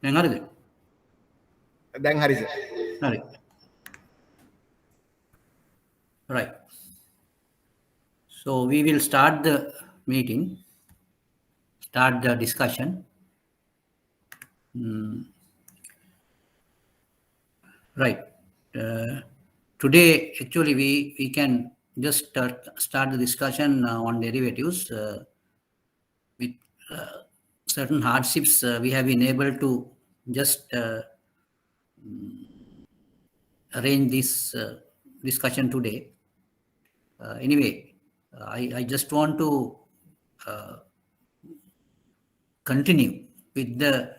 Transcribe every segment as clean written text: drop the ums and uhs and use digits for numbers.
දැන් හරි sir. Right. So we will start the meeting, start the discussion. Right. Today, actually, we can just start the discussion on derivatives. With certain hardships, we have been able to just arrange this discussion today. Anyway, I just want to continue with the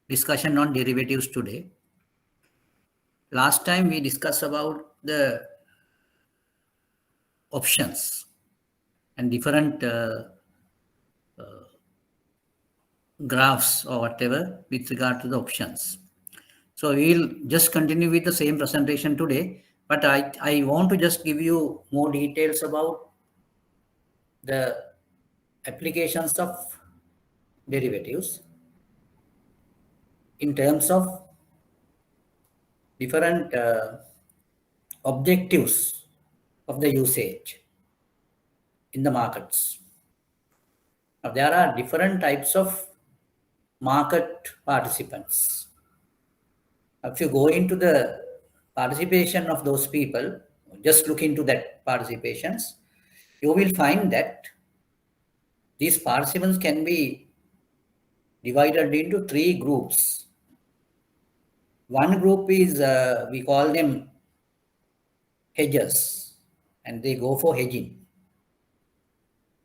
discussion on derivatives today. Last time we discussed about the options and different graphs or whatever with regard to the options. So we will just continue with the same presentation today, but I want to just give you more details about the applications of derivatives in terms of different objectives of the usage in the markets. Now, there are different types of market participants. If you go into the participation of those people, just look into that participations, you will find that these participants can be divided into three groups. One group is, we call them hedgers, and they go for hedging.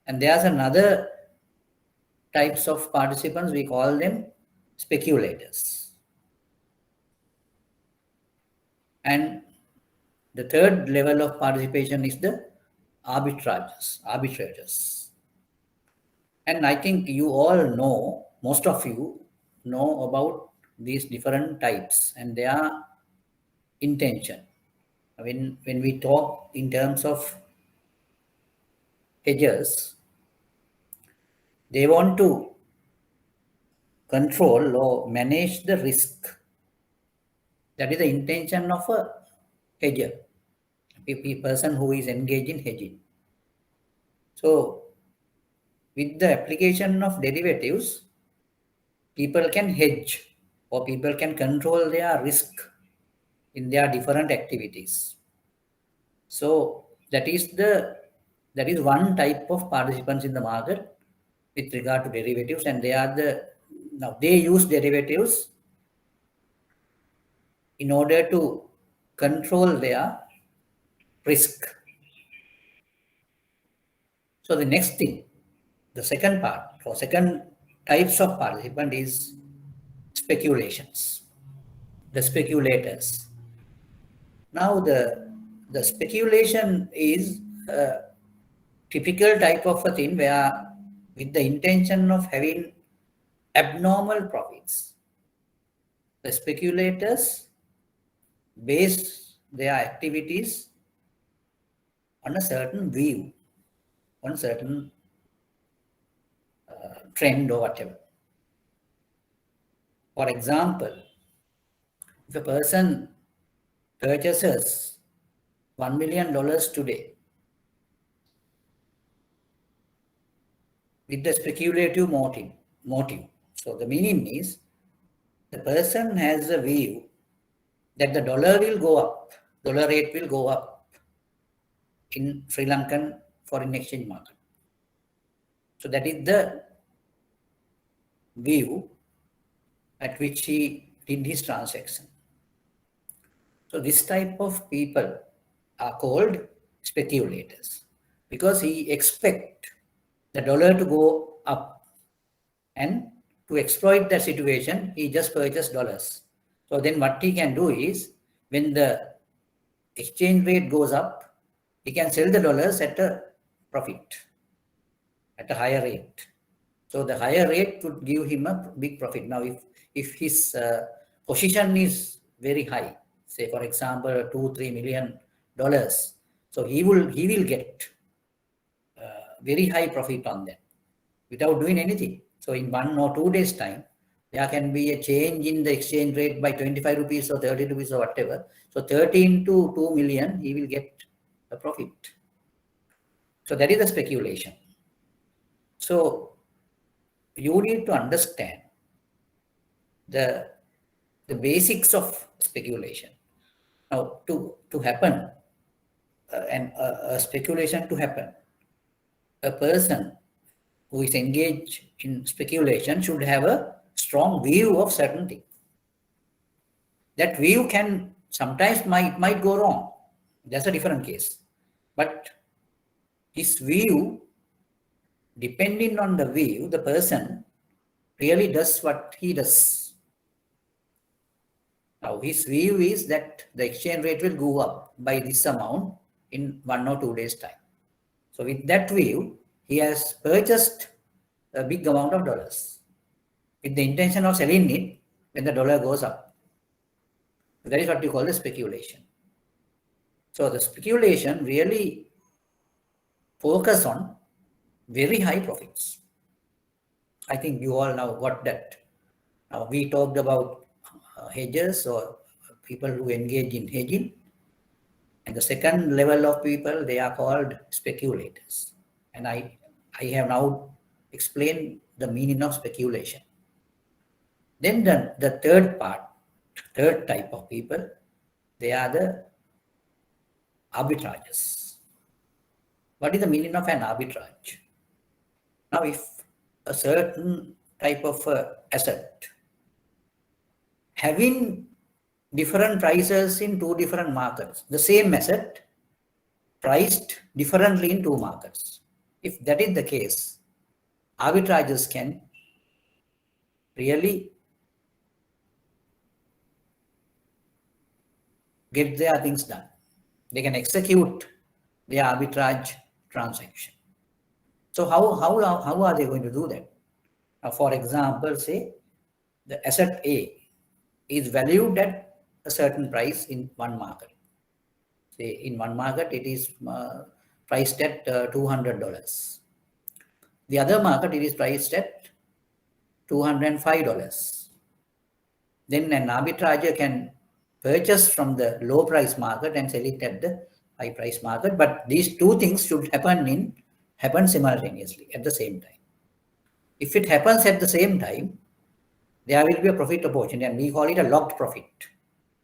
And there's another types of participants, we call them speculators. And the third level of participation is the arbitrators. And I think you all know, most of you know about these different types and their intention. When we talk in terms of hedgers, they want to control or manage the risk. That is the intention of a hedger, a person who is engaged in hedging. So, with the application of derivatives, people can hedge or people can control their risk in their different activities. So, that is one type of participants in the market with regard to derivatives, and they use derivatives in order to control their risk. So the next thing, the second part or second types of participant is speculations, the speculators. Now the speculation is a typical type of a thing where with the intention of having abnormal profits, the speculators base their activities on a certain view, on certain trend or whatever. For example, if a person purchases $1 million today with the speculative motive. So the meaning is the person has a view that the dollar will go up, dollar rate will go up in Sri Lankan foreign exchange market. So that is the view at which he did his transaction. So this type of people are called speculators because he expects the dollar to go up, and to exploit that situation, he just purchased dollars. So then what he can do is, when the exchange rate goes up, he can sell the dollars at a profit, at a higher rate. So the higher rate would give him a big profit. Now, if his position is very high, say for example $2-3 million, so he will get very high profit on that without doing anything. So in 1 or 2 days time, there can be a change in the exchange rate by 25 rupees or 30 rupees or whatever. So 13 to 2 million, he will get a profit. So that is the speculation. So you need to understand the basics of speculation. Now, to happen, and a speculation to happen, a person who is engaged in speculation should have a strong view of certain things. That view can sometimes might go wrong. That's a different case. But his view, depending on the view, the person really does what he does. Now, his view is that the exchange rate will go up by this amount in 1 or 2 days' time. So with that view, he has purchased a big amount of dollars with the intention of selling it when the dollar goes up. That is what you call the speculation. So the speculation really focus on very high profits. I think you all now got that. Now we talked about hedgers or people who engage in hedging. And the second level of people, they are called speculators. And I have now explained the meaning of speculation. Then the third type of people, they are the arbitragers. What is the meaning of an arbitrage? Now, if a certain type of asset having different prices in two different markets, the same asset priced differently in two markets. If that is the case, arbitragers can really get their things done. They can execute their arbitrage transaction. So how are they going to do that? Now, for example, say the asset A is valued at a certain price in one market. Say in one market it is priced at $200. The other market it is priced at $205. Then an arbitrager can purchase from the low price market and sell it at the high price market. But these two things should happen simultaneously at the same time. If it happens at the same time, there will be a profit opportunity, and we call it a locked profit.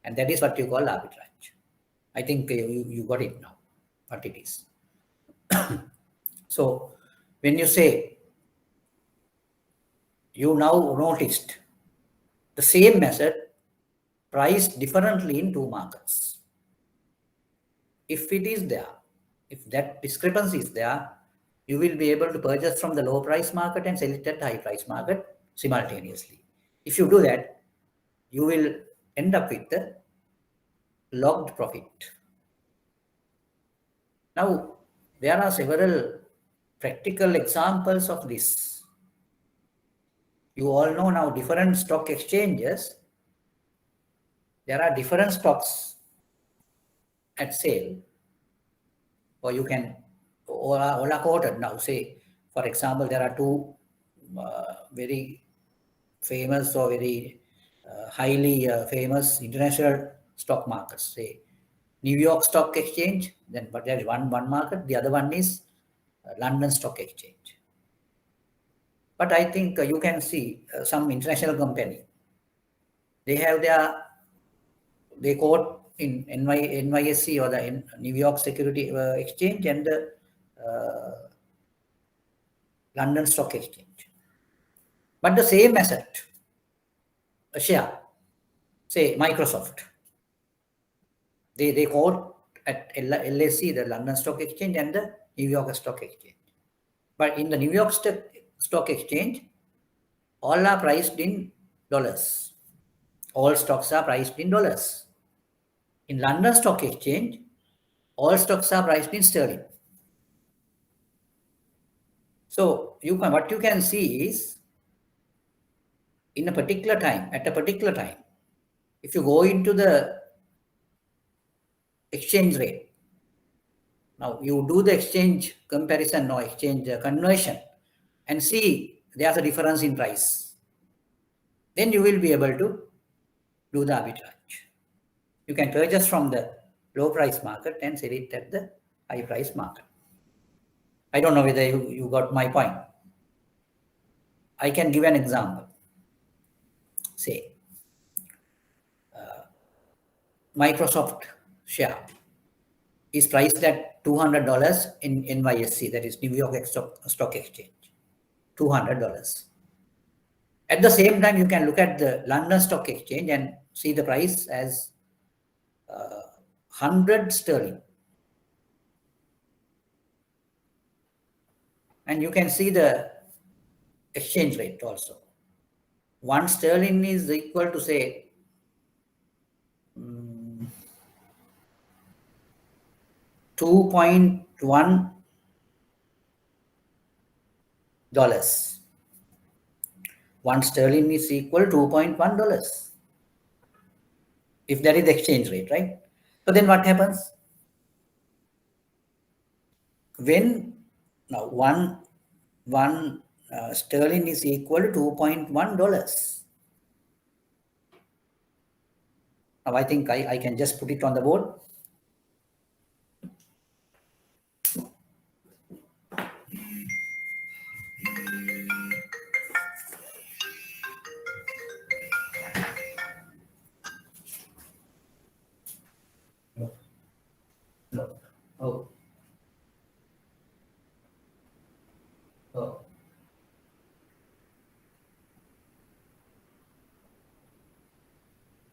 And that is what you call arbitrage. I think you got it now, what it is. So when you say you now noticed the same asset priced differently in two markets. If it is there, if that discrepancy is there, you will be able to purchase from the low price market and sell it at high price market simultaneously. If you do that, you will end up with the locked profit. Now, there are several practical examples of this. You all know now different stock exchanges, there are different stocks at sale, or you can, or are quoted now. Say, for example, there are two very famous or very highly famous international stock markets. Say, New York Stock Exchange, then but there is one market, the other one is London Stock Exchange. But I think you can see some international company, they have they quote in NYSE or the New York Security Exchange and the London Stock Exchange. But the same asset, a share, say Microsoft, they quote at LSE, the London Stock Exchange, and the New York Stock Exchange. But in the New York Stock Exchange, all are priced in dollars. All stocks are priced in dollars. In London Stock Exchange, all stocks are priced in sterling. So what you can see is, in a particular time, at a particular time, if you go into the exchange rate, now you do the exchange comparison or exchange conversion and see there's a difference in price. then you will be able to do the arbitrage. You can purchase from the low price market and sell it at the high price market. I don't know whether you got my point. I can give an example. Say, Microsoft share is priced at $200 in NYSE, that is New York Stock Exchange. $200. At the same time, you can look at the London Stock Exchange and see the price as 100 sterling. And you can see the exchange rate also. 1 sterling is equal to, say, $2.1. 1 sterling is equal to $2.1. If that is the exchange rate, right? So then what happens? When now one sterling is equal to $2.1. Now I think I can just put it on the board. No. Oh. Oh.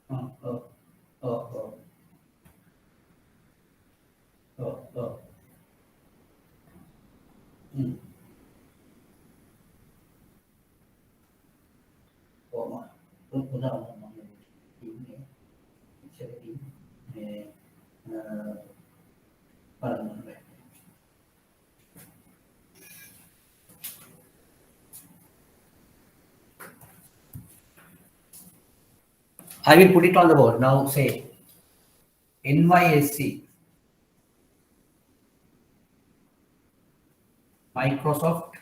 Oh. Oh. Oh. Oh. Oh. Oh. Hmm. Oh. I will put it on the board. Now say NYSE Microsoft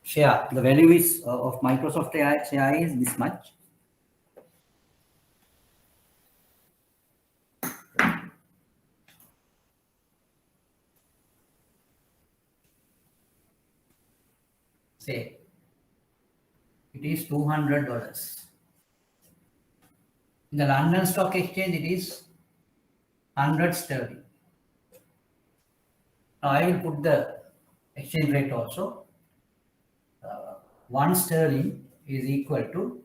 share. The value is of Microsoft share is this much. Say it is $200. In the London Stock Exchange, it is 100 sterling. Now I will put the exchange rate also. 1 sterling is equal to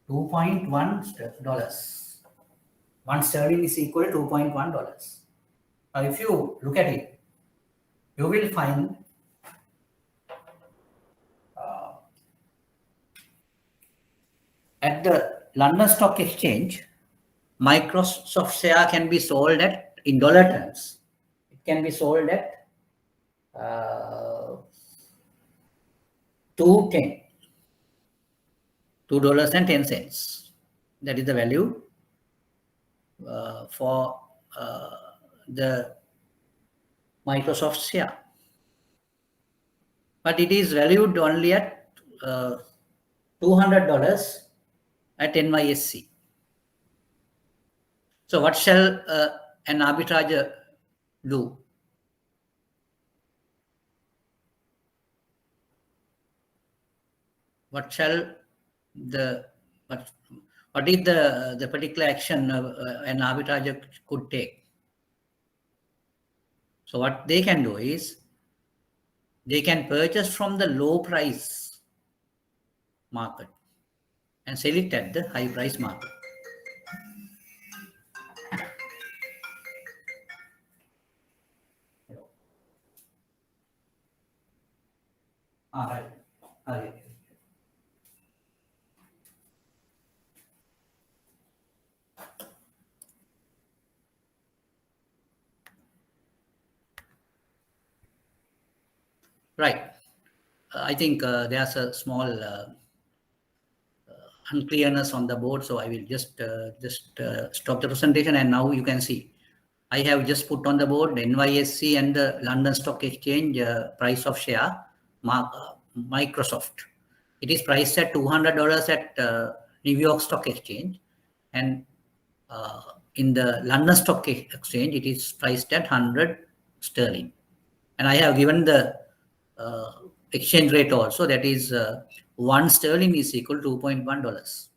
$2.1. 1 sterling is equal to $2.1. Now if you look at it, you will find at the London Stock Exchange, Microsoft share can be sold at, in dollar terms, it can be sold at $2.10. $2.10. That is the value for the Microsoft share. But it is valued only at $200 at NYSE. So what shall an arbitrager do? What shall what is the particular action an arbitrager could take? So what they can do is they can purchase from the low price market and sell it at the high price market. All right. Right. I think there's a small unclearness on the board, so I will just stop the presentation, and now you can see. I have just put on the board NYSE and the London Stock Exchange price of share, Microsoft. It is priced at $200 at New York Stock Exchange, and in the London Stock Exchange, it is priced at 100 sterling. And I have given the exchange rate also, that is 1 sterling is equal to $2.1.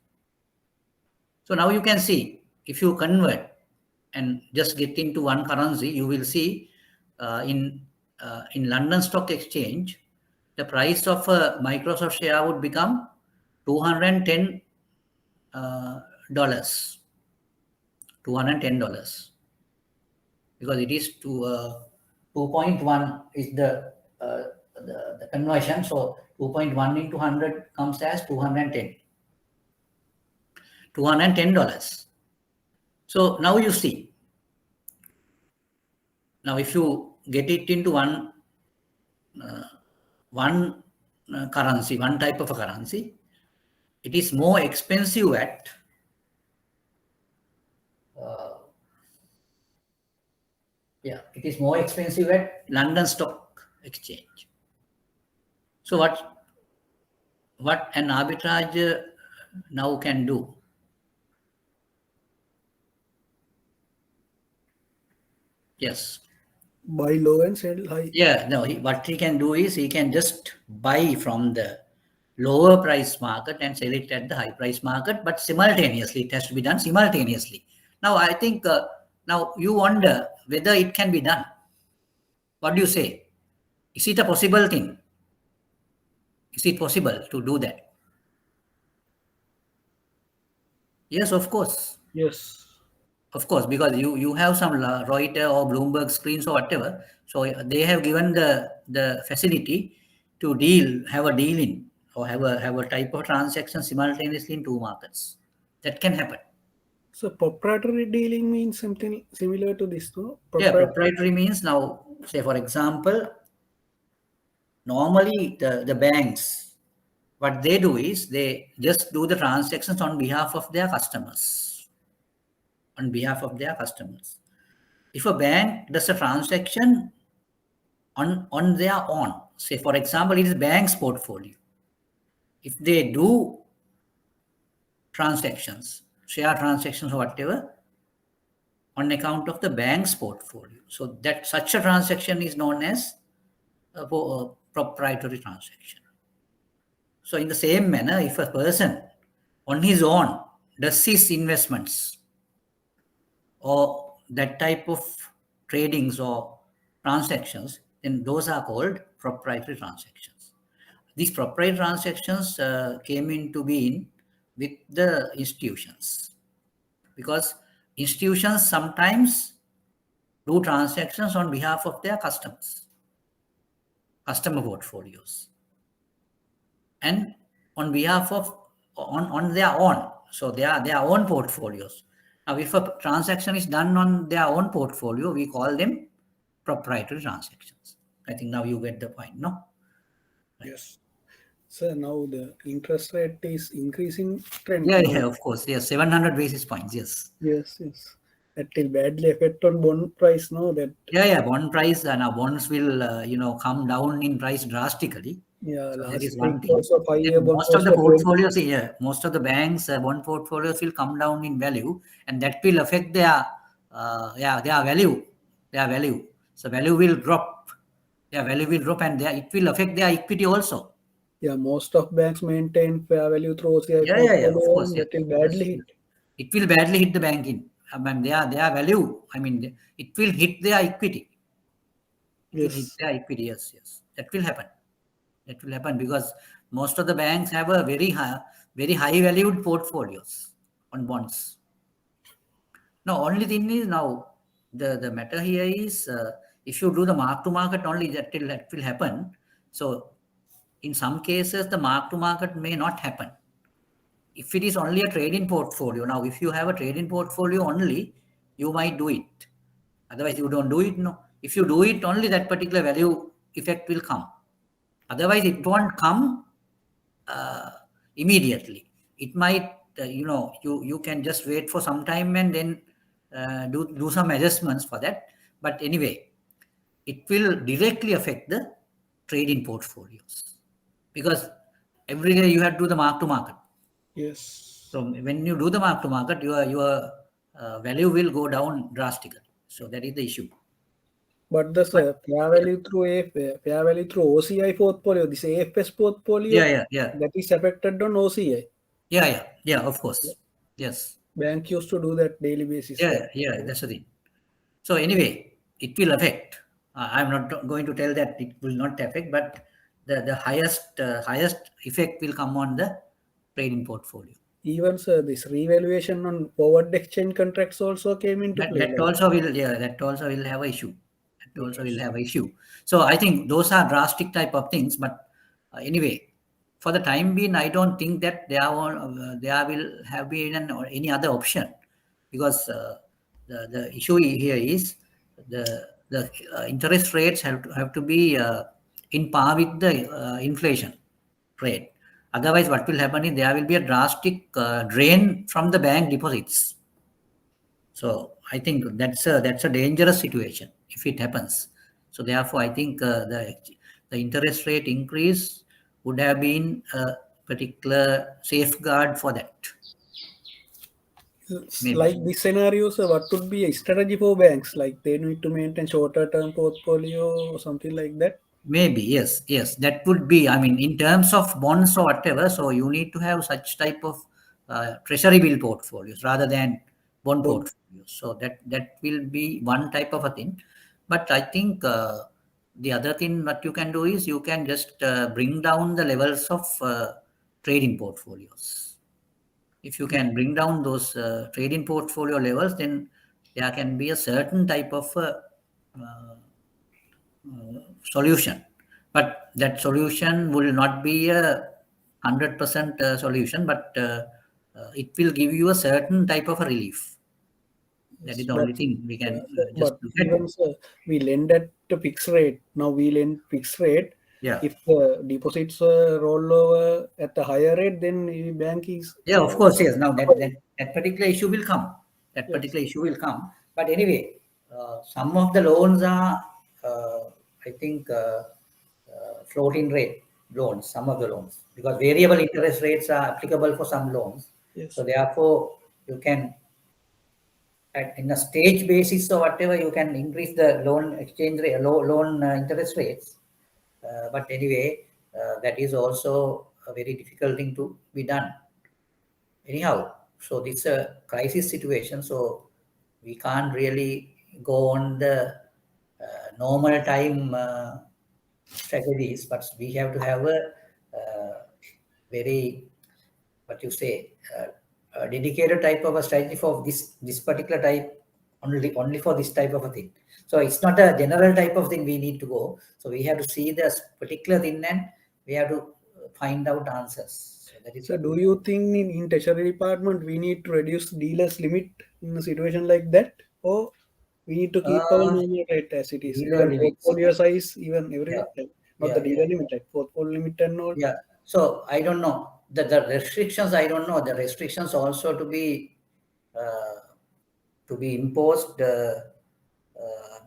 So now you can see, if you convert and just get into one currency, you will see in London Stock Exchange, the price of a Microsoft share would become $210. $210, because it is 2.1 is the conversion. So 2.1 into 100 comes as 210. $210. So now you see. Now if you get it into one currency, one type of a currency, it is more expensive at it is more expensive at London Stock Exchange. So what an arbitrage now can do? Yes. Buy low and sell high. Yeah, no, what he can do is he can just buy from the lower price market and sell it at the high price market, but simultaneously, it has to be done simultaneously. Now, I think, now you wonder whether it can be done. What do you say? Is it a possible thing? Is it possible to do that? Yes, of course. Yes. Of course, because you have some Reuters or Bloomberg screens or whatever. So they have given the facility to have a deal in, or have a type of transaction simultaneously in two markets. That can happen. So proprietary dealing means something similar to this, no? Yeah, proprietary means, now, say for example, normally the banks, what they do is they just do the transactions on behalf of their customers. On behalf of their customers. If a bank does a transaction on their own, say for example, it is bank's portfolio. If they do transactions, share transactions or whatever, on account of the bank's portfolio, so that such a transaction is known as a proprietary transaction. So in the same manner, if a person on his own does his investments or that type of tradings or transactions, then those are called proprietary transactions. These proprietary transactions came into being with the institutions, because institutions sometimes do transactions on behalf of their customers, customer portfolios, and on behalf of on their own, so their own portfolios. Now, if a transaction is done on their own portfolio, we call them proprietary transactions. I think now you get the point, no? Right. Yes. So now the interest rate is increasing trend. Yeah, of course. Yes, 700 basis points. Yes. Yes. That will badly affect on bond price, no? That. Yeah. Bond price, now bonds will come down in price drastically. Yeah, so last that is one thing. also 5 year bond. Most of the portfolios, most of the banks' bond portfolios will come down in value, and that will affect their value. Their value. So value will drop. Their value will drop, and it will affect their equity also. Yeah, most of banks maintain fair value through their portfolio. Of course, that will badly hit. It will badly hit the banking. Their value. It will hit their equity. It will hit their equity. Yes. That will happen. That will happen because most of the banks have a very high valued portfolios on bonds. Now, only thing is, now the matter here is, if you do the mark to market only, that will happen. So in some cases, the mark to market may not happen. If it is only a trading portfolio, now if you have a trading portfolio only, you might do it. Otherwise, you don't do it. No. If you do it, only that particular value effect will come. Otherwise, it won't come immediately. It might, you can just wait for some time and then do some adjustments for that. But anyway, it will directly affect the trading portfolios, because every day you have to do the mark to market. Yes. So when you do the mark to market, your value will go down drastically. So that is the issue. But the But fair value through OCI portfolio, this AFS portfolio, yeah. that is affected on OCI. Yeah, of course. Yes. Bank used to do that daily basis. Yeah, that's the thing. So anyway, it will affect. I'm not going to tell that it will not affect, but the highest effect will come on the trading portfolio. Even sir, this revaluation on forward exchange contracts also came into play. That also will have a issue. That also will Yes. have a issue. So I think those are drastic type of things. But anyway, for the time being, I don't think that there will have been any other option, because the issue here is the interest rates have to be in par with the inflation rate. Otherwise, what will happen is there will be a drastic drain from the bank deposits. So I think that's a dangerous situation if it happens. So therefore, I think the interest rate increase would have been a particular safeguard for that. Maybe. Like this scenario, sir, what would be a strategy for banks? Like they need to maintain shorter term portfolio or something like that. Maybe, yes. That would be, I mean, in terms of bonds or whatever, so you need to have such type of treasury bill portfolios rather than bond Bond. portfolios. So that will be one type of a thing. But I think the other thing what you can do is you can just bring down the levels of trading portfolios. If you can bring down those trading portfolio levels, then there can be a certain type of uh, solution. But that solution will not be a 100% solution, but it will give you a certain type of a relief. That is Yes, the only thing we can just but look at. even sir, we lend at a fixed rate. Now we lend fixed rate. Yeah. If the deposits roll over at a higher rate, then the bank is Yeah, of course, yes. Now that particular issue will come. That yes, particular issue will come. But anyway, some of the loans are, I think, floating rate loans, some of the loans, because variable interest rates are applicable for some loans. yes. So therefore, you can, in a stage basis or whatever, you can increase the loan exchange rate, loan interest rates. But anyway, that is also a very difficult thing to be done. Anyhow, so this is a crisis situation, so we can't really go on the normal time strategies, but we have to have very, what you say, a dedicated type of a strategy for this particular type, only for this type of a thing. So it's not a general type of thing we need to go. So we have to see this particular thing and we have to find out answers. So that is So what do we you think in Treasury Department we need to reduce dealers limit in a situation like that, or we need to keep our normal rate as it is? dealer Even limits. portfolio size, even Yeah, every not the yeah. dealer limit, like portfolio limit and all. Yeah. So I don't know the restrictions. I don't know the restrictions also to be imposed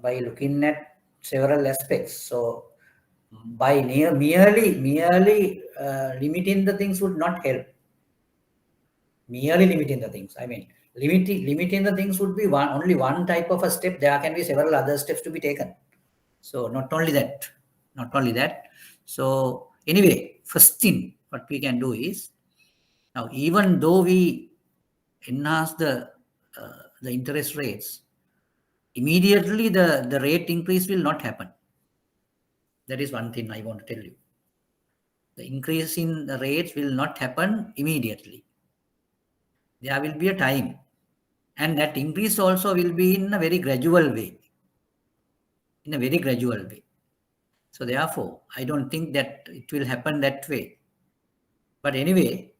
by looking at several aspects. So by merely limiting the things would not help. Merely limiting the things. I mean, limiting the things would be only one type of a step. There can be several other steps to be taken. So not only that. So anyway, first thing what we can do is, now even though we enhance the interest rates, immediately the rate increase will not happen. That is one thing I want to tell you. The increase in the rates will not happen immediately. There will be a time, and that increase also will be in a very gradual way. So therefore, I don't think that it will happen that way. But anyway,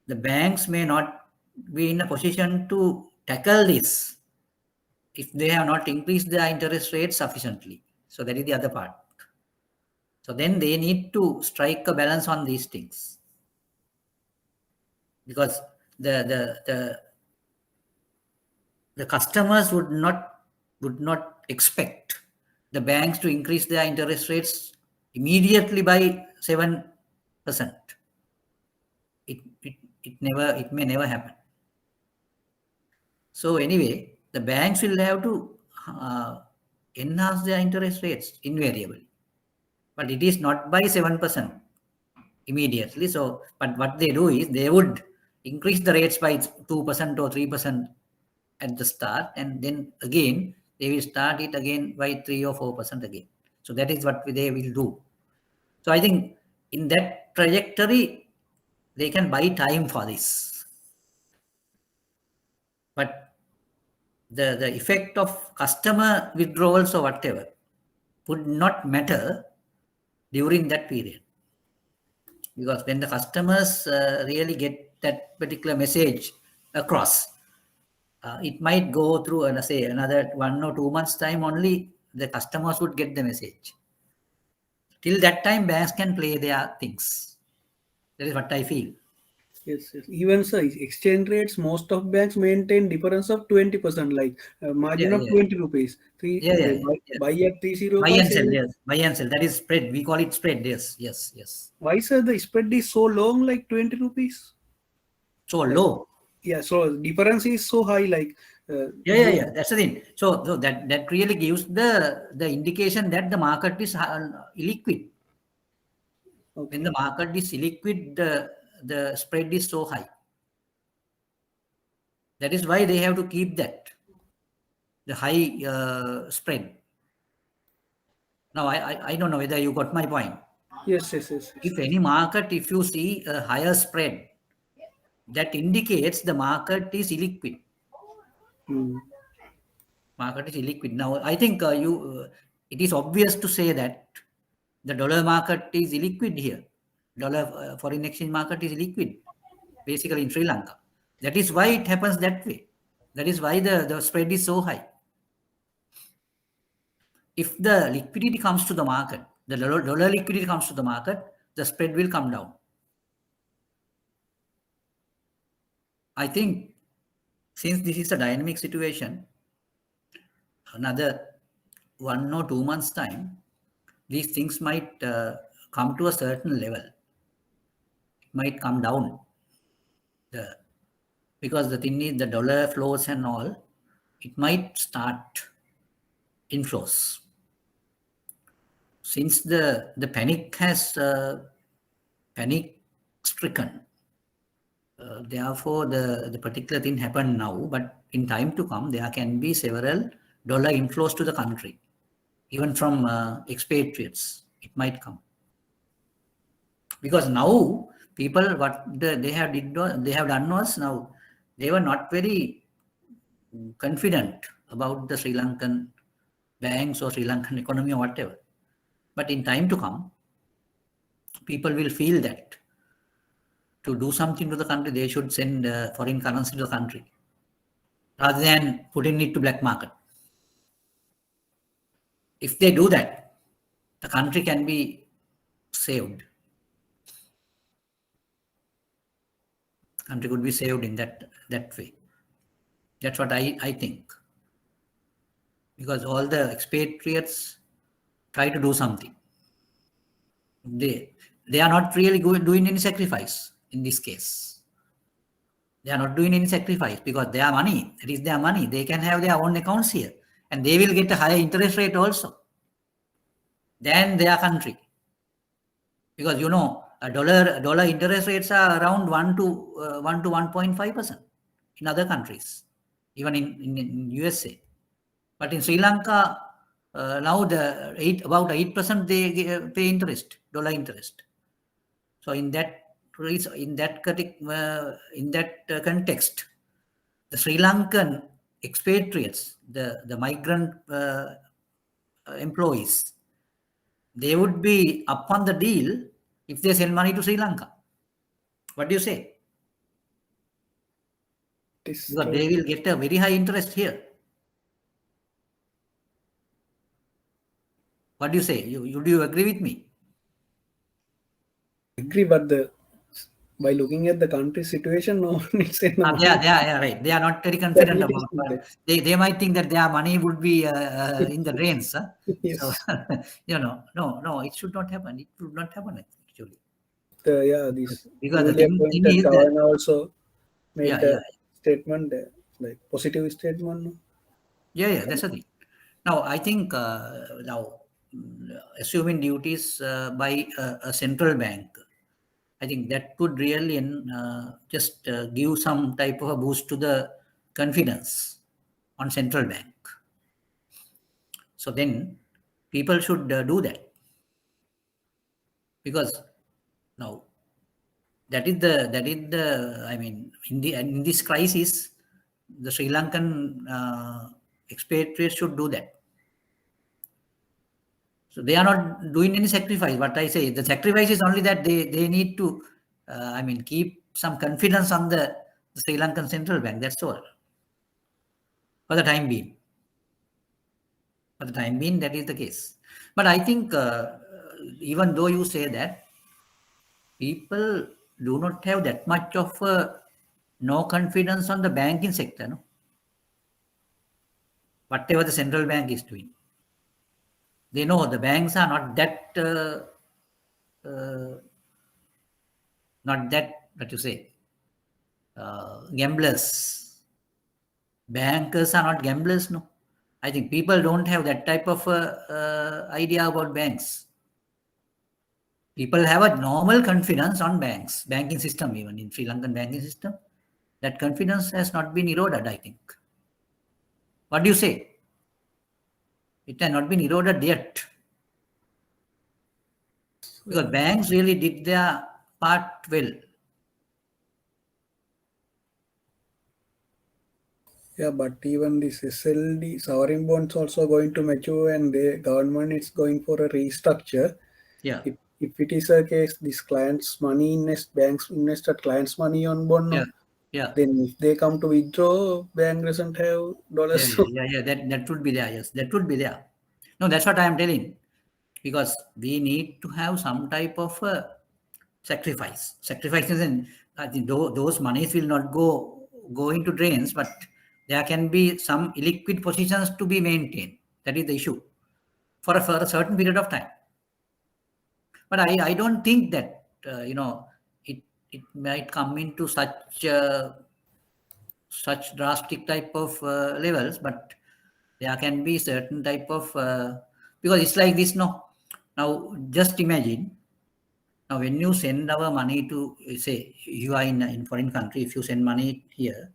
the banks may not be in a position to tackle this if they have not increased their interest rates sufficiently. So that is the other part. So then they need to strike a balance on these things, because the customers would not expect the banks to increase their interest rates immediately by 7%. it may never happen. So anyway, the banks will have to enhance their interest rates invariably, but it is not by 7% immediately. So, but what they do is they would increase the rates by 2% or 3% at the start, and then again they will start it again by 3 or 4% again. So that is what they will do. So I think in that trajectory, they can buy time for this. But the effect of customer withdrawals or whatever would not matter during that period. Because when the customers really get that particular message across, it might go through, let's say, another 1 or 2 months' time only, the customers would get the message. Till that time, banks can play their things. That is what I feel. Yes, yes. Even so, exchange rates, most of banks maintain difference of 20%, like margin Yeah, of yeah. 20 rupees. Yeah, They yeah. buy at 30 Buy rupees. and sell, yes. Buy and sell. That is spread. We call it spread. Yes, yes, yes. Why, sir, the spread is so long, like 20 rupees? So Like, low. yeah, so difference is so high, like Yeah. That's the thing. So that really gives the indication that the market is illiquid. okay. When the market is illiquid, the spread is so high. That is why they have to keep the high spread. Now, I don't know whether you got my point. Yes, yes, yes, yes. If any market, if you see a higher spread, that indicates the market is illiquid. Hmm. Market is illiquid. Now, I think it is obvious to say that the dollar market is illiquid here. Dollar foreign exchange market is liquid, basically in Sri Lanka. That is why it happens that way. That is why the spread is so high. If the liquidity comes to the market, the dollar liquidity comes to the market, the spread will come down. I think since this is a dynamic situation, another 1 or 2 months' time, these things might come to a certain level. It might come down. Because the thing is, the dollar flows and all, it might start inflows. Since the panic has panic stricken, therefore the particular thing happened now, but in time to come, there can be several dollar inflows to the country, even from expatriates. It might come because now people they have done was now they were not very confident about the Sri Lankan banks or Sri Lankan economy or whatever. But in time to come, people will feel that to do something to the country, they should send foreign currency to the country rather than putting it to black market. If they do that, the country can be saved. Country could be saved in that way. That's what I think. Because all the expatriates try to do something. They are not really doing any sacrifice in this case. They are not doing any sacrifice because their money, it is their money. They can have their own accounts here and they will get a higher interest rate also than their country. Because dollar interest rates are around 1 to 1.5% in other countries, even in USA. But in Sri Lanka, now about 8% they pay interest, dollar interest. So in that context, the Sri Lankan expatriates, the migrant employees, they would be up on the deal if they send money to Sri Lanka. What do you say? Because they will get a very high interest here. What do you say? Do you agree with me? Agree, but by looking at the country situation, no one is in the money. Yeah, right. They are not very confident about it. But they might think that their money would be in the drains. Huh? Yes. So, no, it should not happen. It should not happen actually. this Because the newly thing appointed is that, governor also made yeah, a statement, like positive statement. No? yeah, that's the thing. Now, I think assuming duties by a central bank, I think that could really just give some type of a boost to the confidence on central bank. So then people should do that, because now that is the I mean, in this crisis, the Sri Lankan expatriates should do that. So they are not doing any sacrifice. What I say, the sacrifice is only that they need to, I mean, keep some confidence on the Sri Lankan central bank. That's all. For the time being. For the time being, that is the case. But I think even though you say that, people do not have that much of no confidence on the banking sector. No? Whatever the central bank is doing, they know the banks are uh, not that, what you say, gamblers. Bankers are not gamblers, no. I think people don't have that type of idea about banks. People have a normal confidence on banks, banking system, even in Sri Lankan banking system. That confidence has not been eroded, I think. What do you say? It has not been eroded yet. Because banks really did their part well. Yeah, but even this SLD sovereign bonds also going to mature, and the government is going for a restructure. Yeah. If it is a case, this clients' money banks invested clients' money on bond, Yeah. no? Yeah. Then if they come to withdraw, bank doesn't have Yeah, dollars. yeah. That would be there. Yes, that would be there. No, that's what I am telling. Because we need to have some type of sacrifice. Sacrifices, and I think those monies will not go into drains, but there can be some illiquid positions to be maintained. That is the issue for a certain period of time. But I don't think that it might come into such drastic type of levels, but there can be certain type of because it's like this. No, now just imagine. Now, when you send our money to, say, you are in foreign country, if you send money here,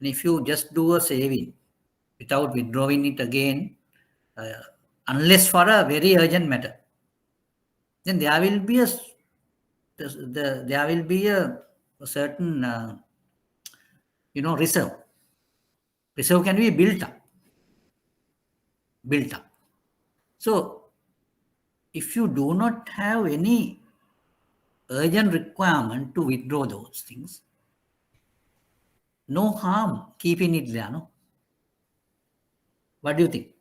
and if you just do a saving without withdrawing it again, uh, unless for a very urgent matter, then there will be there will be a certain reserve. Reserve can be built up. So, if you do not have any urgent requirement to withdraw those things, no harm keeping it there, no? What do you think?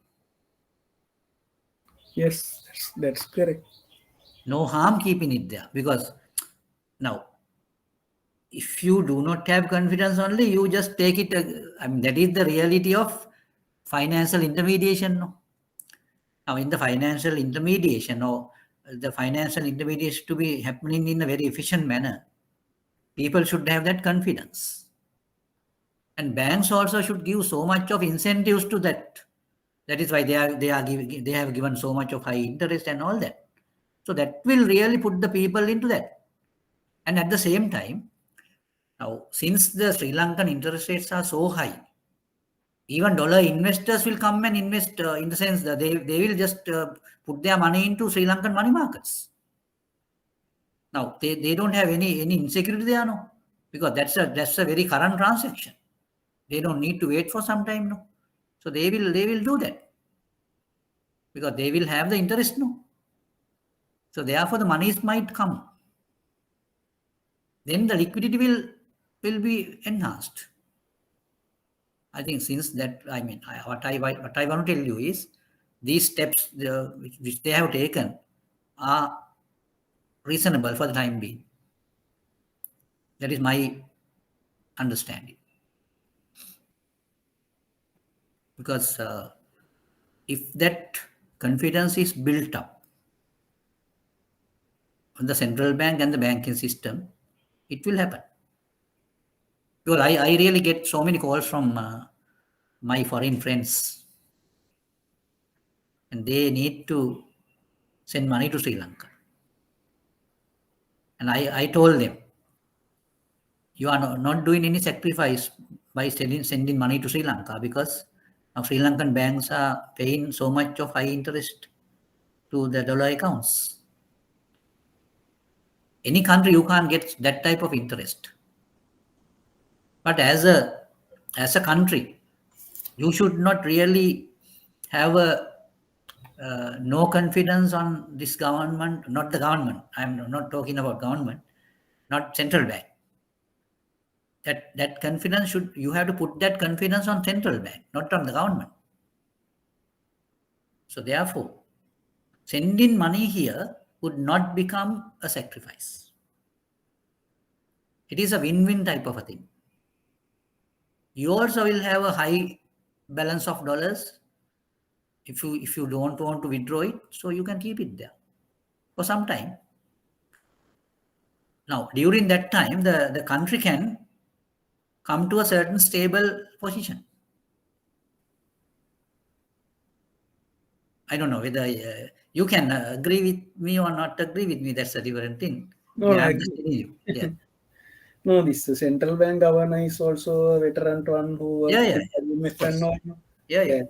Yes, that's correct. No harm keeping it there, because now, if you do not have confidence only, you just take it. I mean, that is the reality of financial intermediation. No? Now, in the financial intermediation, or the financial intermediation to be happening in a very efficient manner, people should have that confidence. And banks also should give so much of incentives to that. That is why they have given so much of high interest and all that. So that will really put the people into that. And at the same time, now since the Sri Lankan interest rates are so high, even dollar investors will come and invest in the sense that they will just put their money into Sri Lankan money markets. Now they don't have any insecurity there, no, because that's a very current transaction. They don't need to wait for some time, no. So they will do that because they will have the interest, no. So therefore the monies might come. Then the liquidity will be enhanced. I think since that, I mean, what I want to tell you is these steps which they have taken are reasonable for the time being. That is my understanding. Because if that confidence is built up, on the central bank and the banking system, it will happen. Because I really get so many calls from my foreign friends, and they need to send money to Sri Lanka. And I told them, you are not doing any sacrifice by sending money to Sri Lanka, because now Sri Lankan banks are paying so much of high interest to the dollar accounts. Any country, you can't get that type of interest. But as a country, you should not really have a no confidence on this government, not the government. I'm not talking about government, not central bank. That confidence you have to put that confidence on central bank, not on the government. So therefore, sending money here would not become a sacrifice. It is a win-win type of a thing. You also will have a high balance of dollars. If you don't want to withdraw it, so you can keep it there for some time. Now, during that time, the country can come to a certain stable position. I don't know whether you can agree with me or not agree with me. That's a different thing. No, Yeah, I I'm just agree. telling you. Yeah. No, this central bank governor is also a veteran one who worked Yeah, with IMF and course. all. Yeah.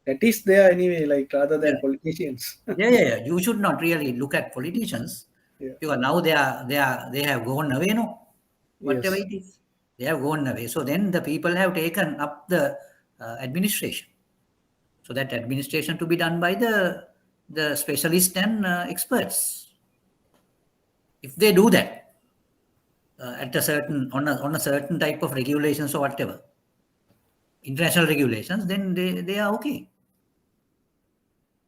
That is there anyway, like rather than Yeah. politicians. Yeah. You should not really look at politicians, Yeah. because now they have gone away, no? Whatever Yes. it is, they have gone away. So then the people have taken up the administration. So that administration to be done by the specialists and experts. If they do that at a certain on a certain type of regulations or whatever, international regulations, then they are okay.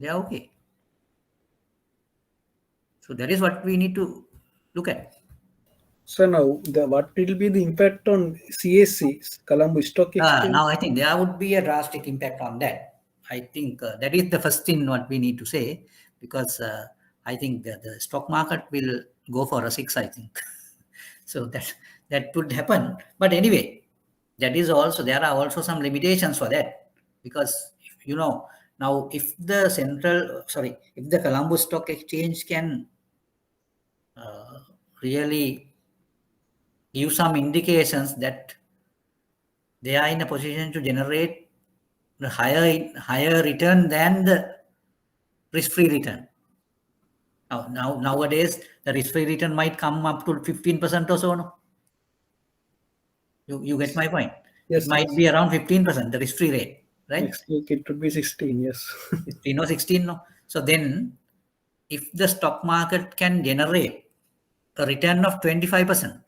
They are okay. So that is what we need to look at. So now, what will be the impact on CSC, Colombo Stock Exchange? Now I think there would be a drastic impact on that. I think that is the first thing what we need to say, because I think the stock market will go for a 6, I think. So that could happen. But anyway, there are also some limitations for that, because now if the Colombo Stock Exchange can really give some indications that they are in a position to generate the higher return than the risk-free return. Nowadays, the risk-free return might come up to 15% or so. No? You get my point. It Yes, might yes. be around 15%, the risk-free rate, right? Next week it would be 16, yes. 15 or 16. No? So then, if the stock market can generate a return of 25%,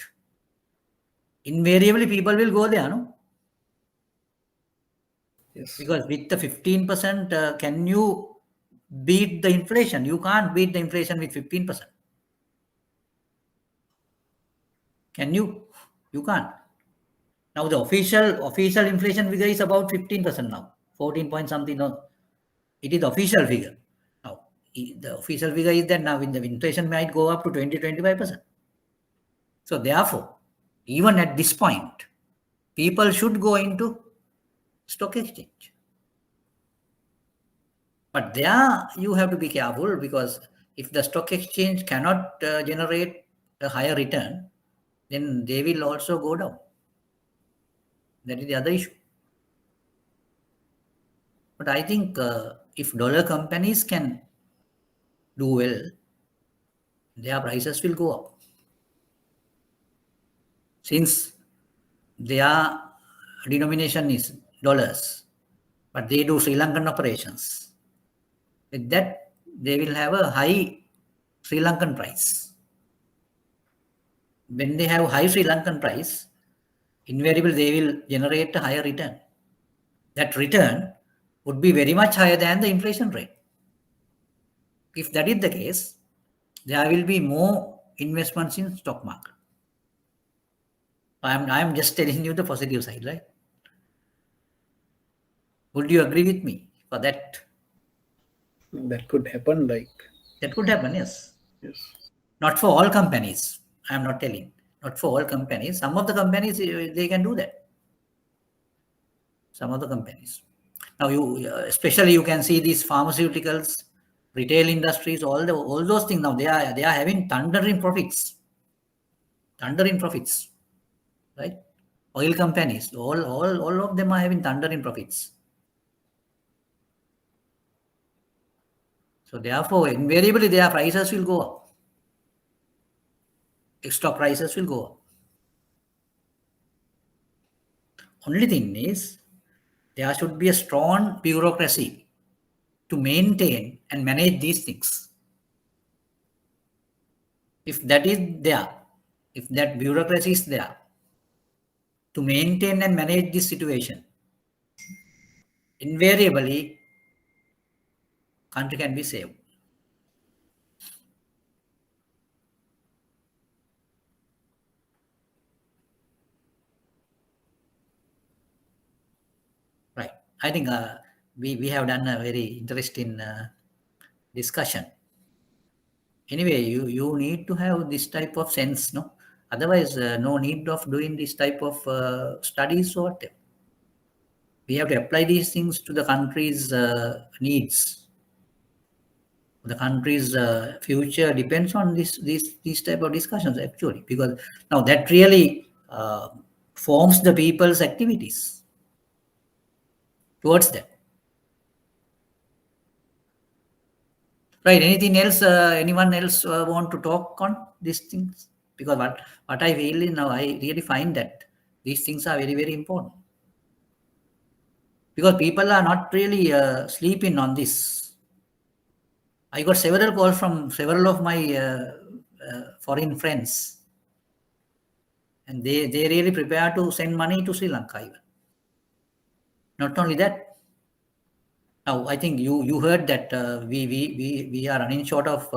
invariably people will go there, no? Yes. Because with the 15%, can you beat the inflation? You can't beat the inflation with 15%. Can you? You can't. Now the official inflation figure is about 15% now, 14 point something. No, it is the official figure. Now the official figure is that now the inflation might go up to 20-25%. So therefore, even at this point, people should go into stock exchange. But there you have to be careful, because if the stock exchange cannot generate a higher return, then they will also go down. That is the other issue. But I think if dollar companies can do well, their prices will go up. Since their denomination is dollars, but they do Sri Lankan operations. With that, they will have a high Sri Lankan price. When they have high Sri Lankan price, invariably they will generate a higher return. That return would be very much higher than the inflation rate. If that is the case, there will be more investments in stock market. I'm just telling you the positive side, right? Would you agree with me for that? That could happen, like. That could happen, yes. Yes. Not for all companies. I am not telling. Not for all companies. Some of the companies, they can do that. Some of the companies. Now, especially you can see these pharmaceuticals, retail industries, all those things. Now they are having thundering profits. Thundering profits, right? Oil companies, all of them are having thundering profits. So therefore, invariably their prices will go up. Stock prices will go up. Only thing is, there should be a strong bureaucracy to maintain and manage these things. If that is there, if that bureaucracy is there to maintain and manage this situation, invariably country can be saved. Right. I think we have done a very interesting discussion. Anyway, you need to have this type of sense, no? Otherwise, no need of doing this type of studies or whatever. We have to apply these things to the country's needs. The country's future depends on these type of discussions, actually, because now that really forms the people's activities towards that. Right. Anything else? Anyone else want to talk on these things? Because what I feel now, I really find that these things are very, very important. Because people are not really sleeping on this. I got several calls from several of my foreign friends, and they really prepare to send money to Sri Lanka even. Not only that, now I think you heard that we are running short of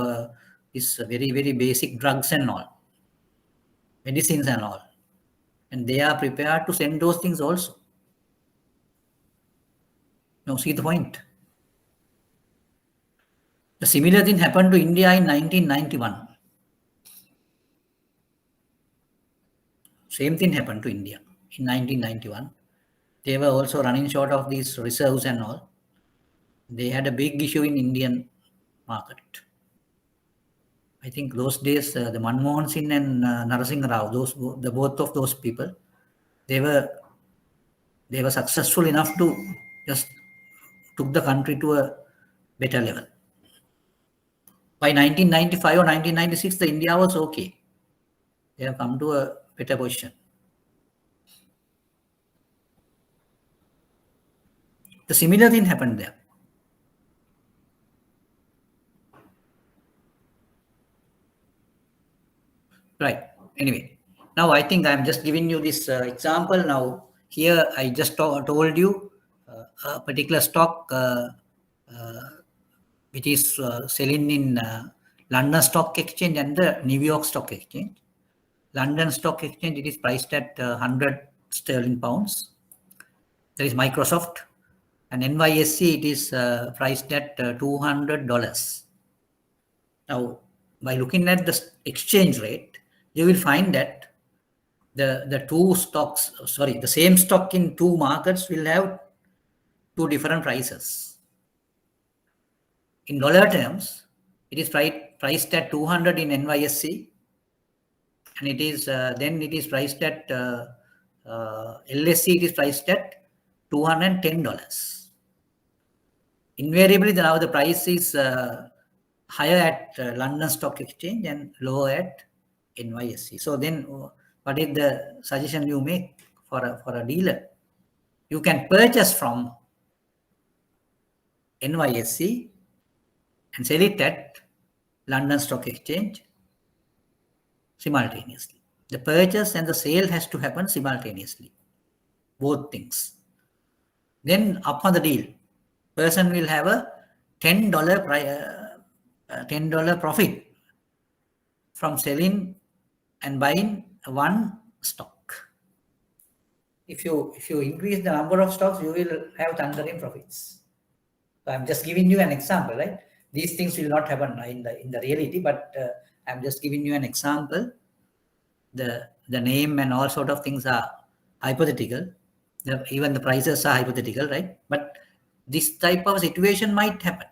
this very, very basic drugs and all, medicines and all, and they are prepared to send those things also. Now see the point. The similar thing happened to India in 1991. Same thing happened to India in 1991. They were also running short of these reserves and all. They had a big issue in Indian market. I think those days, the Manmohan Singh and Narasingha Rao, the both of those people, they were successful enough to just took the country to a better level. By 1995 or 1996, the India was okay. They have come to a better position. The similar thing happened there. Right. Anyway, now I think I'm just giving you this example. Now here I just told you a particular stock which is selling in London Stock Exchange and the New York Stock Exchange. London Stock Exchange, it is priced at 100 sterling pounds. There is Microsoft, and NYSE, it is priced at $200. Now, by looking at the exchange rate, you will find that the two stocks, sorry, the same stock in two markets will have two different prices. In dollar terms, it is priced at 200 in NYSE, and it is then it is priced at LSE. It is priced at $210. Invariably, now the price is higher at London Stock Exchange and lower at NYSE. So then, what is the suggestion you make for a dealer? You can purchase from NYSE and sell it at London Stock Exchange simultaneously. The purchase and the sale has to happen simultaneously. Both things. Then upon the deal, person will have a $10 profit from selling and buying one stock. If you increase the number of stocks, you will have thundering profits. So I'm just giving you an example, right? These things will not happen in the reality, but I'm just giving you an example. The name and all sort of things are hypothetical. Even the prices are hypothetical, right? But this type of situation might happen.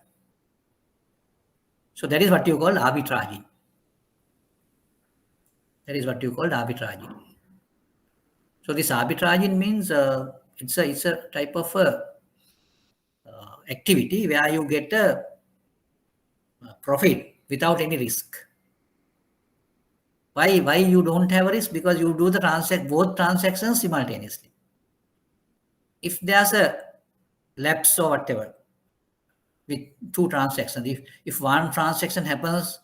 So that is what you call arbitraging. That is what you call arbitraging. So this arbitraging means it's a type of activity where you get a profit without any risk. Why you don't have a risk? Because you do both transactions simultaneously. If there's a lapse or whatever with two transactions, if one transaction happens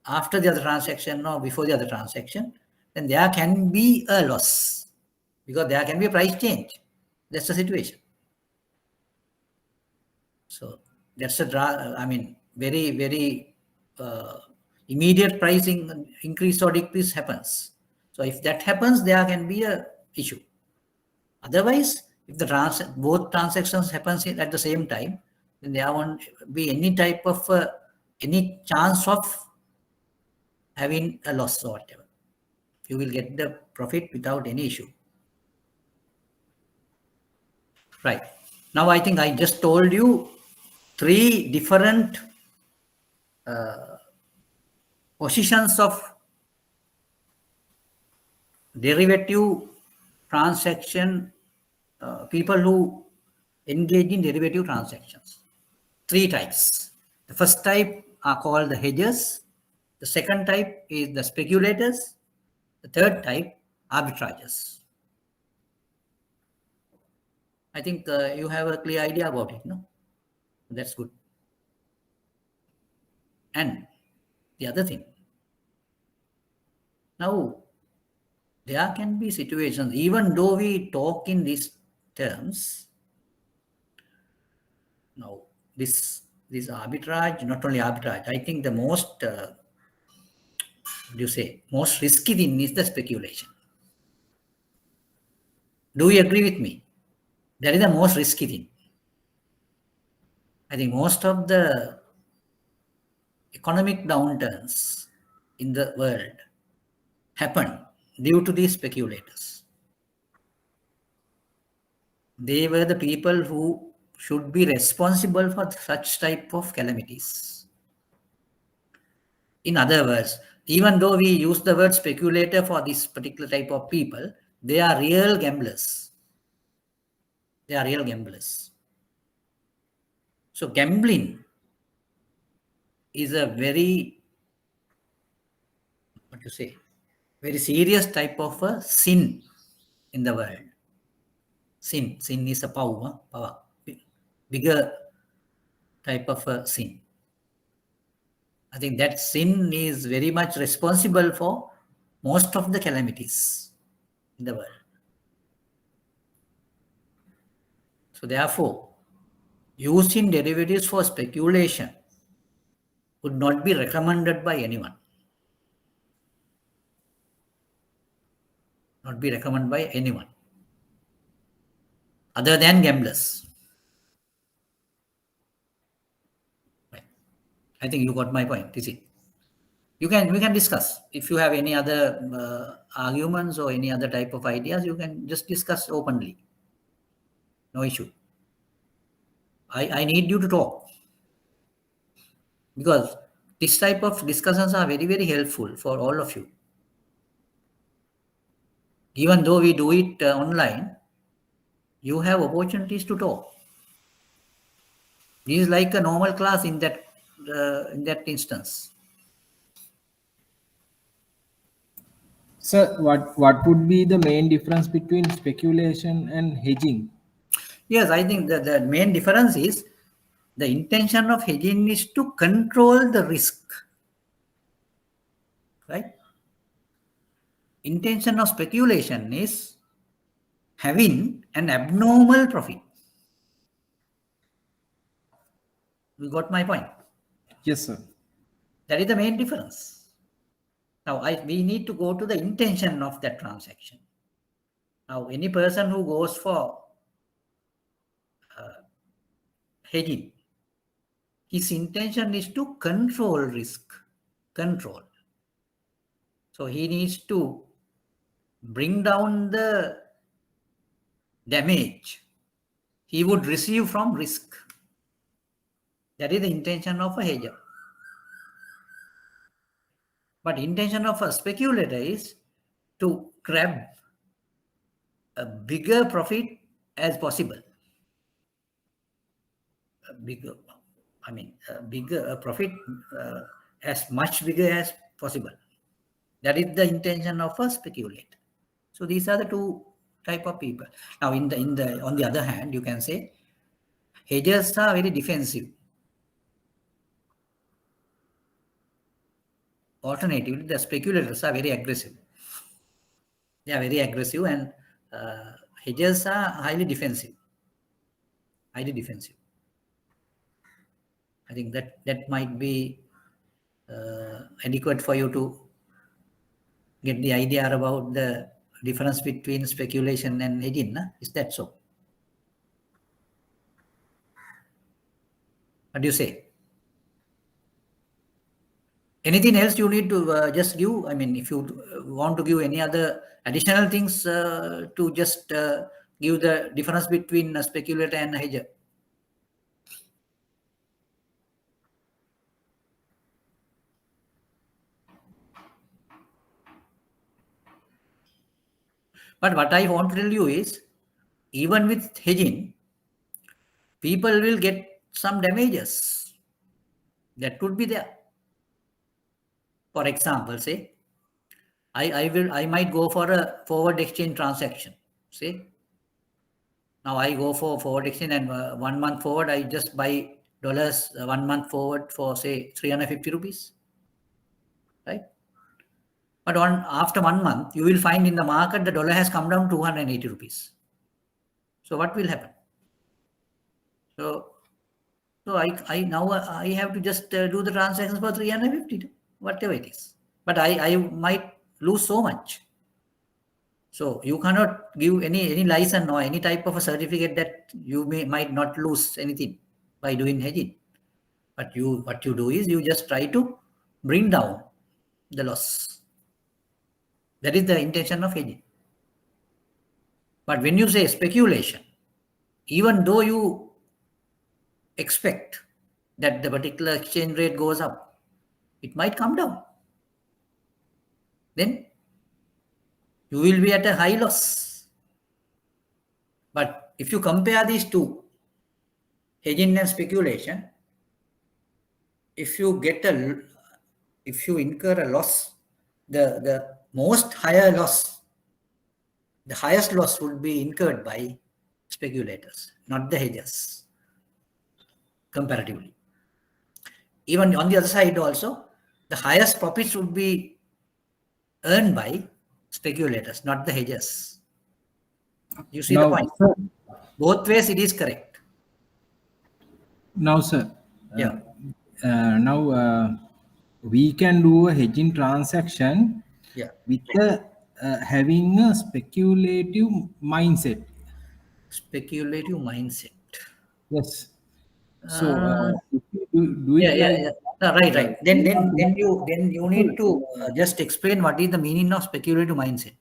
after the other transaction or before the other transaction, then there can be a loss because there can be a price change. That's the situation. So that's very, very immediate pricing increase or decrease happens. So if that happens, there can be a issue. Otherwise, if the both transactions happens at the same time, then there won't be any type of any chance of having a loss or whatever. You will get the profit without any issue. Right. Now I think I just told you 3 different positions of derivative transaction, people who engage in derivative transactions. 3 types. The first type are called the hedgers. The second type is the speculators. The third type, arbitragers. I think you have a clear idea about it, no? That's good. And the other thing, now there can be situations, even though we talk in these terms, now this arbitrage, not only arbitrage, I think the most, most risky thing is the speculation. Do you agree with me? That is the most risky thing. I think most of the economic downturns in the world happen due to these speculators. They were the people who should be responsible for such type of calamities. In other words, even though we use the word speculator for this particular type of people, they are real gamblers. They are real gamblers. So gambling is a very, very serious type of a sin in the world. Sin is a power, bigger type of a sin. I think that sin is very much responsible for most of the calamities in the world. So therefore, using derivatives for speculation would not be recommended by anyone. Not be recommended by anyone other than gamblers. Right. I think you got my point, is it? We can discuss. If you have any other arguments or any other type of ideas, you can just discuss openly. No issue. I need you to talk, because this type of discussions are very, very helpful for all of you. Even though we do it online, you have opportunities to talk. This is like a normal class in that instance. Sir, what would be the main difference between speculation and hedging? Yes, I think the main difference is the intention of hedging is to control the risk. Right? Intention of speculation is having an abnormal profit. You got my point? Yes, sir. That is the main difference. Now, we need to go to the intention of that transaction. Now, any person who goes for hedging, his intention is to control risk. control. So he needs to bring down the damage he would receive from risk. That is the intention of a hedger. But intention of a speculator is to grab a bigger profit as possible. A bigger profit as much bigger as possible. That is the intention of a speculator. So these are the two type of people. Now, on the other hand, you can say hedgers are very defensive. Alternatively, the speculators are very aggressive. They are very aggressive, and hedgers are highly defensive. Highly defensive. I think that might be adequate for you to get the idea about the difference between speculation and hedging. Nah? Is that so? What do you say? Anything else you need to just give? I mean, if you want to give any other additional things to just give the difference between a speculator and a hedger. But what I want to tell you is, even with hedging, people will get some damages. That could be there. For example, say, I might go for a forward exchange transaction. Say, now I go for forward exchange, and 1 month forward, I just buy dollars 1 month forward for say 350 rupees, right? But after 1 month, you will find in the market the dollar has come down 280 rupees. So what will happen? So I now I have to just do the transactions for 350, whatever it is. But I might lose so much. So you cannot give any license or any type of a certificate that you might not lose anything by doing hedging. But what you do is you just try to bring down the loss. That is the intention of hedging. But when you say speculation, even though you expect that the particular exchange rate goes up, it might come down. Then you will be at a high loss. But if you compare these two, hedging and speculation, if you incur a loss, the highest loss would be incurred by speculators, not the hedgers, comparatively. Even on the other side also, the highest profits would be earned by speculators, not the hedgers. You see the point? Sir, Both ways it is correct. now, sir, Yeah. We can do a hedging transaction Yeah. with having a speculative mindset. Speculative mindset. Yes. So if you do Yeah, it yeah, like yeah. Right. Then you need to just explain what is the meaning of speculative mindset.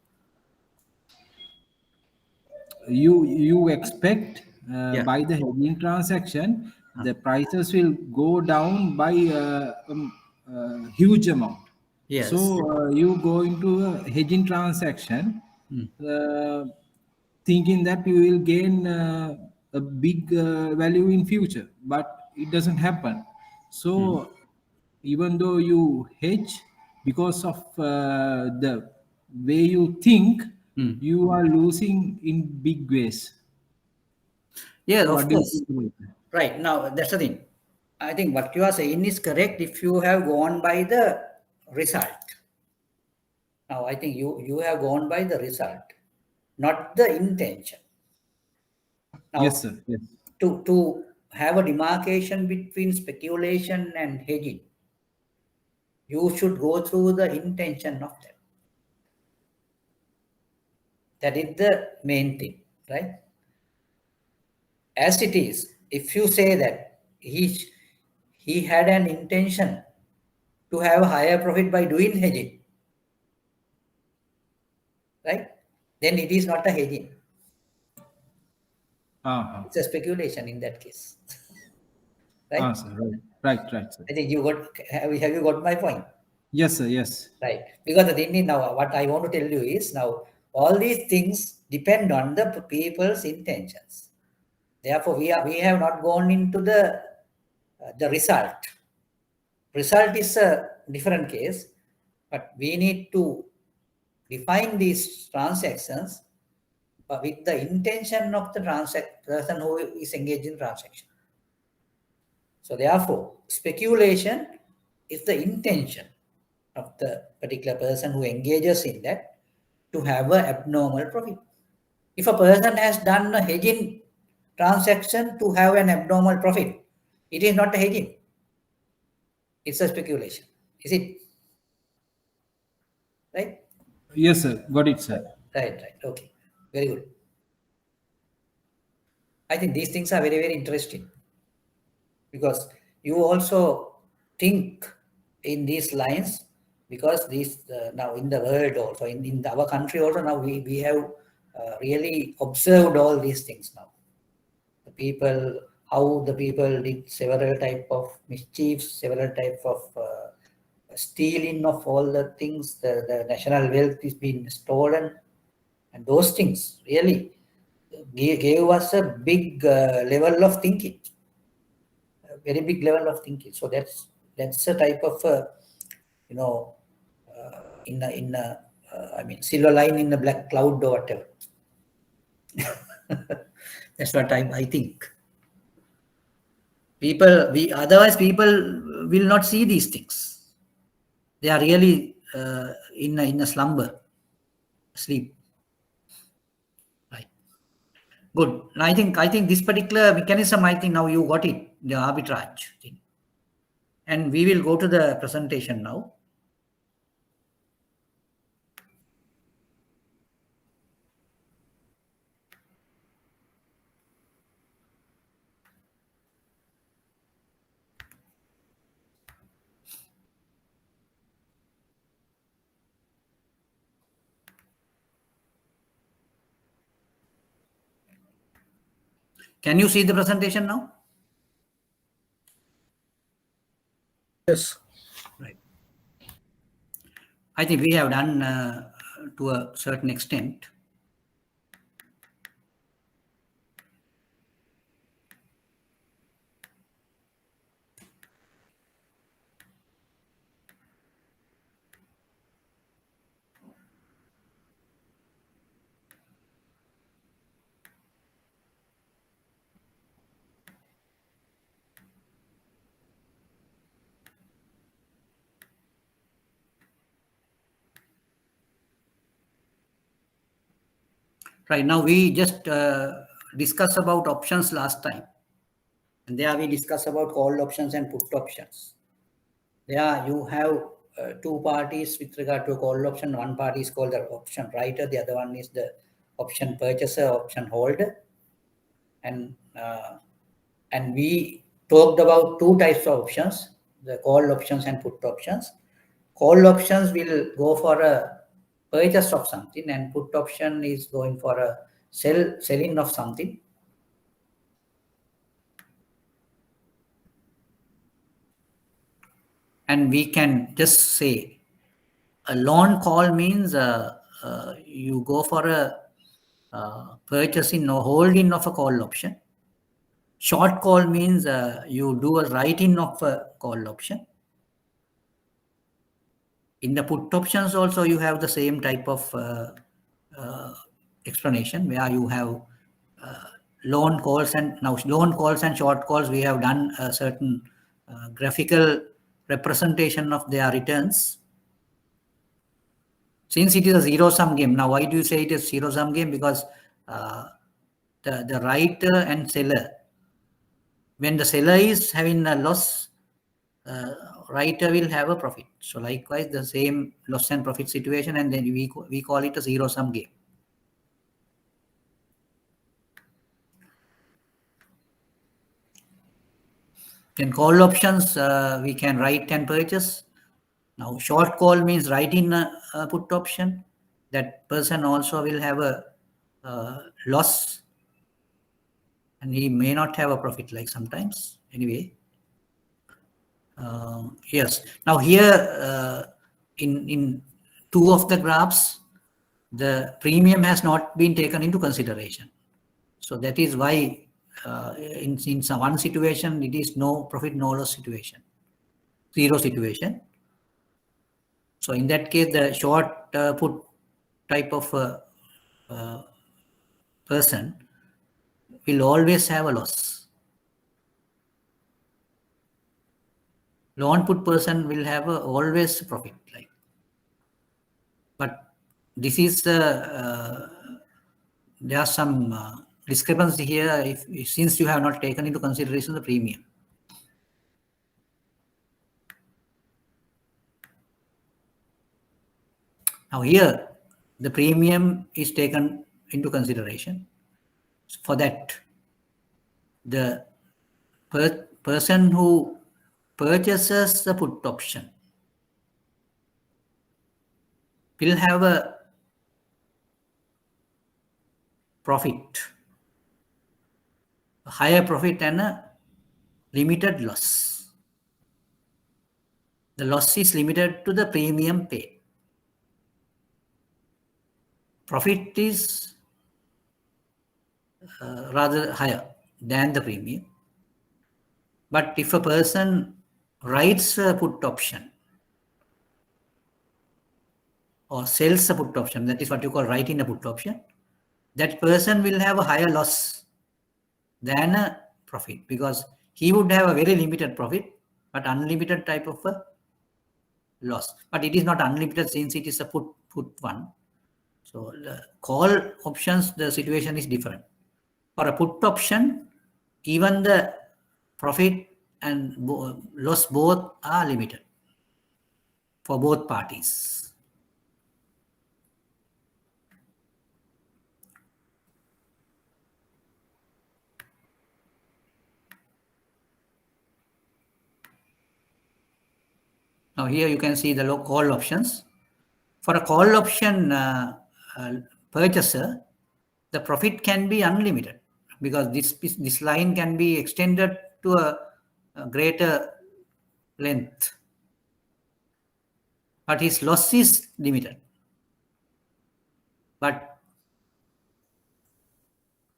you expect Yeah. by the hedging transaction the prices will go down by huge amount. Yes. So you go into a hedging transaction uh, thinking that you will gain a big value in future, but it doesn't happen. So even though you hedge, because of the way you think, you are losing in big ways. Yeah, So of what do you course. think about that? Right. Now, that's the thing. I think what you are saying is correct if you have gone by the result. Now, I think you have gone by the result, not the intention. Now, Yes, sir. Yes. to have a demarcation between speculation and hedging, you should go through the intention of that. That is the main thing, right? As it is, if you say that he had an intention to have a higher profit by doing hedging, right? Then it is not a hedging. It's a speculation in that case. Right? Sir, right, sir. I think you got, have you got my point? Yes, sir, yes. Right. Because the thing is now, what I want to tell you is now, all these things depend on the people's intentions. Therefore, we have not gone into the result. Result is a different case, but we need to define these transactions with the intention of the person who is engaged in transaction. So therefore, speculation is the intention of the particular person who engages in that to have an abnormal profit. If a person has done a hedging transaction to have an abnormal profit, it is not a hedging. It's a speculation. Is it? Right? Yes, sir. Got it, sir. Right. Okay. Very good. I think these things are very, very interesting because you also think in these lines, because these now in the world also, in our country also, now we have really observed all these things now. The people, how the people did several type of mischiefs, several type of stealing of all the things, the national wealth is being stolen, and those things really gave us a big level of thinking, a very big level of thinking. So that's a type of I mean, silver line in the black cloud or whatever. That's what I think. Otherwise people will not see these things. They are really in a slumber, sleep. Right. Good. I think this particular mechanism, I think now you got it, the arbitrage thing. And we will go to the presentation now. Can you see the presentation now? Yes. Right. I think we have done to a certain extent. Right, now we just discussed about options last time. And there we discussed about call options and put options. There you have two parties with regard to a call option. One party is called the option writer. The other one is the option purchaser, option holder. And we talked about two types of options, the call options and put options. Call options will go for a purchase of something, and put option is going for a selling of something. And we can just say a long call means you go for a purchasing or holding of a call option. Short call means you do a write-in of a call option. In the put options also, you have the same type of explanation where you have long calls, and now long calls and short calls, we have done a certain graphical representation of their returns. Since it is a zero-sum game, now why do you say it is zero-sum game? Because the writer and seller, when the seller is having a loss, writer will have a profit. So likewise, the same loss and profit situation, and then we call it a zero-sum game. In call options, we can write and purchase. Now, short call means write-in put option. That person also will have a loss, and he may not have a profit like sometimes. Anyway, yes. Now here in two of the graphs, the premium has not been taken into consideration. So that is why in some one situation it is no profit, no loss situation, zero situation. So in that case, the short put type of person will always have a loss. Long put person will have always profit. Like, but this is there are some discrepancy here. If since you have not taken into consideration the premium. Now here, the premium is taken into consideration. For that, the person who purchases the put option will have a profit, a higher profit and a limited loss. The loss is limited to the premium paid. Profit is rather higher than the premium. But if a person writes a put option or sells a put option, that is what you call writing a put option, that person will have a higher loss than a profit, because he would have a very limited profit but unlimited type of a loss. But it is not unlimited since it is a put one. So the call options, the situation is different. For a put option, even the profit and loss both are limited for both parties. Now here you can see the call options. For a call option purchaser, the profit can be unlimited, because this line can be extended to a greater length, but his loss is limited. But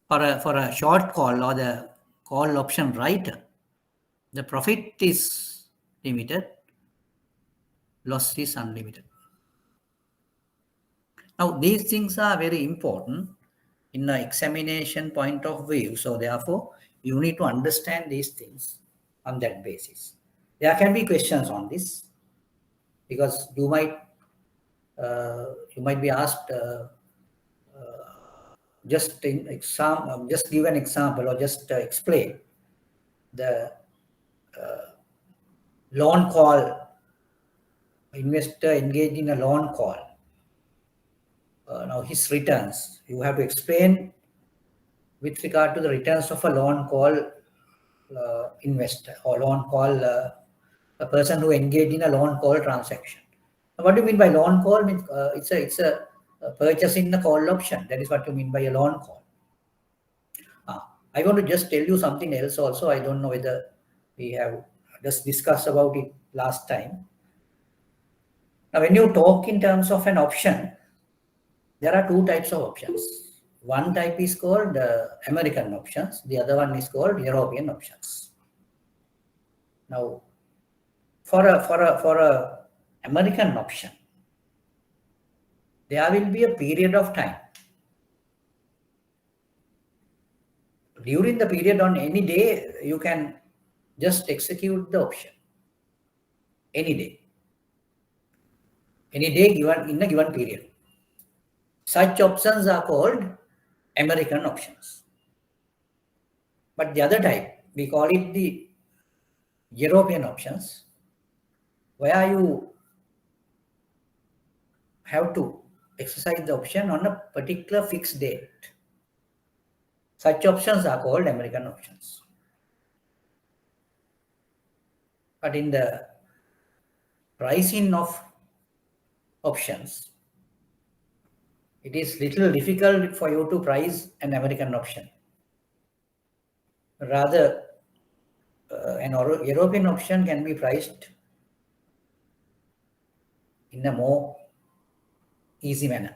for a short call or the call option writer, the profit is limited, loss is unlimited. Now these things are very important in an examination point of view. So therefore, you need to understand these things on that basis. There can be questions on this, because you might be asked just give an example or just explain the loan call, investor engaged in a loan call. Now his returns, you have to explain with regard to the returns of a loan call investor or loan call a person who engaged in a loan call transaction. Now, what do you mean by loan call? Means it's a purchasing the call option. That is what you mean by a loan call. I want to just tell you something else also. I don't know whether we have just discussed about it last time. Now, when you talk in terms of an option, there are two types of options. One type is called American options. The other one is called European options. Now, for a American option, there will be a period of time. During the period, on any day, you can just execute the option. Any day. Any day given in a given period. Such options are called American options. But the other type, we call it the European options, where you have to exercise the option on a particular fixed date. Such options are called American options. But in the pricing of options, it is little difficult for you to price an American option. Rather, an European option can be priced in a more easy manner.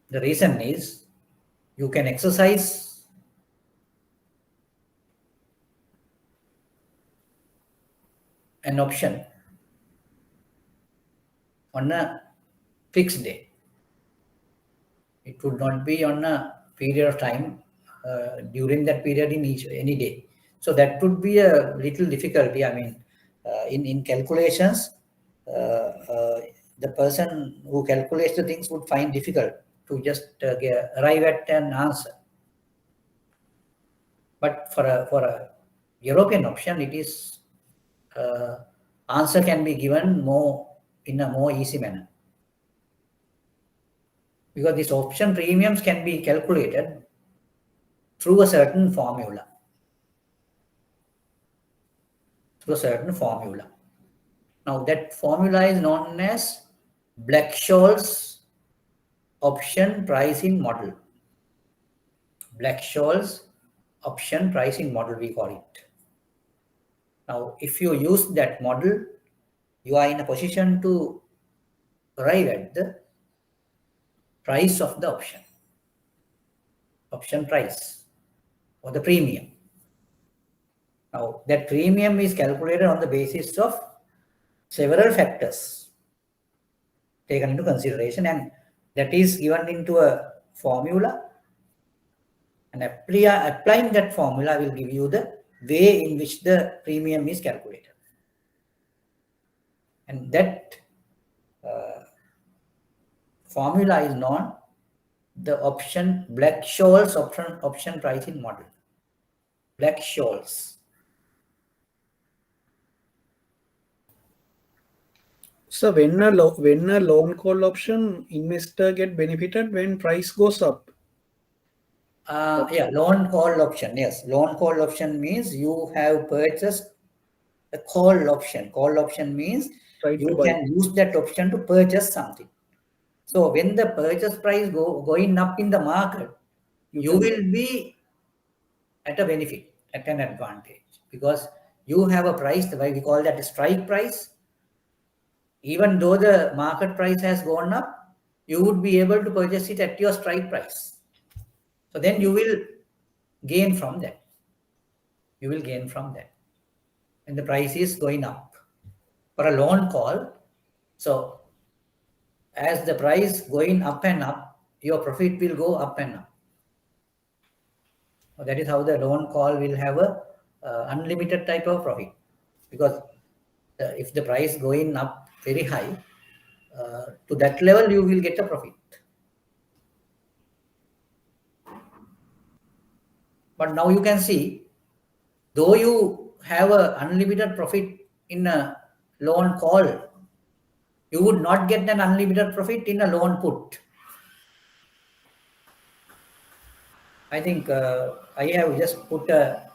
The reason is you can exercise an option on a fixed day. It would not be on a period of time during that period in any day. So that would be a little difficulty. I mean, in calculations, the person who calculates the things would find difficult to just arrive at an answer. But for a European option, it is answer can be given in a more easy manner, because these option premiums can be calculated through a certain formula. Now that formula is known as Black-Scholes option pricing model. Black-Scholes option pricing model, we call it. Now, if you use that model, you are in a position to arrive at the price of the option price or the premium. Now, that premium is calculated on the basis of several factors taken into consideration, and that is given into a formula, and applying that formula will give you the way in which the premium is calculated. And that formula is known the Black-Scholes option pricing model. Black-Scholes. So when a loan call option, investor get benefited when price goes up. Yeah, loan call option. Yes, loan call option means you have purchased a call option. Call option means you can use that option to purchase something. So when the purchase price going up in the market, you will be at a benefit, at an advantage, because you have a price, we call that a strike price. Even though the market price has gone up, you would be able to purchase it at your strike price. So then you will gain from that. And the price is going up. For a loan call, so as the price going up and up, your profit will go up and up. That is how the loan call will have a unlimited type of profit, because if the price going up very high, to that level you will get a profit. But now you can see, though you have a unlimited profit in a loan call, you would not get an unlimited profit in a loan put. I think I have just put a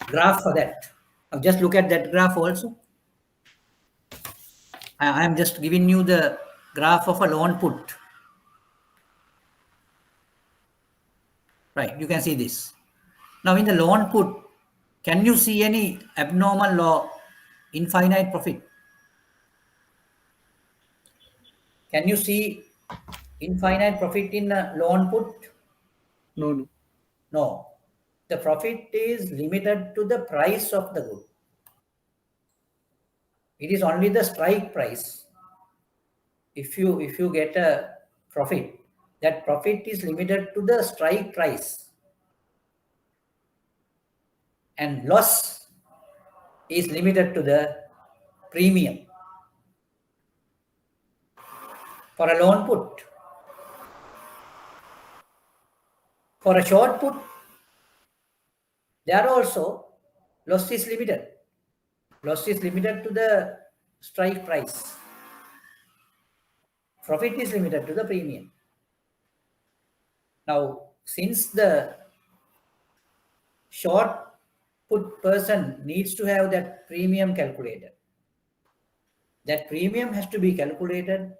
graph for that. Now just look at that graph also. I am just giving you the graph of a loan put. Right, you can see this. Now in the loan put, can you see any abnormal or infinite profit? Can you see infinite profit in a loan put? No. No. The profit is limited to the price of the good. It is only the strike price. If you get a profit, that profit is limited to the strike price. And loss is limited to the premium. For a loan put. For a short put, there also loss is limited. Loss is limited to the strike price. Profit is limited to the premium. Now, since the short put person needs to have that premium calculated. That premium has to be calculated,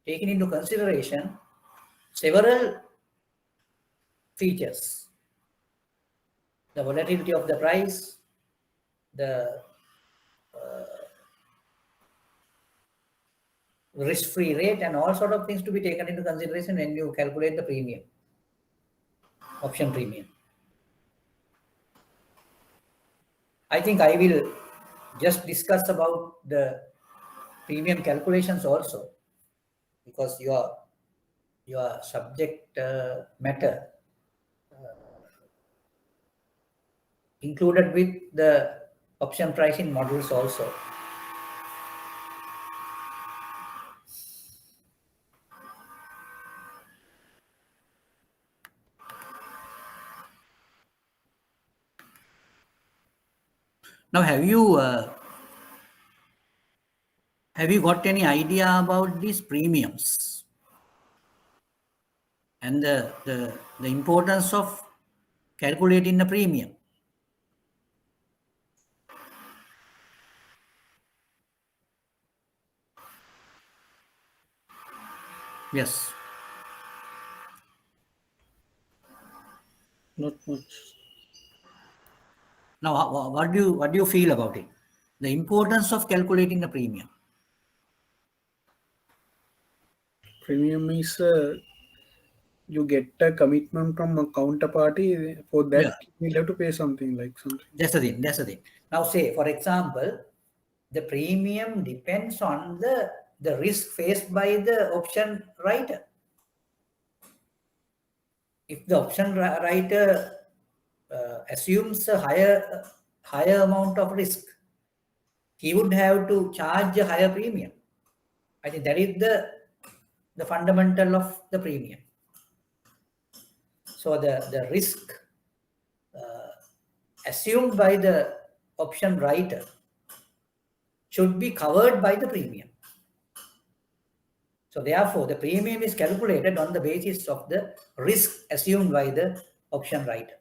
taking into consideration several features: the volatility of the price, the risk-free rate, and all sort of things to be taken into consideration when you calculate the premium, option premium. I think I will just discuss about the premium calculations also, because your subject matter included with the option pricing models also. Now, have you got any idea about these premiums and the importance of calculating the premium? Yes. Not much. Now, what do you feel about it? The importance of calculating the premium. Premium is you get a commitment from a counterparty. For that, Yeah. you'll have to pay something like something. That's the thing. That's the thing. Now, say for example, the premium depends on the risk faced by the option writer. If the option writer assumes a higher amount of risk, he would have to charge a higher premium. I think that is the fundamental of the premium. So the risk assumed by the option writer should be covered by the premium. So therefore, the premium is calculated on the basis of the risk assumed by the option writer.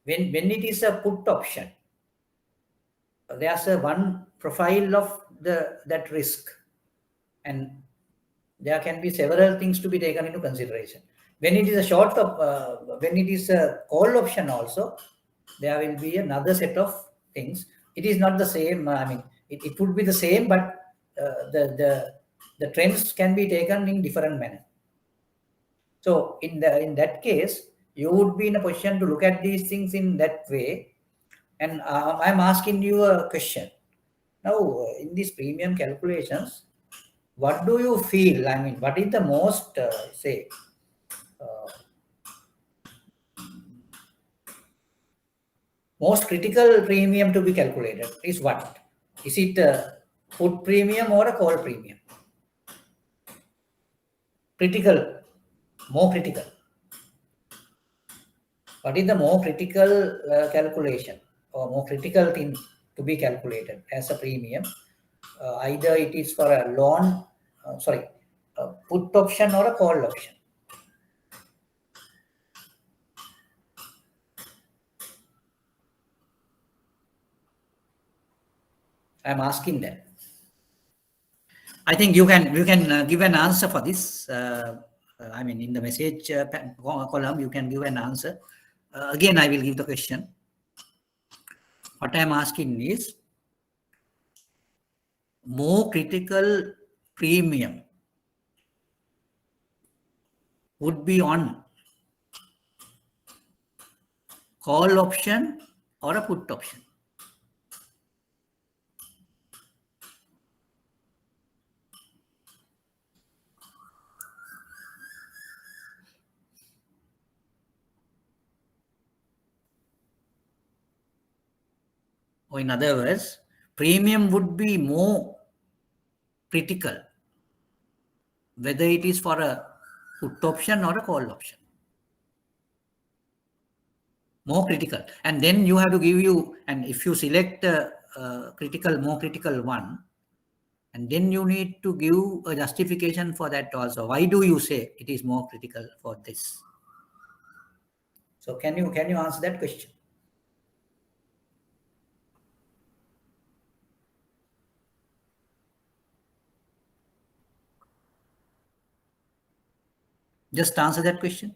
When it is a put option, there's a one profile of that risk, and there can be several things to be taken into consideration. When it is a when it is a call option also, there will be another set of things. It is not the same. I mean, it would be the same, but the trends can be taken in different manner. So in that case, you would be in a position to look at these things in that way. And I'm asking you a question. Now, in these premium calculations, what do you feel? I mean, what is the most, most critical premium to be calculated is what? Is it a put premium or a call premium? Critical, more critical. What is the more critical calculation or more critical thing to be calculated as a premium? Either it is for a loan, a put option or a call option. I'm asking that. I think you can give an answer for this. I mean, in the message column, you can give an answer. Again, I will give the question. What I'm asking is, more critical premium would be on call option or a put option. Or in other words, premium would be more critical, whether it is for a put option or a call option. More critical. And then you have to give you, and if you select a more critical one, and then you need to give a justification for that also. Why do you say it is more critical for this? So can you answer that question? Just answer that question.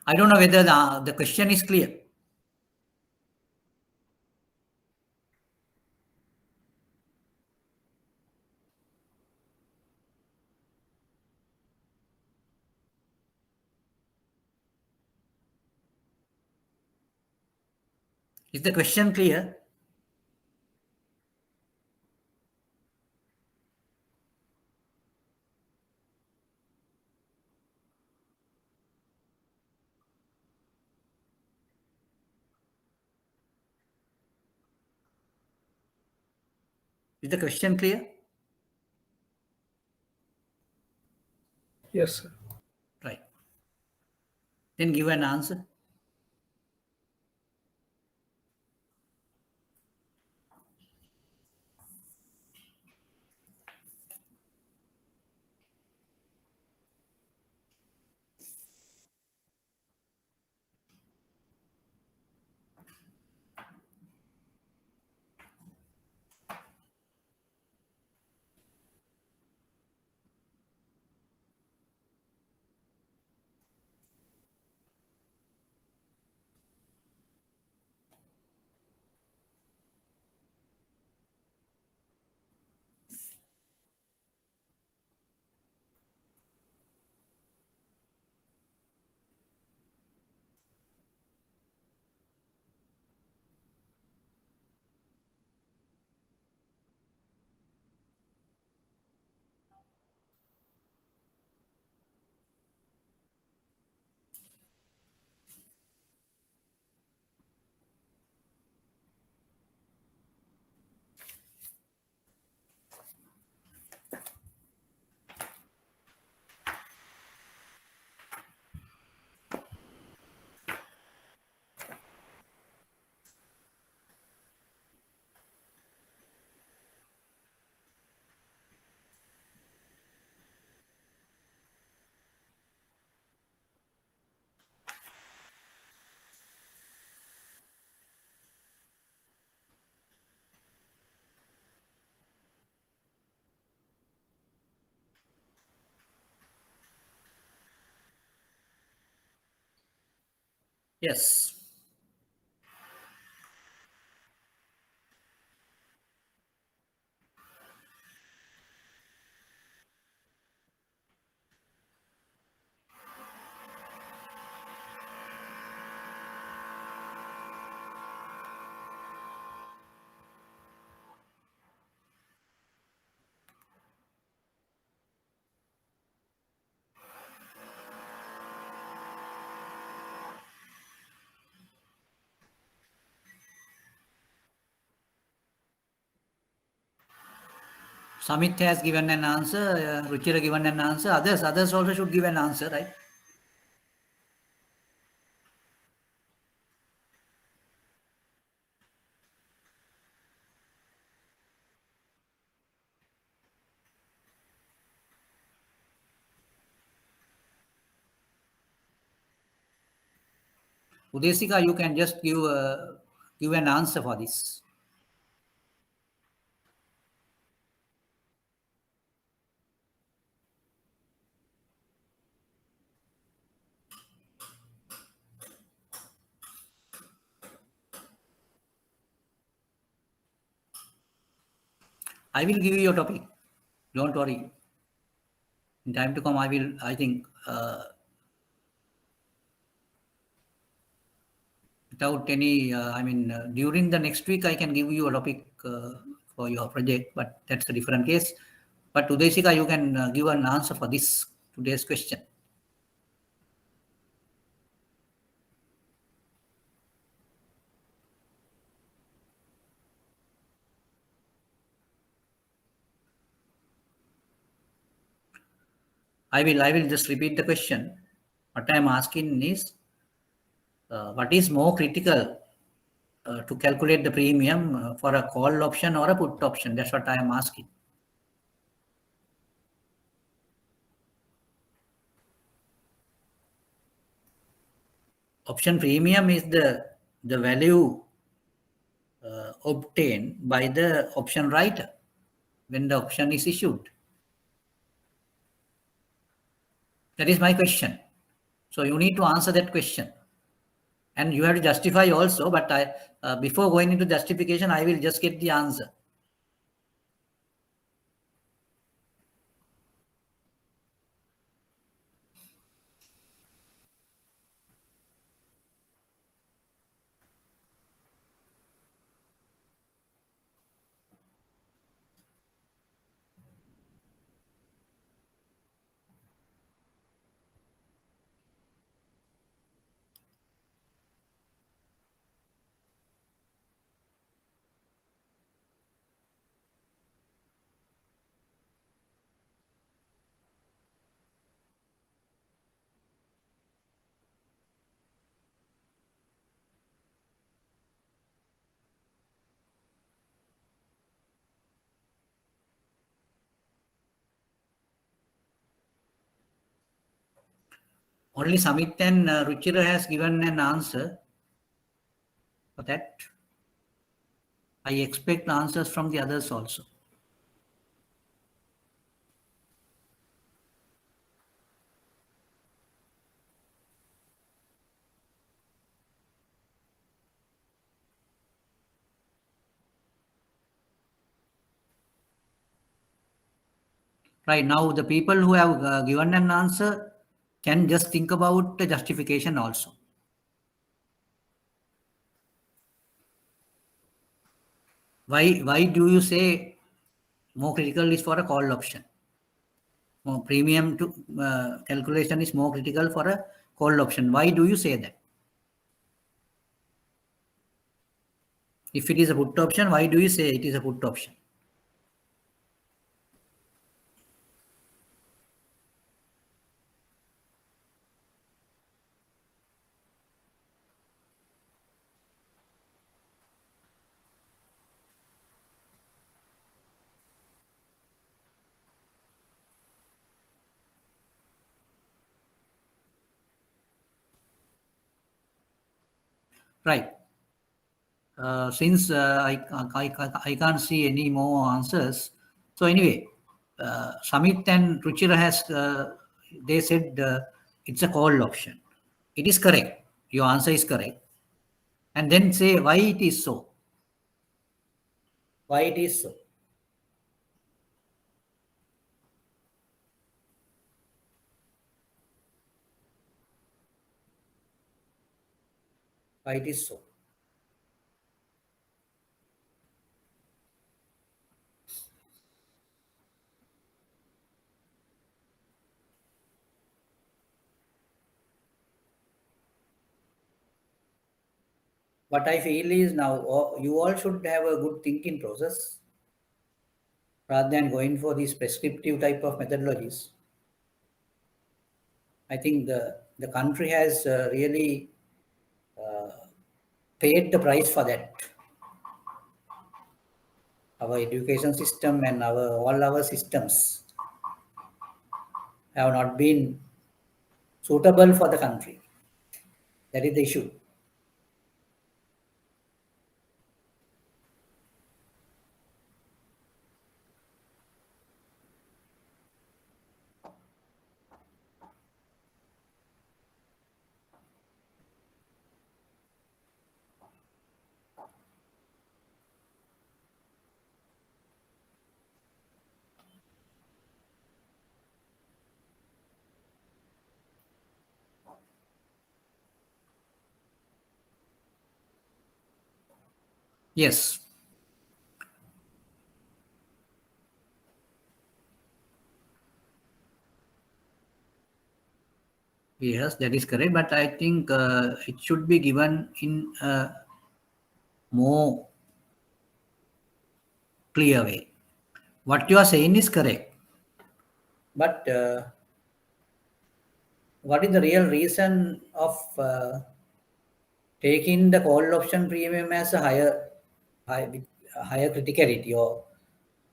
I don't know whether the question is clear. Is the question clear? Is the question clear? Yes, sir. Right. Then give an answer. Yes. Samit has given an answer, Ruchira given an answer, others also should give an answer, right? Udesika, you can just give an answer for this. I will give you your topic. Don't worry. In time to come, I think, without any, during the next week, I can give you a topic for your project, but that's a different case. But Udesika, you can give an answer for this today's question. I will just repeat the question. What I am asking is, what is more critical to calculate the premium for a call option or a put option? That's what I am asking. option premium is the value obtained by the option writer when the option is issued. That is my question. So you need to answer that question. And you have to justify also, but before going into justification, I will just get the answer. Only Samit and Ruchira has given an answer for that. I expect answers from the others also. Right, now the people who have given an answer can just think about the justification also. Why do you say more critical is for a call option? More premium to calculation is more critical for a call option. Why do you say that? If it is a put option, why do you say it is a put option? Right. Since I can't see any more answers. So anyway, Samit and Ruchira has, they said it's a call option. It is correct. Your answer is correct. And then say why it is so. Why it is so. Why it is so. What I feel is now you all should have a good thinking process rather than going for these prescriptive type of methodologies. I think the country has really paid the price for that. Our education system and all our systems have not been suitable for the country. That is the issue. Yes. Yes, that is correct. But I think it should be given in a more clear way. What you are saying is correct. But what is the real reason of taking the call option premium as a higher criticality, or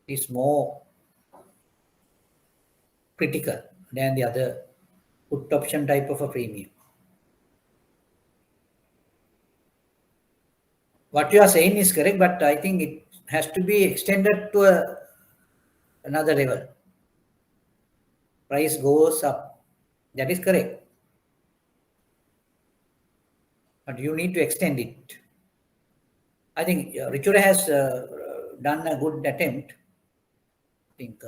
is more critical than the other put option type of a premium? what you are saying is correct, but I think it has to be extended to another level. Price goes up. That is correct. But you need to extend it. I think Richard has done a good attempt. I think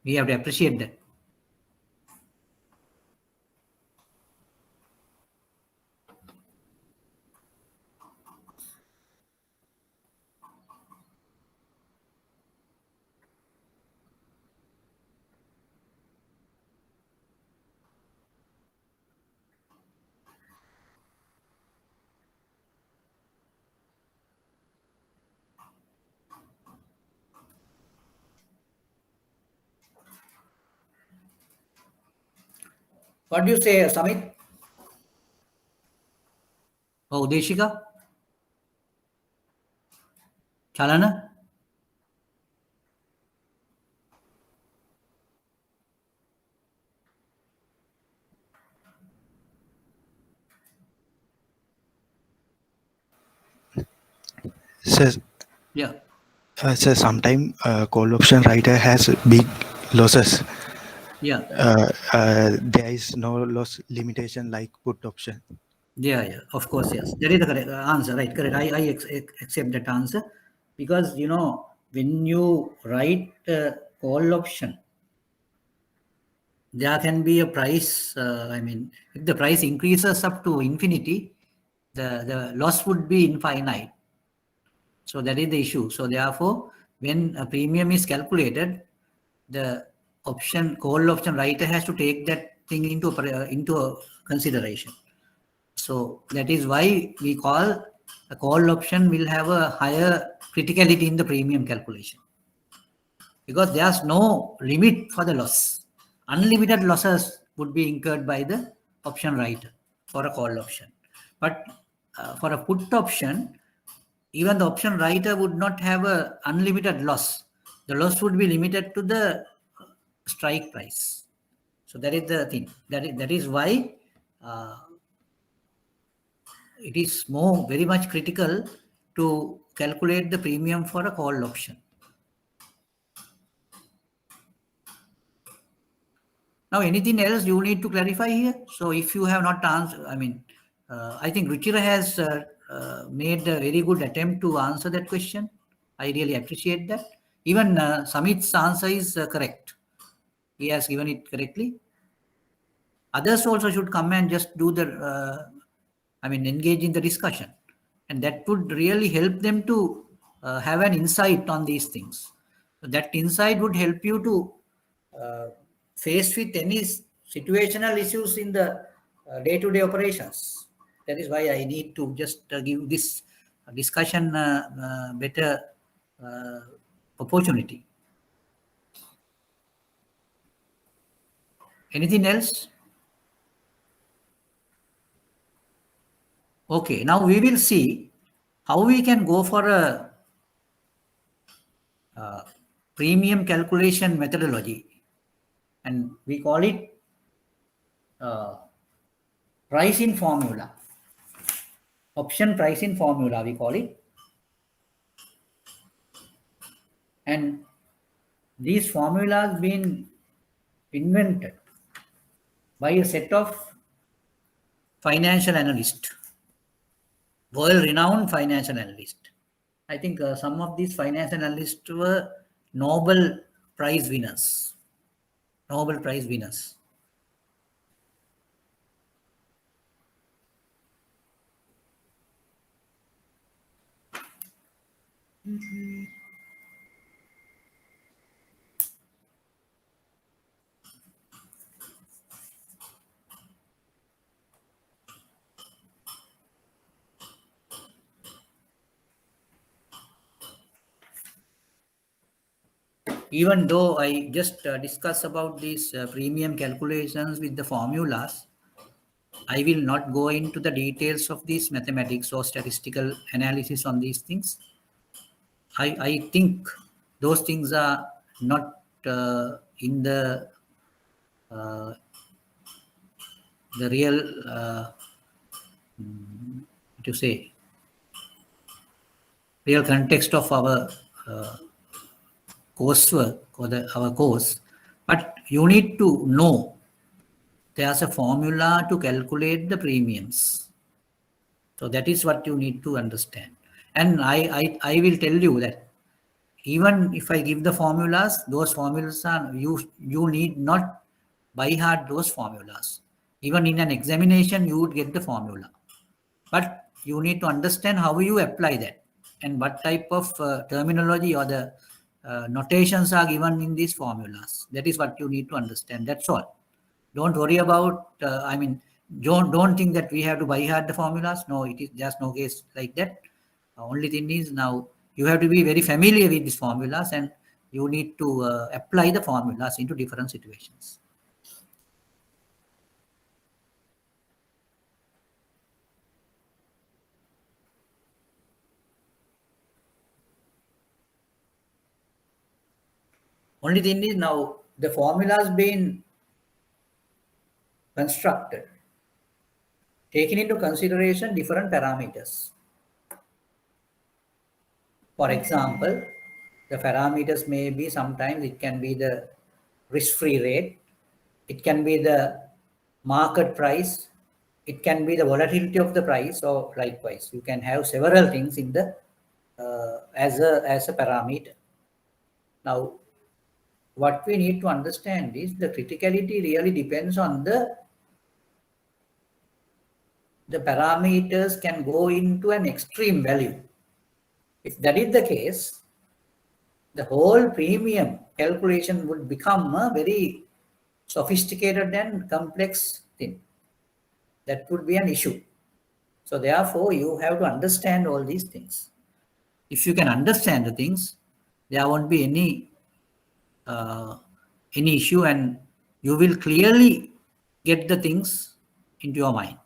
we have to appreciate that. What do you say, Samit? Oh, Deshika? Chalana? Sir, Yeah. sir, sometime call option writer has big losses. Yeah. There is no loss limitation like put option. Yeah. Of course, yes. That is the correct answer, right? Correct. I accept that answer because, when you write call option, there can be a price. If the price increases up to infinity, the loss would be infinite. So that is the issue. So therefore, when a premium is calculated, the call option writer has to take that thing into consideration. So that is why we call a call option will have a higher criticality in the premium calculation, because there's no limit for the loss. Unlimited losses would be incurred by the option writer for a call option. But for a put option, even the option writer would not have a unlimited loss. The loss would be limited to the strike price. So that is the thing. That is why it is very much critical to calculate the premium for a call option. Now, anything else you need to clarify here? So if you have not answered, I think Ruchira has made a very good attempt to answer that question. I really appreciate that. Even Samit's answer is correct. He has given it correctly. Others also should come and just do engage in the discussion. And that would really help them to have an insight on these things. So that insight would help you to face with any situational issues in the day-to-day operations. That is why I need to just give this discussion better opportunity. Anything else? Okay, now we will see how we can go for a premium calculation methodology, and we call it pricing formula. Option pricing formula, we call it. And these formulas been invented by a set of financial analysts, world-renowned financial analysts. I think some of these financial analysts were Nobel Prize winners. Nobel Prize winners. Even though I just discussed about these premium calculations with the formulas, I will not go into the details of these mathematics or statistical analysis on these things. I think those things are not in the real, what to say, real context of our coursework or our course, but you need to know there's a formula to calculate the premiums. So that is what you need to understand. And I will tell you that even if I give the formulas, those formulas are, you need not by heart those formulas. Even in an examination, you would get the formula. But you need to understand how you apply that and what type of terminology or the notations are given in these formulas. That is what you need to understand. That's all. Don't worry about, don't think that we have to by heart the formulas. No, it is just no case like that. The only thing is now you have to be very familiar with these formulas and you need to apply the formulas into different situations. Only thing is now the formulas being constructed, taking into consideration different parameters. For example, the parameters may be sometimes it can be the risk-free rate, it can be the market price, it can be the volatility of the price, or likewise. You can have several things in the as a parameter. Now, what we need to understand is the criticality really depends on the parameters can go into an extreme value. If that is the case, the whole premium calculation would become a very sophisticated and complex thing. That would be an issue. So therefore, you have to understand all these things. If you can understand the things, there won't be any issue, and you will clearly get the things into your mind.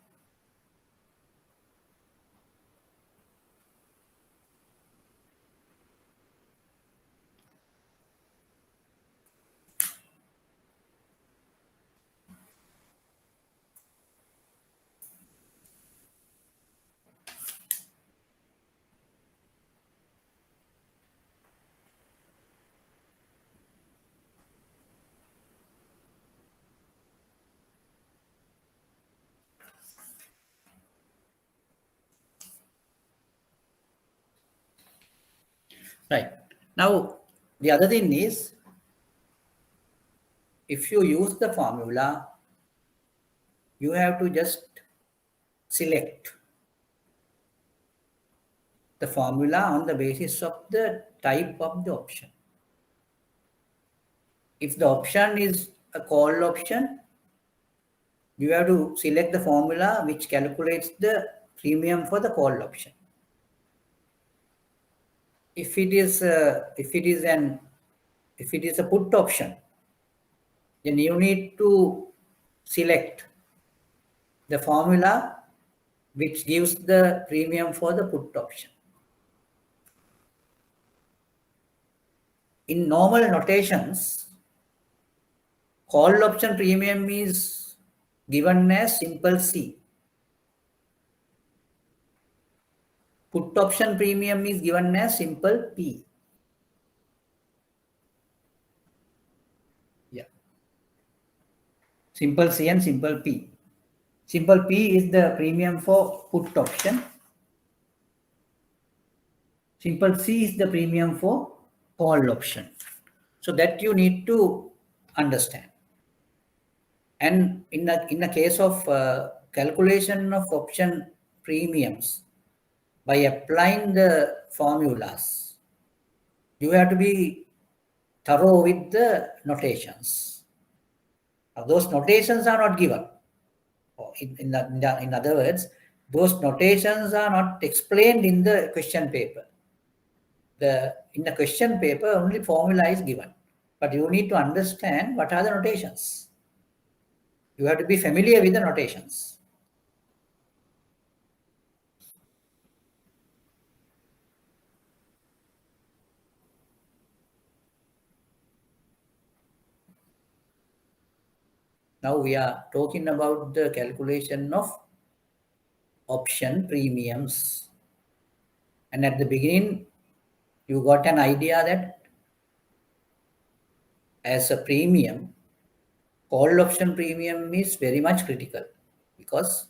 Right. Now, the other thing is, if you use the formula, you have to just select the formula on the basis of the type of the option. If the option is a call option, you have to select the formula which calculates the premium for the call option. If it is a put option, then you need to select the formula which gives the premium for the put option. In normal notations, call option premium is given as simple C. Put option premium is given as simple P. Yeah. Simple C and simple P. Simple P is the premium for put option. Simple C is the premium for call option. So that you need to understand. And in the case of calculation of option premiums, by applying the formulas, you have to be thorough with the notations. Now, those notations are not given. In other words, those notations are not explained in the question paper. In the question paper, only formula is given. But you need to understand what are the notations. You have to be familiar with the notations. Now we are talking about the calculation of option premiums. And at the beginning, you got an idea that as a premium, call option premium is very much critical because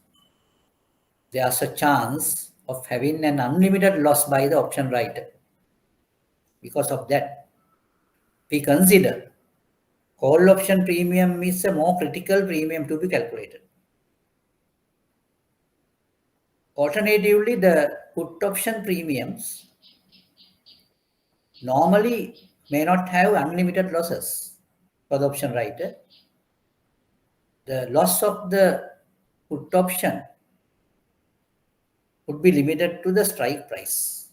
there's a chance of having an unlimited loss by the option writer. Because of that, we consider call option premium is a more critical premium to be calculated. Alternatively, the put option premiums normally may not have unlimited losses for the option writer. The loss of the put option would be limited to the strike price.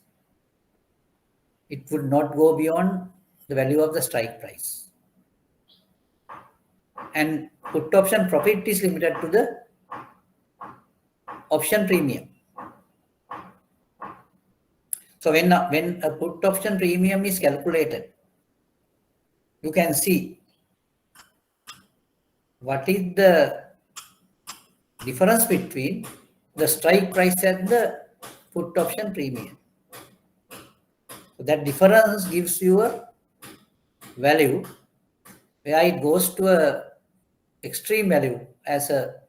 It would not go beyond the value of the strike price. And put option profit is limited to the option premium. So when a put option premium is calculated, you can see what is the difference between the strike price and the put option premium. So that difference gives you a value where it goes to a extreme value as a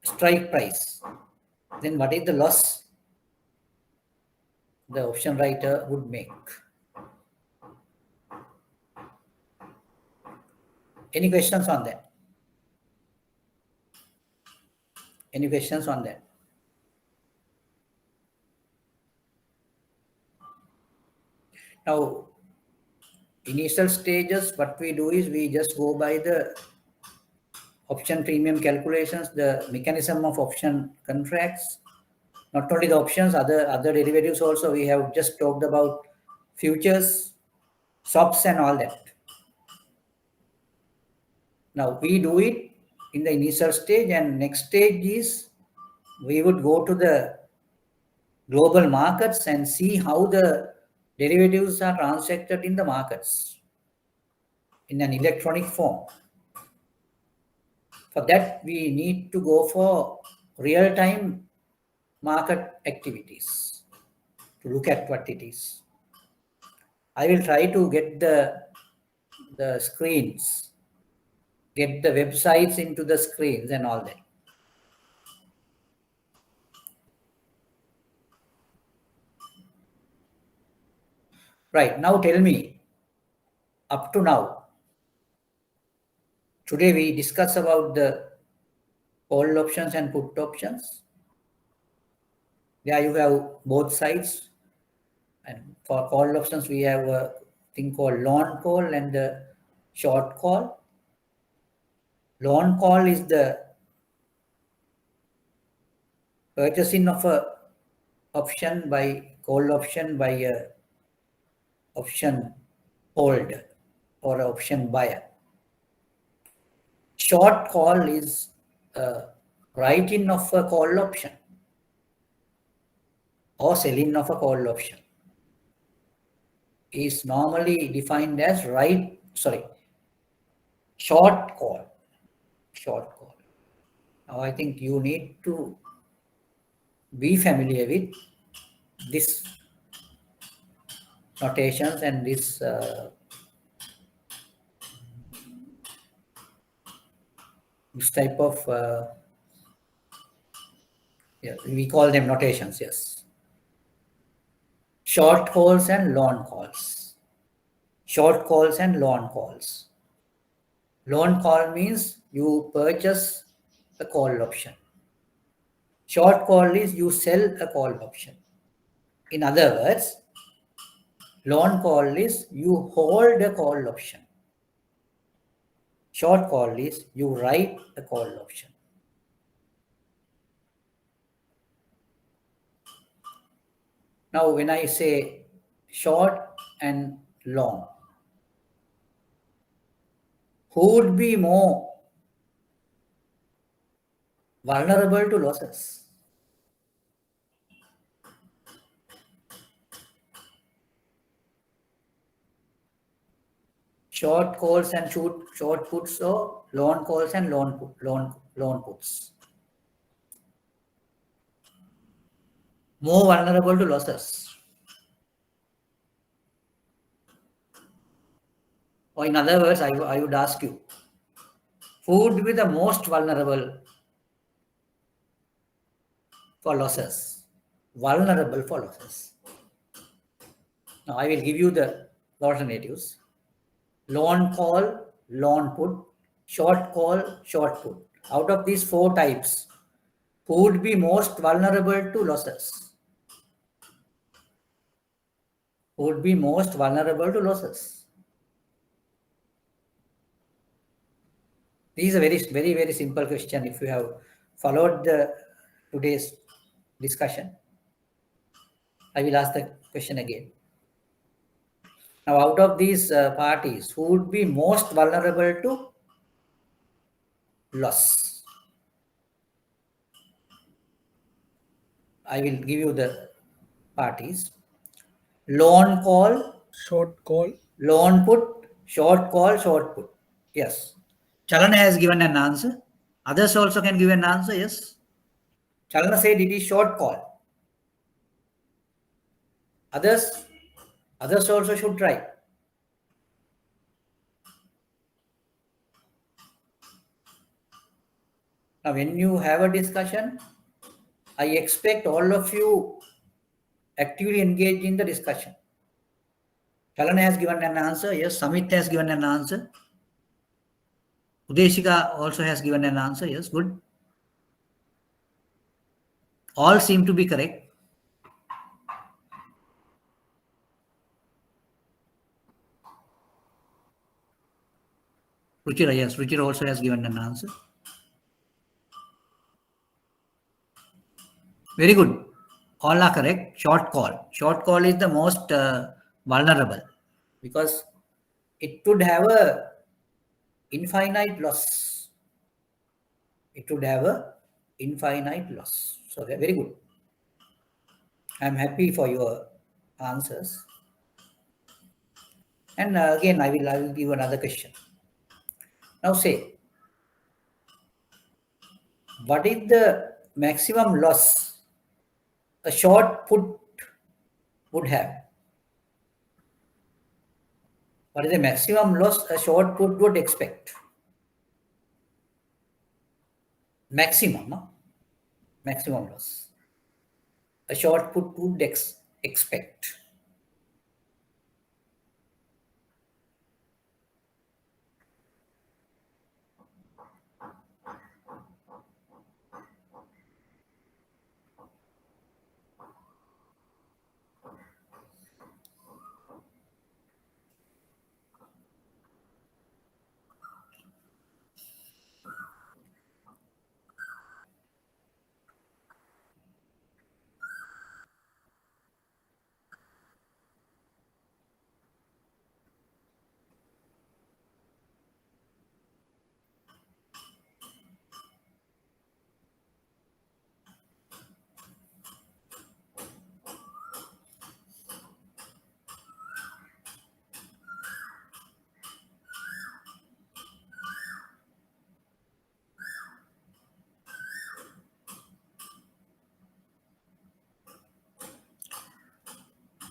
strike price. Then what is the loss the option writer would make? Any questions on that? Any questions on that? Now, initial stages, what we do is we just go by the option premium calculations, the mechanism of option contracts, not only the options, other derivatives also. We have just talked about futures, swaps and all that. Now we do it in the initial stage, and next stage is we would go to the global markets and see how the derivatives are transacted in the markets in an electronic form. For that, we need to go for real-time market activities to look at what it is. I will try to get the screens, get the websites into the screens and all that. Right, now tell me, up to now, today we discuss about the call options and put options. There you have both sides. And for call options, we have a thing called long call and the short call. Long call is the purchasing of a option by call option by a option holder or option buyer. Short call is write-in of a call option or selling of a call option. Is normally defined as short call. Short call. Now I think you need to be familiar with this notations and this type of we call them notations, yes. Short calls and long calls. Short calls and long calls. Long call means you purchase a call option. Short call is you sell a call option. In other words, long call is you hold a call option. Short call is you write a call option. Now, when I say short and long, who would be more vulnerable to losses? Short calls and short puts or long calls and long puts? More vulnerable to losses. Or in other words, I would ask you, who would be the most vulnerable for losses? Vulnerable for losses. Now I will give you the alternatives. Long call, long put, short call, short put. Out of these 4 types, who would be most vulnerable to losses? Who would be most vulnerable to losses? This is a very simple question. If you have followed today's discussion, I will ask the question again. Now, out of these parties, who would be most vulnerable to loss? I will give you the parties. Long call, Short call. long put, short call, short put. Yes. Chalana has given an answer. Others also can give an answer. Yes. Chalana said it is short call. Others also should try. Now, when you have a discussion, I expect all of you actively engage in the discussion. Chalana has given an answer. Yes. Samit has given an answer. Udeshika also has given an answer. Yes. Good. All seem to be correct. Ruchira, yes. Ruchira also has given an answer. Very good. All are correct. Short call. Short call is the most vulnerable because it would have a infinite loss. It would have a infinite loss. So very good. I'm happy for your answers. And again, I will give you another question. Now say, what is the maximum loss a short put would have? What is the maximum loss a short put would expect? Maximum loss a short put would expect.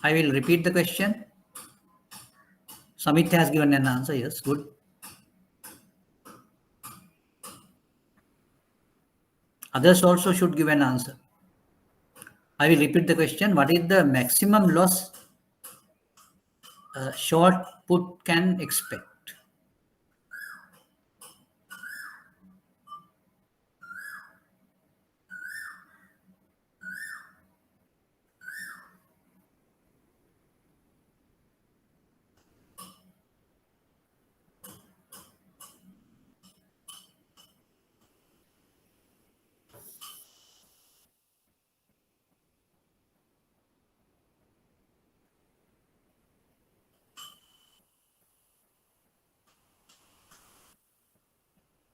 I will repeat the question. Samit has given an answer. Yes, good. Others also should give an answer. I will repeat the question. What is the maximum loss a short put can expect?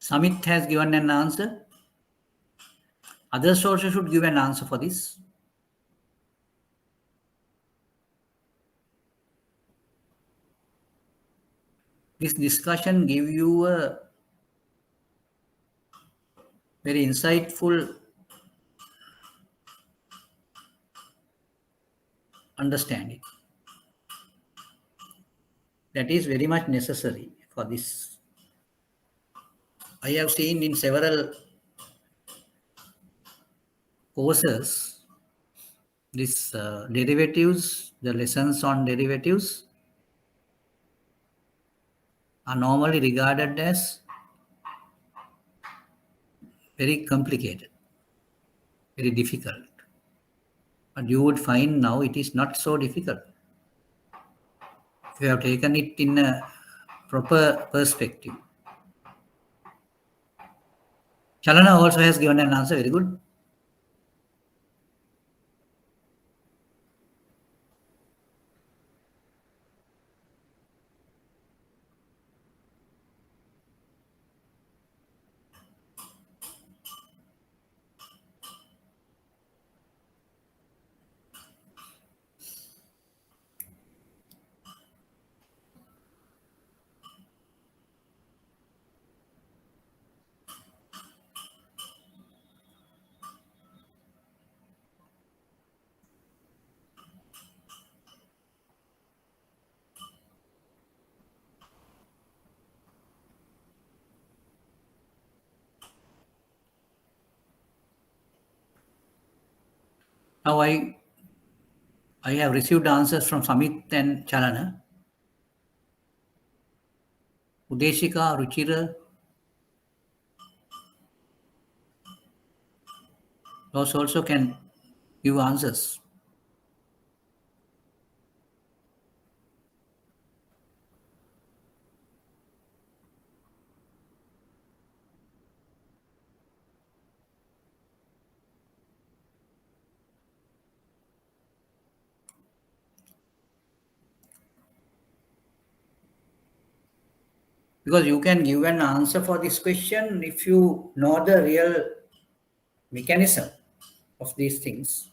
Samit has given an answer. Others also should give an answer for this. This discussion gave you a very insightful understanding. that is very much necessary for this. I have seen in several courses this derivatives, the lessons on derivatives are normally regarded as very complicated, very difficult. But you would find now it is not so difficult. If you have taken it in a proper perspective. Chalana also has given an answer, very good. Now I have received answers from Samit and Chalana. Udeshika, Ruchira, those also can give answers. Because you can give an answer for this question if you know the real mechanism of these things,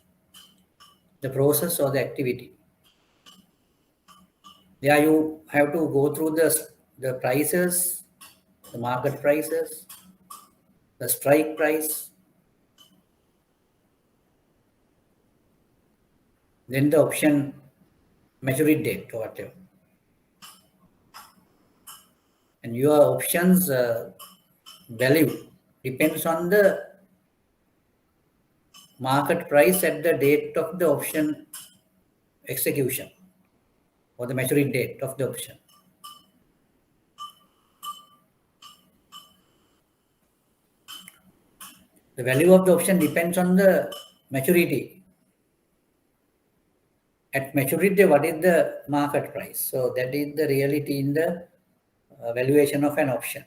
the process or the activity. There you have to go through the prices, the market prices, the strike price, then the option maturity date or whatever. And your options value depends on the market price at the date of the option execution or the maturity date of the option. The value of the option depends on the maturity. At maturity, what is the market price? So that is the reality in the valuation of an option.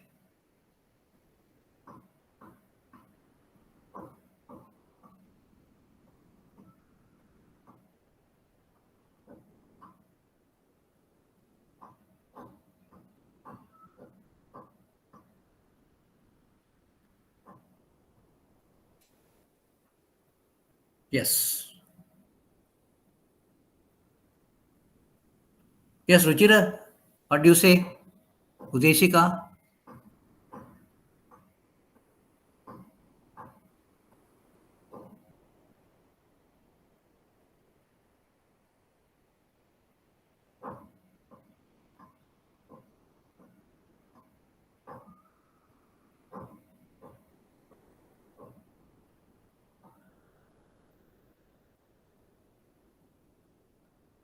Yes. Yes, Ruchira, what do you say? Udeshika?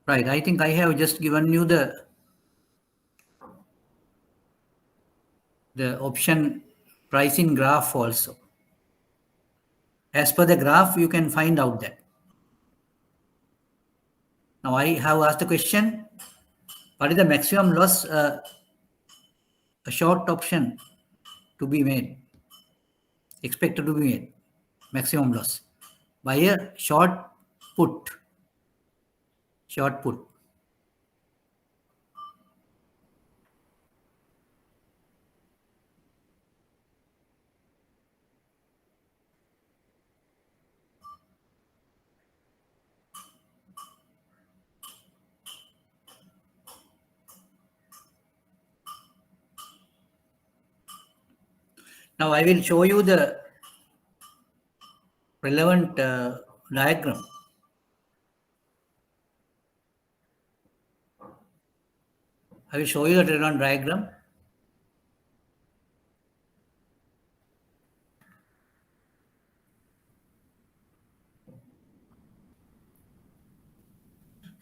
Right, I think I have just given you the option pricing graph also. As per the graph, you can find out that. Now I have asked the question, what is the maximum loss a short option to be made, expected to be made, maximum loss by a short put. Now I will show you the relevant diagram. I will show you the relevant diagram.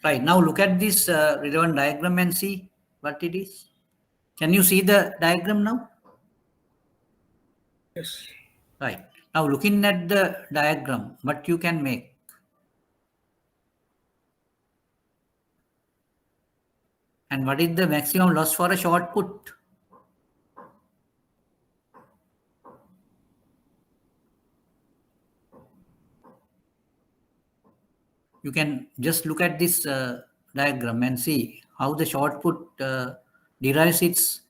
Right, now look at this relevant diagram and see what it is. Can you see the diagram now? Yes. Right. Now looking at the diagram, what you can make? And what is the maximum loss for a short put? You can just look at this diagram and see how the short put derives its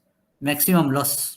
maximum loss.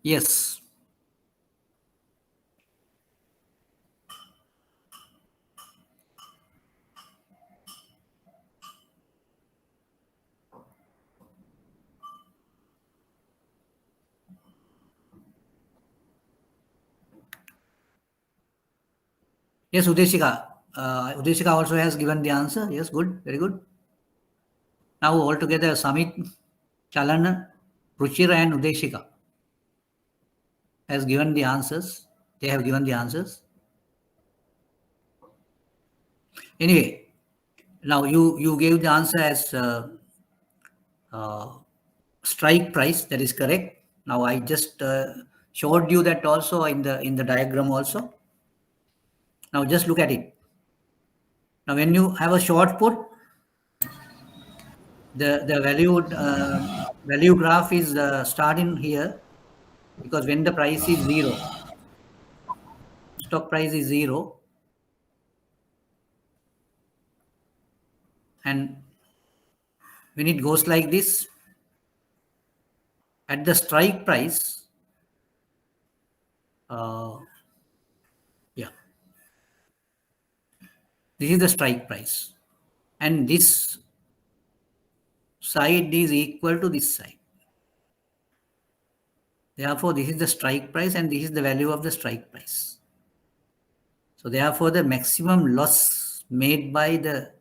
Yes. Yes, Udeshika. Udeshika also has given the answer. Yes, good. Very good. Now all together, Samit, Chalana, Ruchira and Udeshika has given the answers. They have given the answers. Anyway, now you gave the answer as strike price. That is correct. Now I just showed you that also in the diagram also. Now just look at it. Now when you have a short put, the value graph is starting here, because when the price is zero, stock price is zero, and when it goes like this, at the strike price, yeah, this is the strike price, and this side is equal to this side. Therefore, this is the strike price and this is the value of the strike price. So therefore, the maximum loss made by the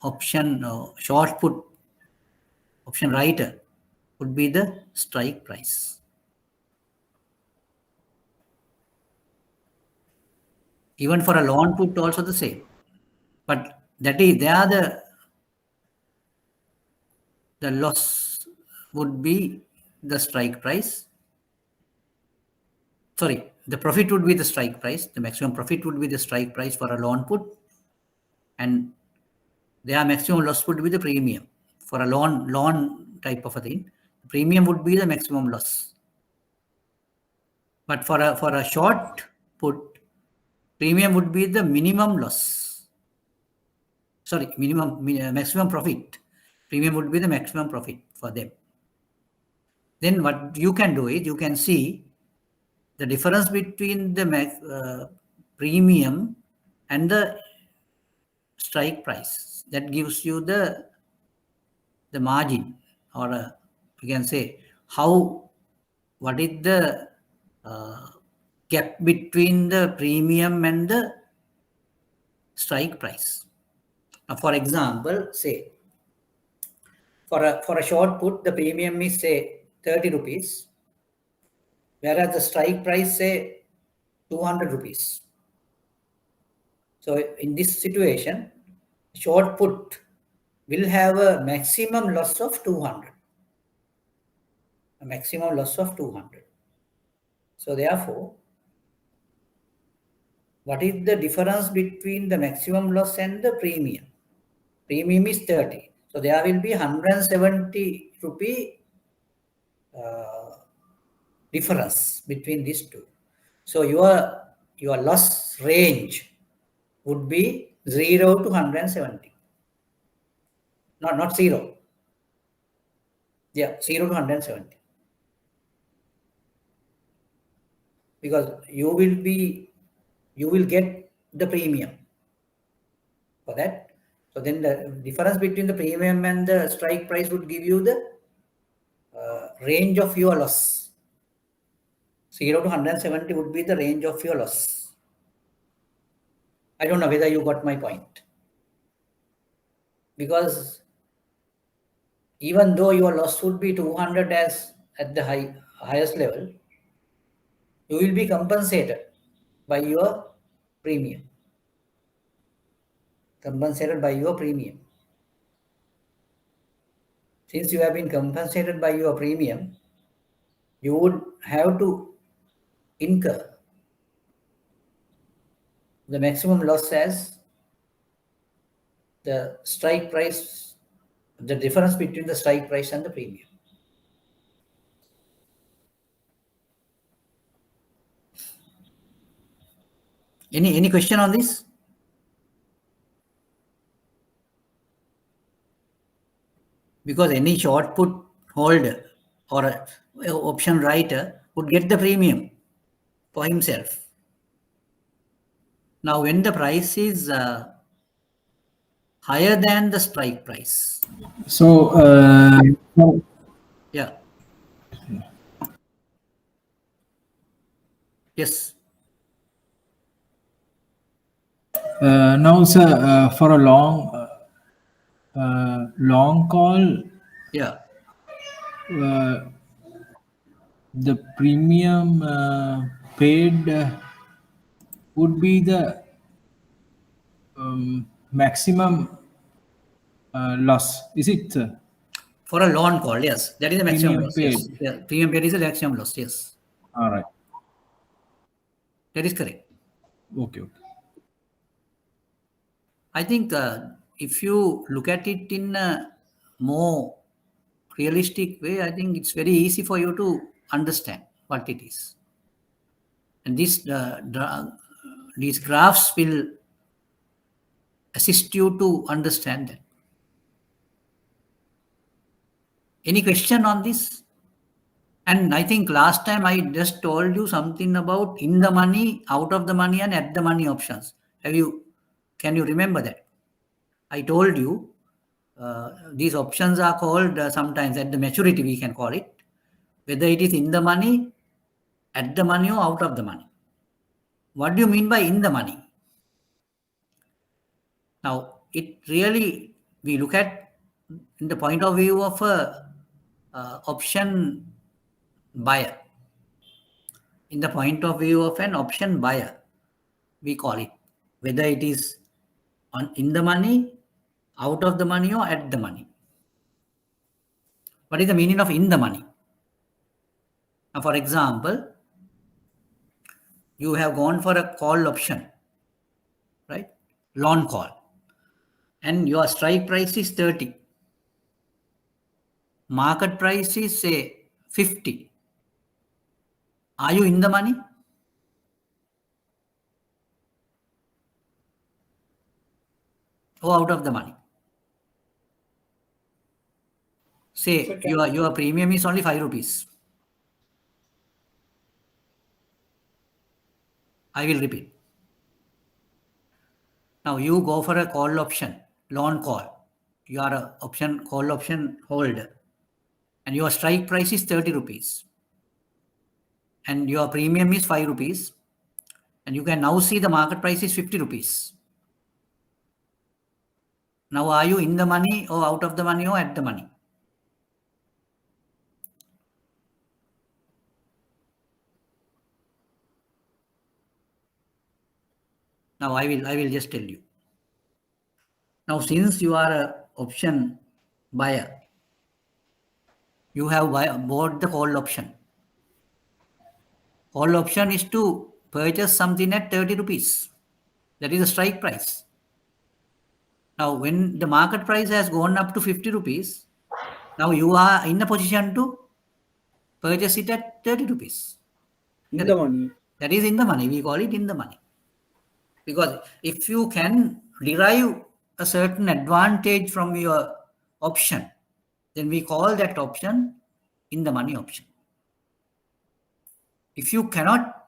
option short put option writer would be the strike price. Even for a long put also the same. But that is, the loss would be the strike price. Sorry, the profit would be the strike price. The maximum profit would be the strike price for a long put, and their maximum loss would be the premium. For a loan type of a thing, premium would be the maximum loss. But for a short put, premium would be the minimum loss. Sorry, maximum profit. Premium would be the maximum profit for them. Then what you can do is you can see the difference between the premium and the strike price. That gives you the margin, or you can say what is the gap between the premium and the strike price. Now, for example, say for a short put, the premium is say 30 rupees, whereas the strike price say 200 rupees. So in this situation, short put will have a maximum loss of 200. A maximum loss of 200. So therefore, what is the difference between the maximum loss and the premium? Premium is 30. So there will be 170 rupee difference between these two. So your loss range would be 0 to 170. Not 0. Yeah, 0 to 170. Because you will get the premium for that. So then the difference between the premium and the strike price would give you the range of your loss. 0 to 170 would be the range of your loss. I don't know whether you got my point. Because even though your loss would be 200 as at the highest level, you will be compensated by your premium. Compensated by your premium. Since you have been compensated by your premium, you would have to incur the maximum loss as the strike price, the difference between the strike price and the premium. Any question on this? Because any short put holder or a option writer would get the premium for himself. Now, when the price is higher than the strike price. So, Yeah. Yes. now, sir, for a long call, Yeah. The premium paid would be the maximum loss. Is it, sir? For a long call, yes. That is the maximum Premium loss. Yes. paid. Yeah. Premium paid is the maximum loss. Yes. All right. That is correct. Okay. I think if you look at it in a more realistic way, I think it's very easy for you to understand what it is. And these graphs will assist you to understand that. Any question on this? And I think last time I just told you something about in the money, out of the money, and at the money options. Can you remember that? I told you these options are called sometimes at the maturity, we can call it, whether it is in the money, at the money, or out of the money. What do you mean by in the money? Now, it really, we look at in the point of view of a option buyer. In the point of view of an option buyer, we call it, whether it is in the money, out of the money, or at the money. What is the meaning of in the money? Now, for example, you have gone for a call option, right? Long call. And your strike price is 30. Market price is say 50. Are you in the money? Or out of the money? Say your premium is only 5 rupees. I will repeat. Now you go for a call option, long call. You are a call option holder. And your strike price is 30 rupees. And your premium is 5 rupees. And you can now see the market price is 50 rupees. Now, are you in the money or out of the money or at the money? Now I will just tell you. Now, since you are a option buyer, you have bought the call option. Call option is to purchase something at 30 rupees. That is the strike price. Now, when the market price has gone up to 50 rupees, now you are in a position to purchase it at 30 rupees. In the money. That is in the money. We call it in the money. Because if you can derive a certain advantage from your option, then we call that option in the money option. If you cannot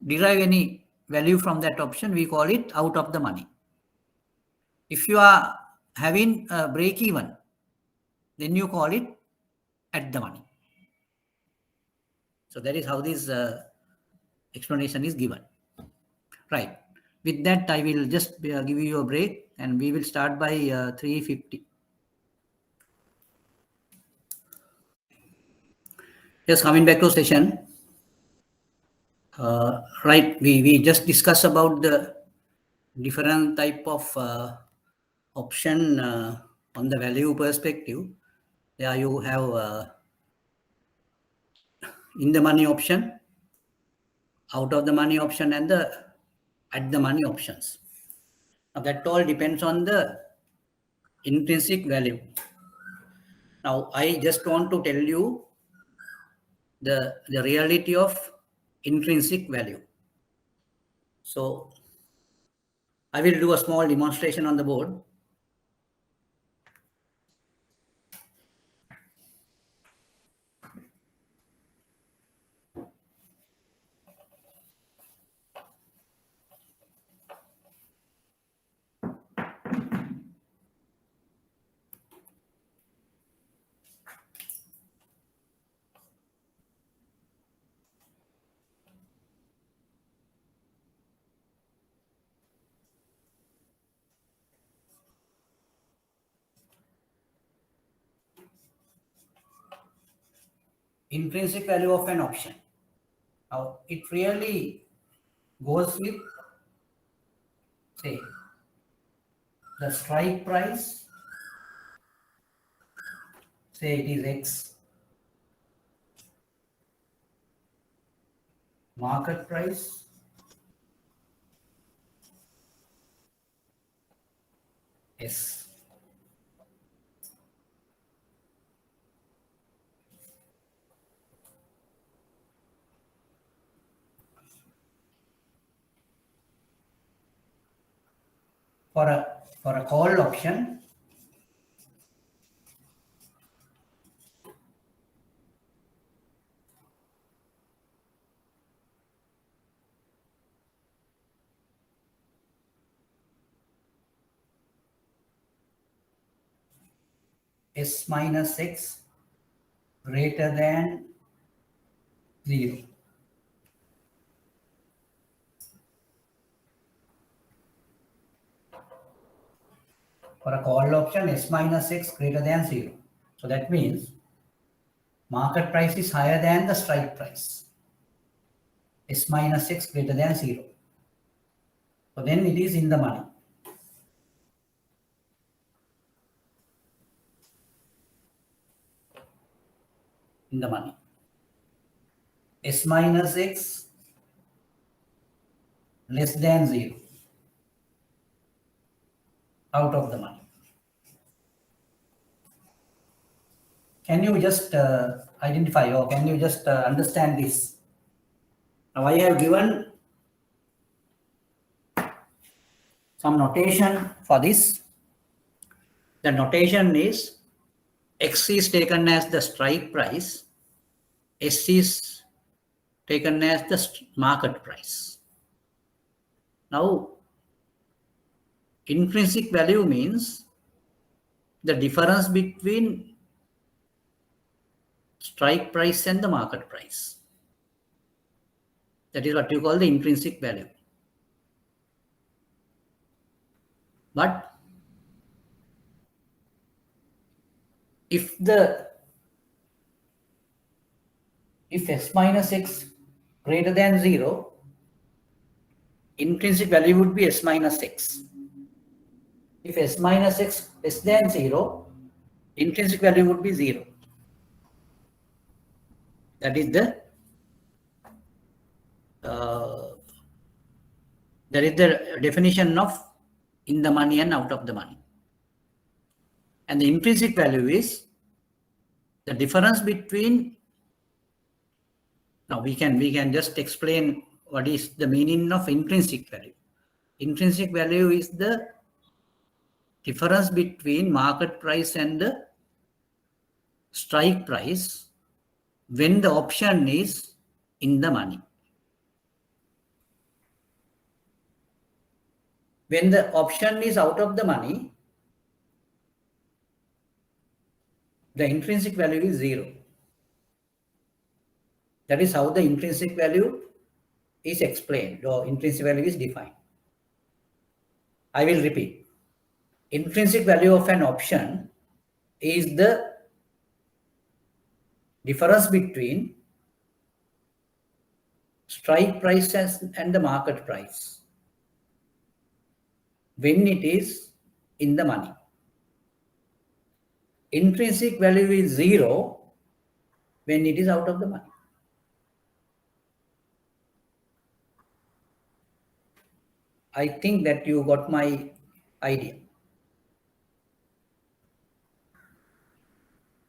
derive any value from that option, we call it out of the money. If you are having a break even, then you call it at the money. So that is how this explanation is given. Right. With that, I will just give you a break and we will start by 3:50. Just coming back to session. Right, we just discussed about the different type of option on the value perspective. There you have in the money option, out of the money option, and the at the money options. Now that all depends on the intrinsic value. Now I just want to tell you the reality of intrinsic value. So I will do a small demonstration on the board. Intrinsic value of an option. Now it really goes with, say, the strike price, say it is X, market price, S. For a call option, S minus X greater than 0. For a call option, S minus X greater than 0. So that means market price is higher than the strike price. S minus X greater than 0. So then it is in the money. In the money. S minus X less than 0. Out of the money. Can you just identify or can you just understand this? Now I have given some notation for this. The notation is X is taken as the strike price, S is taken as the market price. Now, intrinsic value means the difference between strike price and the market price. That is what you call the intrinsic value. But if S minus X greater than 0, intrinsic value would be s minus x. If s minus x less than 0, intrinsic value would be 0. That is the definition of in the money and out of the money. And the intrinsic value is the difference between. Now we can just explain what is the meaning of intrinsic value. Intrinsic value is the difference between market price and the strike price when the option is in the money. When the option is out of the money, the intrinsic value is 0. That is how the intrinsic value is explained, or intrinsic value is defined. I will repeat. Intrinsic value of an option is the difference between strike price and the market price when it is in the money. Intrinsic value is 0 when it is out of the money. I think that you got my idea.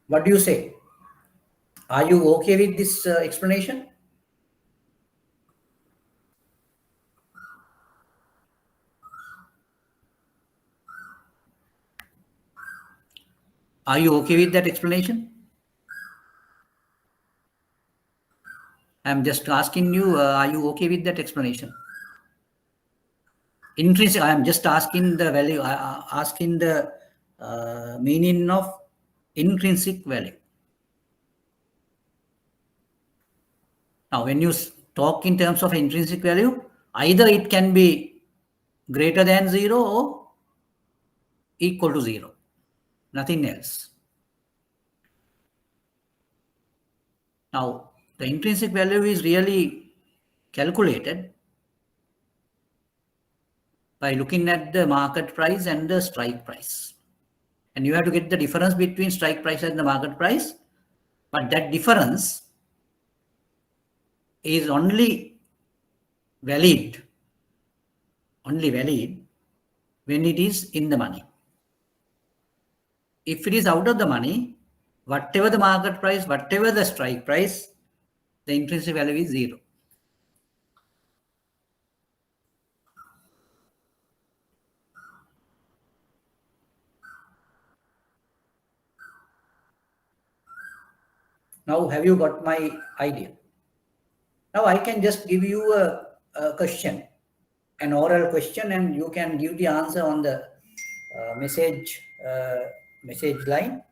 What do you say? Are you okay with this explanation? Are you okay with that explanation? I'm just asking you, are you okay with that explanation? Intrinsic, I am just asking the value, asking the meaning of intrinsic value. Now, when you talk in terms of intrinsic value, either it can be greater than 0 or equal to 0, nothing else. Now, the intrinsic value is really calculated by looking at the market price and the strike price. And you have to get the difference between strike price and the market price. But that difference is only valid when it is in the money. If it is out of the money, whatever the market price, whatever the strike price, the intrinsic value is 0. Now, have you got my idea? Now, I can just give you a question, an oral question, and you can give the answer on the message line.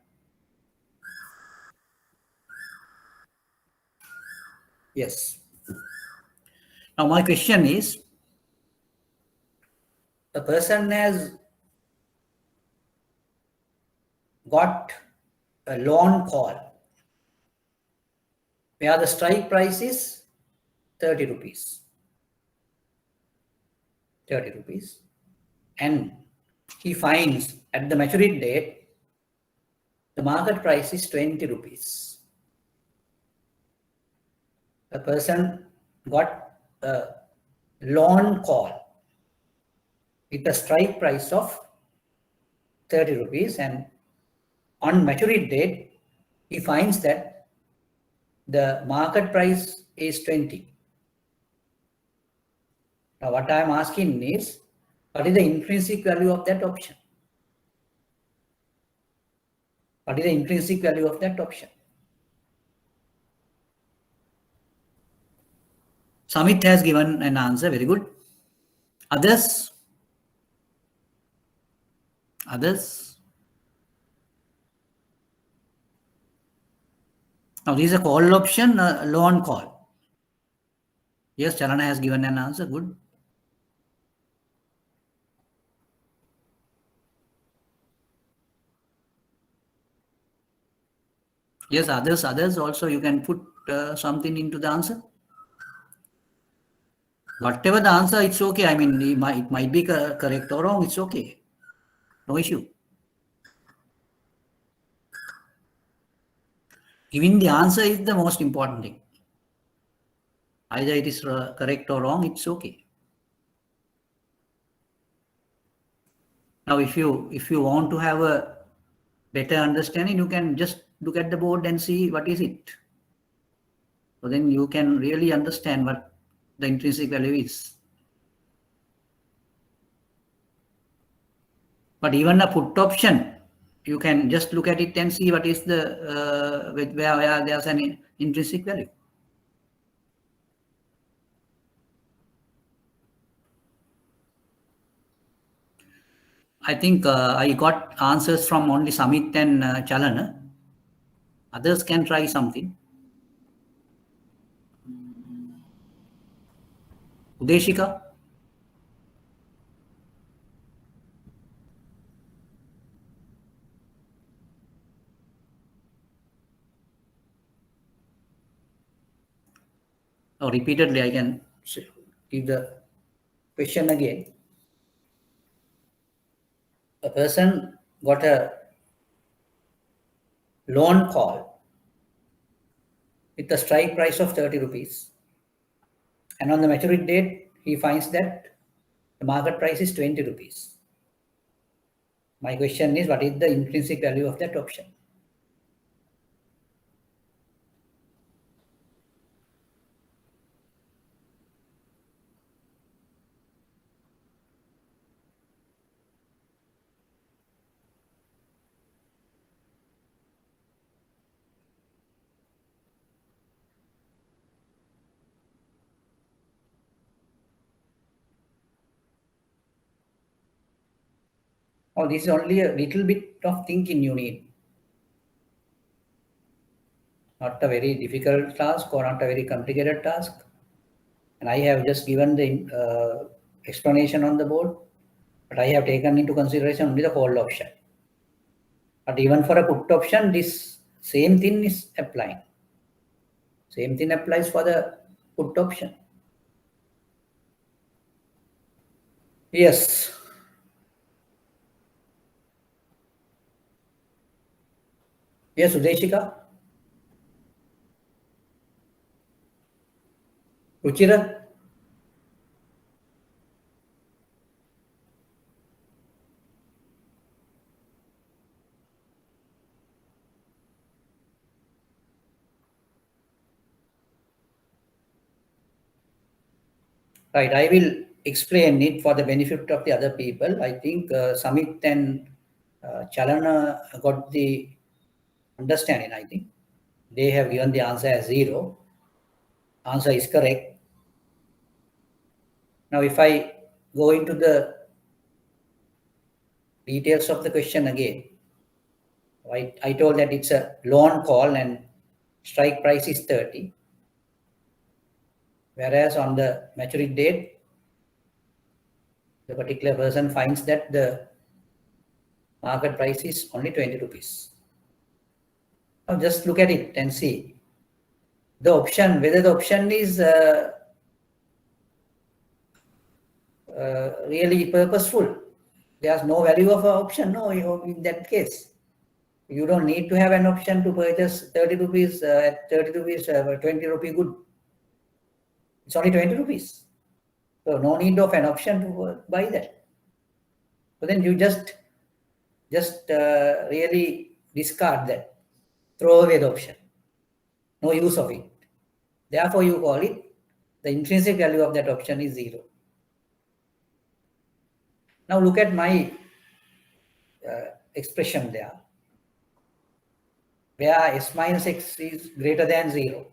Yes. Now, my question is, a person has got a loan call where the strike price is 30 rupees. 30 rupees. And he finds at the maturity date, the market price is 20 rupees. A person got a loan call with a strike price of 30 rupees, and on maturity date, he finds that the market price is 20. Now, what I am asking is, what is the intrinsic value of that option? What is the intrinsic value of that option? Samit has given an answer, very good. Others? Others? Now, this is a call option, a loan call. Yes, Chalana has given an answer, good. Yes, others also you can put something into the answer. Whatever the answer, it's okay. I mean, it might be correct or wrong, it's okay. No issue. Giving the answer is the most important thing. Either it is correct or wrong, it's okay. Now, if you want to have a better understanding, you can just look at the board and see what is it. So then you can really understand what the intrinsic value is. But even a put option, you can just look at it and see what is the where there's an intrinsic value. I think I got answers from only Samit and Chalana. Others can try something. Udeshika? Or repeatedly, I can give the question again. A person got a loan call with a strike price of 30 rupees. And on the maturity date, he finds that the market price is 20 rupees. My question is, what is the intrinsic value of that option? Oh, this is only a little bit of thinking you need. Not a very difficult task or not a very complicated task. And I have just given the explanation on the board, but I have taken into consideration only the call option. But even for a put option, this same thing is applying. Same thing applies for the put option. Yes. Yes, Udeshika? Ruchira? Right, I will explain it for the benefit of the other people. I think Samit and Chalana got the understanding, I think. They have given the answer as 0. Answer is correct. Now, if I go into the details of the question again, I told that it's a loan call and strike price is 30. Whereas on the maturity date, the particular person finds that the market price is only 20 rupees. Now just look at it and see the option, whether the option is really purposeful. There's no value of an option. No, in that case, you don't need to have an option to purchase 30 rupees at 30 rupees, 20 rupee good. It's only 20 rupees. So no need of an option to buy that. So then you just really discard that, throw away the option. No use of it. Therefore, you call it, the intrinsic value of that option is 0. Now look at my expression there, where s minus x is greater than 0.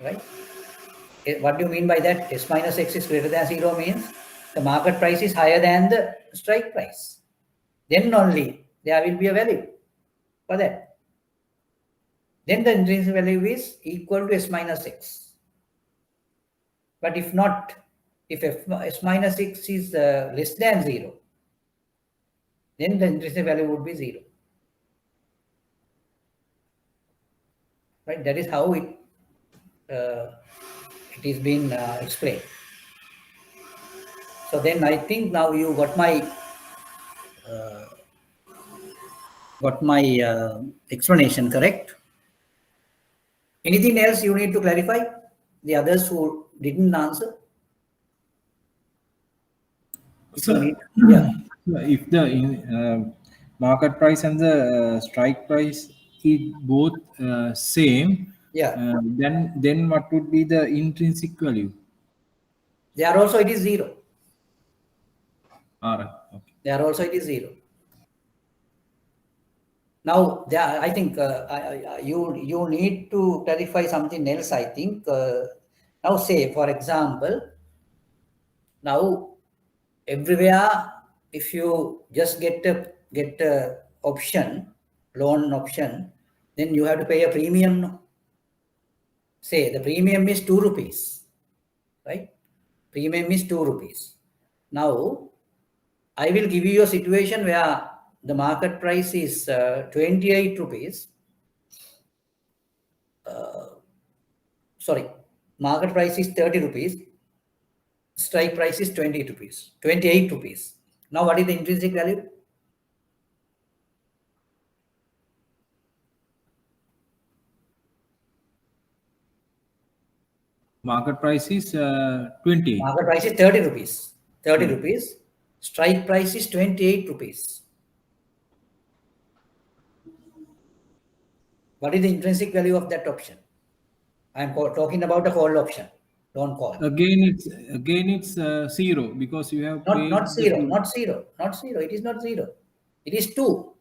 Right? What do you mean by that? S minus x is greater than 0 means the market price is higher than the strike price. Then only there will be a value for that. Then the intrinsic value is equal to s minus x. But if not, if s minus x is less than 0, then the intrinsic value would be 0. Right? That is how it It is been explained. So then I think now you got my explanation correct. Anything else you need to clarify? The others who didn't answer? If you So, need, yeah. if the market price and the strike price is both same, Yeah. then what would be the intrinsic value? There also it is zero. All right. Okay. There also it is zero. Now, there, I think you need to clarify something else. I think now, say for example, now everywhere if you just get a option, loan option, then you have to pay a premium. No? Say the premium is 2 rupees, right? Premium is 2 rupees. Now I will give you a situation where the market price is 28 rupees. Sorry, market price is 30 rupees. Strike price is 28 rupees. 28 rupees. Now what is the intrinsic value? Market price is 20. Market price is 30 rupees. 30 Hmm. rupees. Strike price is 28 rupees. What is the intrinsic value of that option? I am talking about a call option. Don't call. Again, it's zero because you have Not paid the zero. full. Not zero. Not zero. It is not zero. It is 2.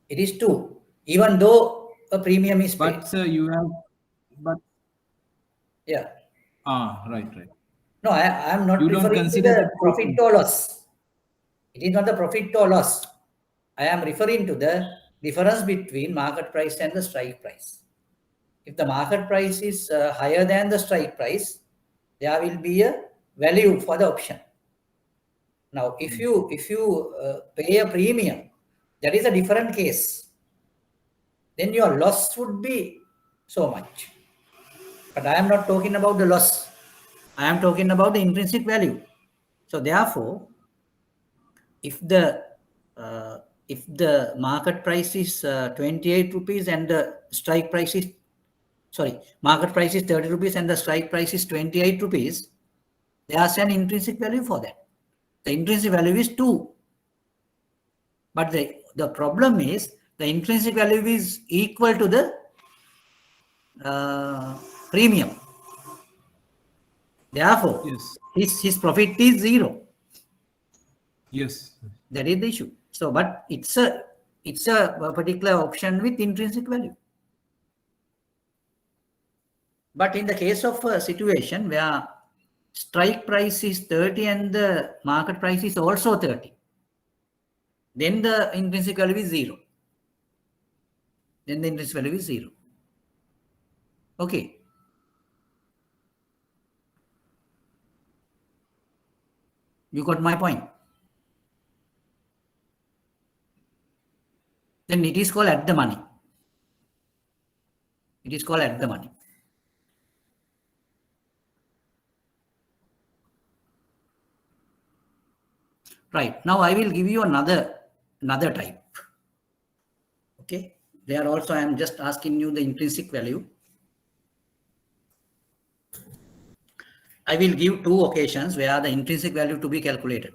It is 2. Even though a premium is paid. But sir, you have, but Yeah. right. No, I am not You don't referring to consider the the profit or loss. It is not the profit or loss. I am referring to the difference between market price and the strike price. If the market price is higher than the strike price, there will be a value for the option. Now, if you pay a premium, that is a different case. Then your loss would be so much. But I am not talking about the loss. I am talking about the intrinsic value. So therefore, if the market price is 28 rupees and the strike price is market price is 30 rupees and the strike price is 28 rupees, there's an intrinsic value for that. The intrinsic value is 2. But the problem is the intrinsic value is equal to the premium. Therefore, Yes. his profit is 0. Yes. That is the issue. So, but it's a particular option with intrinsic value. But in the case of a situation where strike price is 30 and the market price is also 30, then the intrinsic value is 0. Then the intrinsic value is 0. Okay. You got my point. Then it is called at the money. It is called at the money. Right. Now I will give you another type. Okay. There also I am just asking you the intrinsic value. I will give 2 occasions where the intrinsic value to be calculated.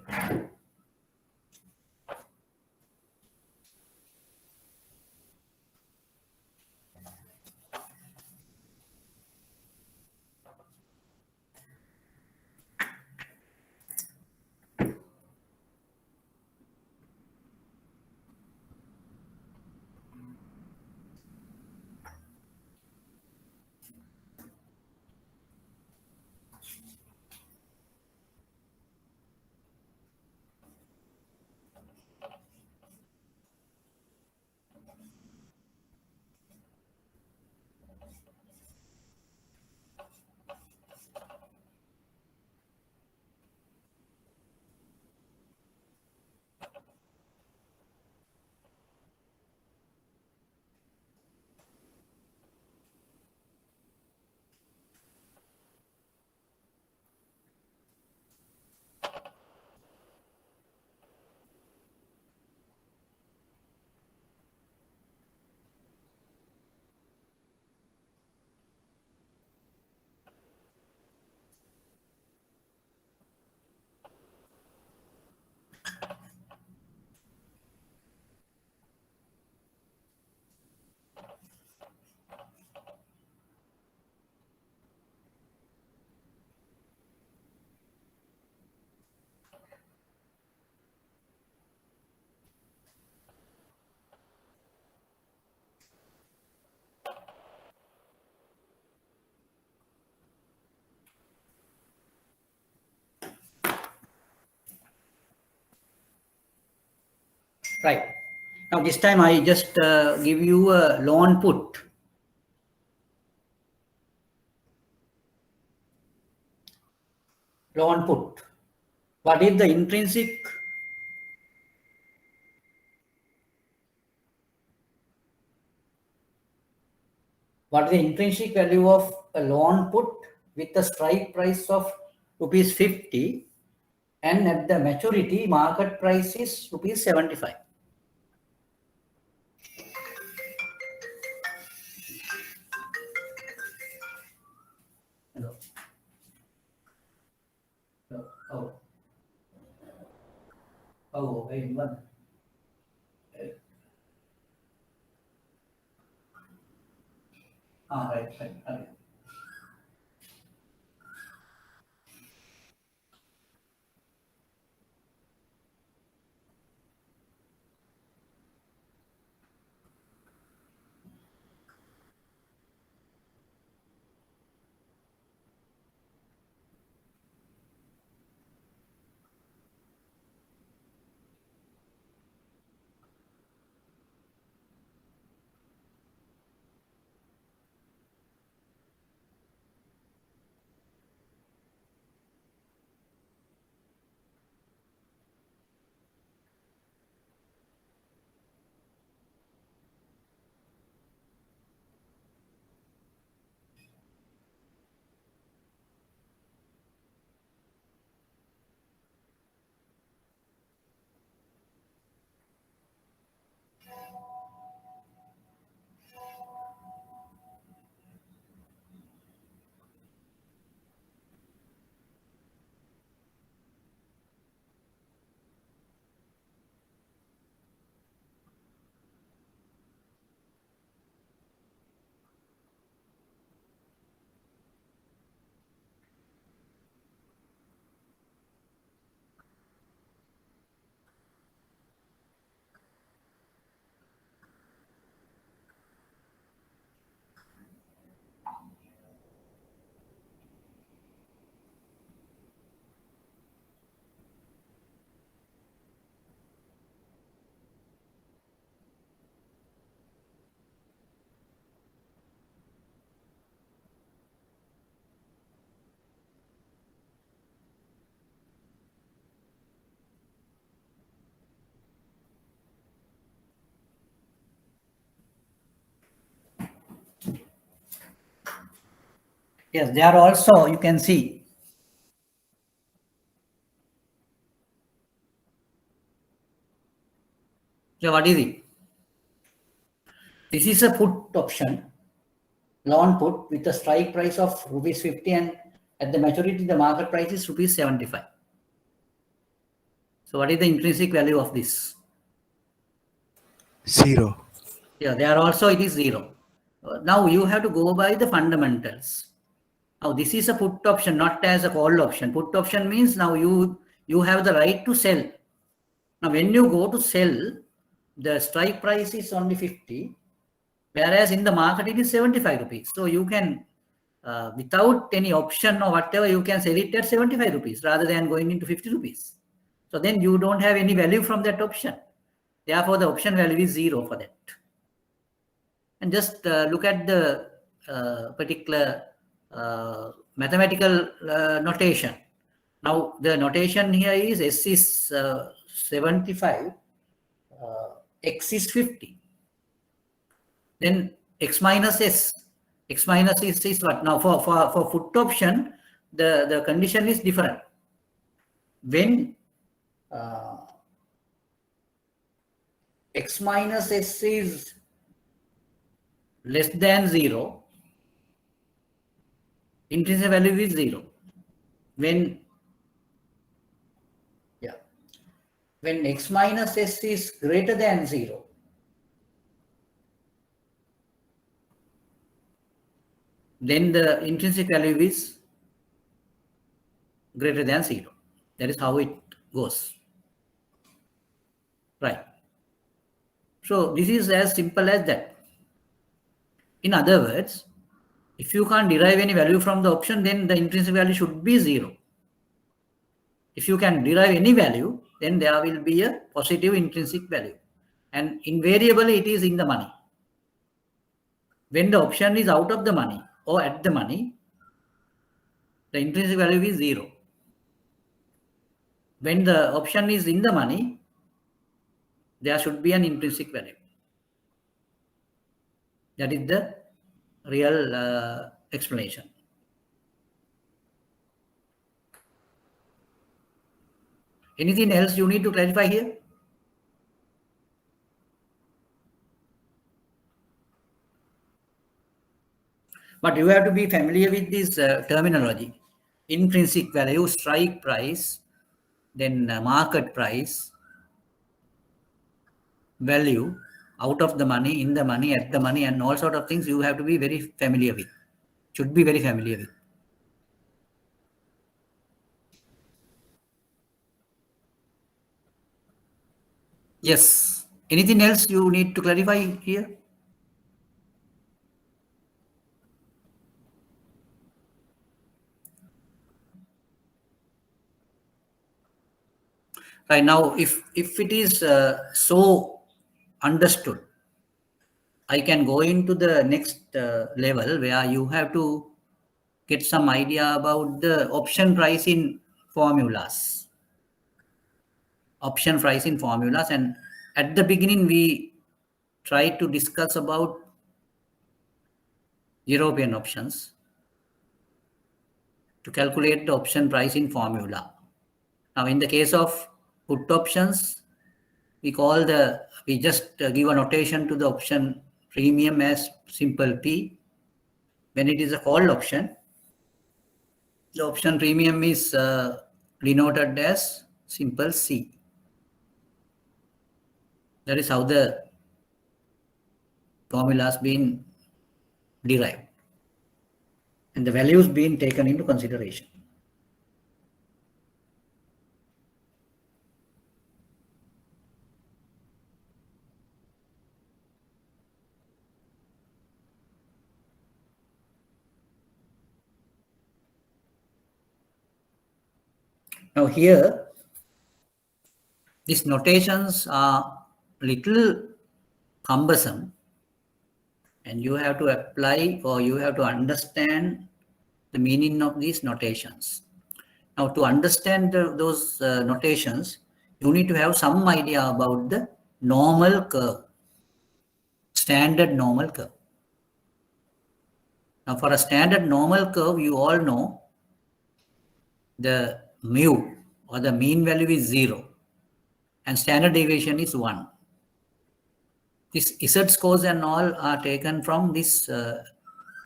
Right. Now this time I just give you a loan put. Loan put. What is the intrinsic? What is the intrinsic value of a loan put with a strike price of rupees 50 and at the maturity market price is rupees 75? Hello. Oh. Oh, wait, one. Right. Yes, there also you can see. So what is it? This is a put option, loan put with a strike price of rupees 50 and at the maturity the market price is rupees 75. So what is the intrinsic value of this? 0. Yeah, there also it is 0. Now you have to go by the fundamentals. Now this is a put option, not as a call option. Put option means now you have the right to sell. Now when you go to sell, the strike price is only 50, whereas in the market it is 75 rupees. So you can, without any option or whatever, you can sell it at 75 rupees rather than going into 50 rupees. So then you don't have any value from that option. Therefore, the option value is 0 for that. And just look at the particular mathematical notation. Now the notation here is S is 75, X is 50. Then X minus S. X minus S is what? Now for put option, the condition is different. When X minus S is less than 0, intrinsic value is 0. When X minus S is greater than 0, then the intrinsic value is greater than 0. That is how it goes. Right. So this is as simple as that. In other words, if you can't derive any value from the option, then the intrinsic value should be 0. If you can derive any value, then there will be a positive intrinsic value. and invariably it is in the money. When the option is out of the money or at the money, the intrinsic value is 0. When the option is in the money, there should be an intrinsic value. That is the real explanation. Anything else you need to clarify here? But you have to be familiar with this terminology. Intrinsic value, strike price, then market price, value, out of the money, in the money, at the money, and all sort of things you have to be very familiar with. Should be very familiar with. Yes. Anything else you need to clarify here? Right now, if it is so understood, I can go into the next level where you have to get some idea about the option price in formulas. Option price in formulas, and at the beginning we try to discuss about European options to calculate the option price in formula. Now, in the case of put options, we just give a notation to the option premium as simple P. When it is a call option, the option premium is denoted as simple C. That is how the formula has been derived and the values being taken into consideration. Now here, these notations are little cumbersome, and you have to apply or you have to understand the meaning of these notations. Now, to understand those notations, you need to have some idea about the normal curve, standard normal curve. Now, for a standard normal curve, you all know the mu or the mean value is 0 and standard deviation is 1. These Z scores and all are taken from this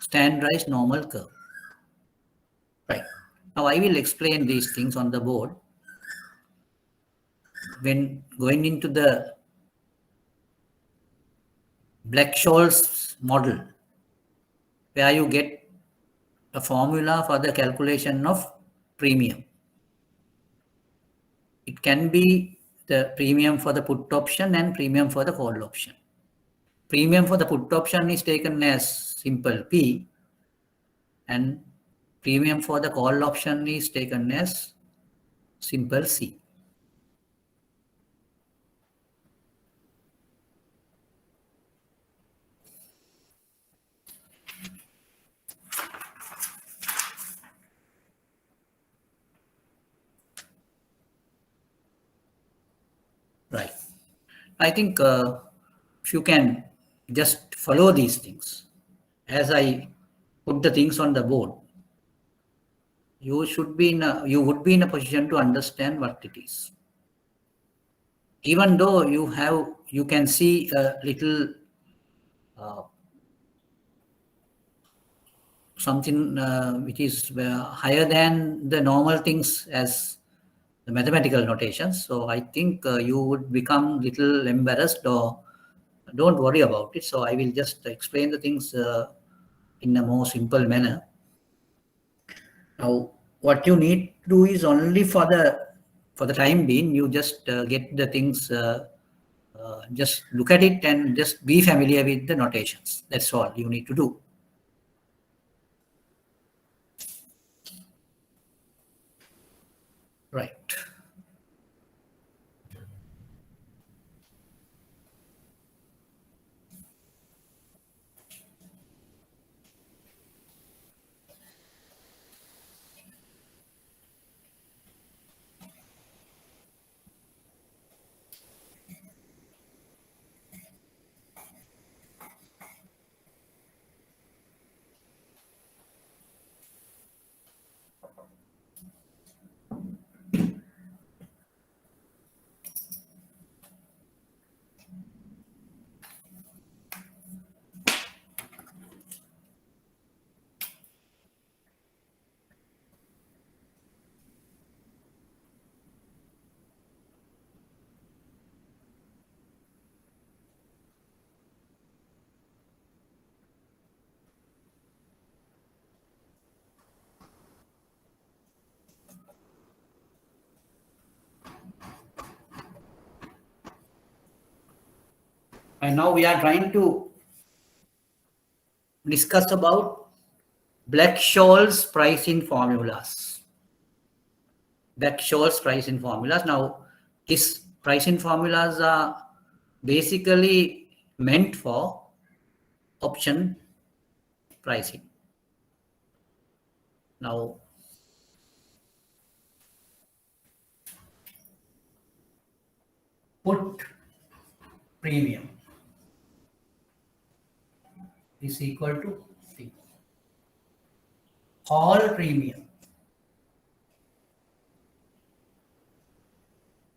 standardized normal curve. Right. Now I will explain these things on the board. When going into the Black-Scholes model, where you get a formula for the calculation of premium. It can be the premium for the put option and premium for the call option. Premium for the put option is taken as simple P, and premium for the call option is taken as simple C. Right. I think if you can just follow these things as I put the things on the board, you would be in a position to understand what it is. Even though you can see a little something which is higher than the normal things as the mathematical notations. So I think you would become little embarrassed, or don't worry about it. So I will just explain the things in a more simple manner. Now, what you need to do is only for the time being, you just get the things, just look at it and just be familiar with the notations. That's all you need to do. Right. And now we are trying to discuss about Black-Scholes pricing formulas. Black-Scholes pricing formulas. Now, these pricing formulas are basically meant for option pricing. Now, put premium is equal to C. Call premium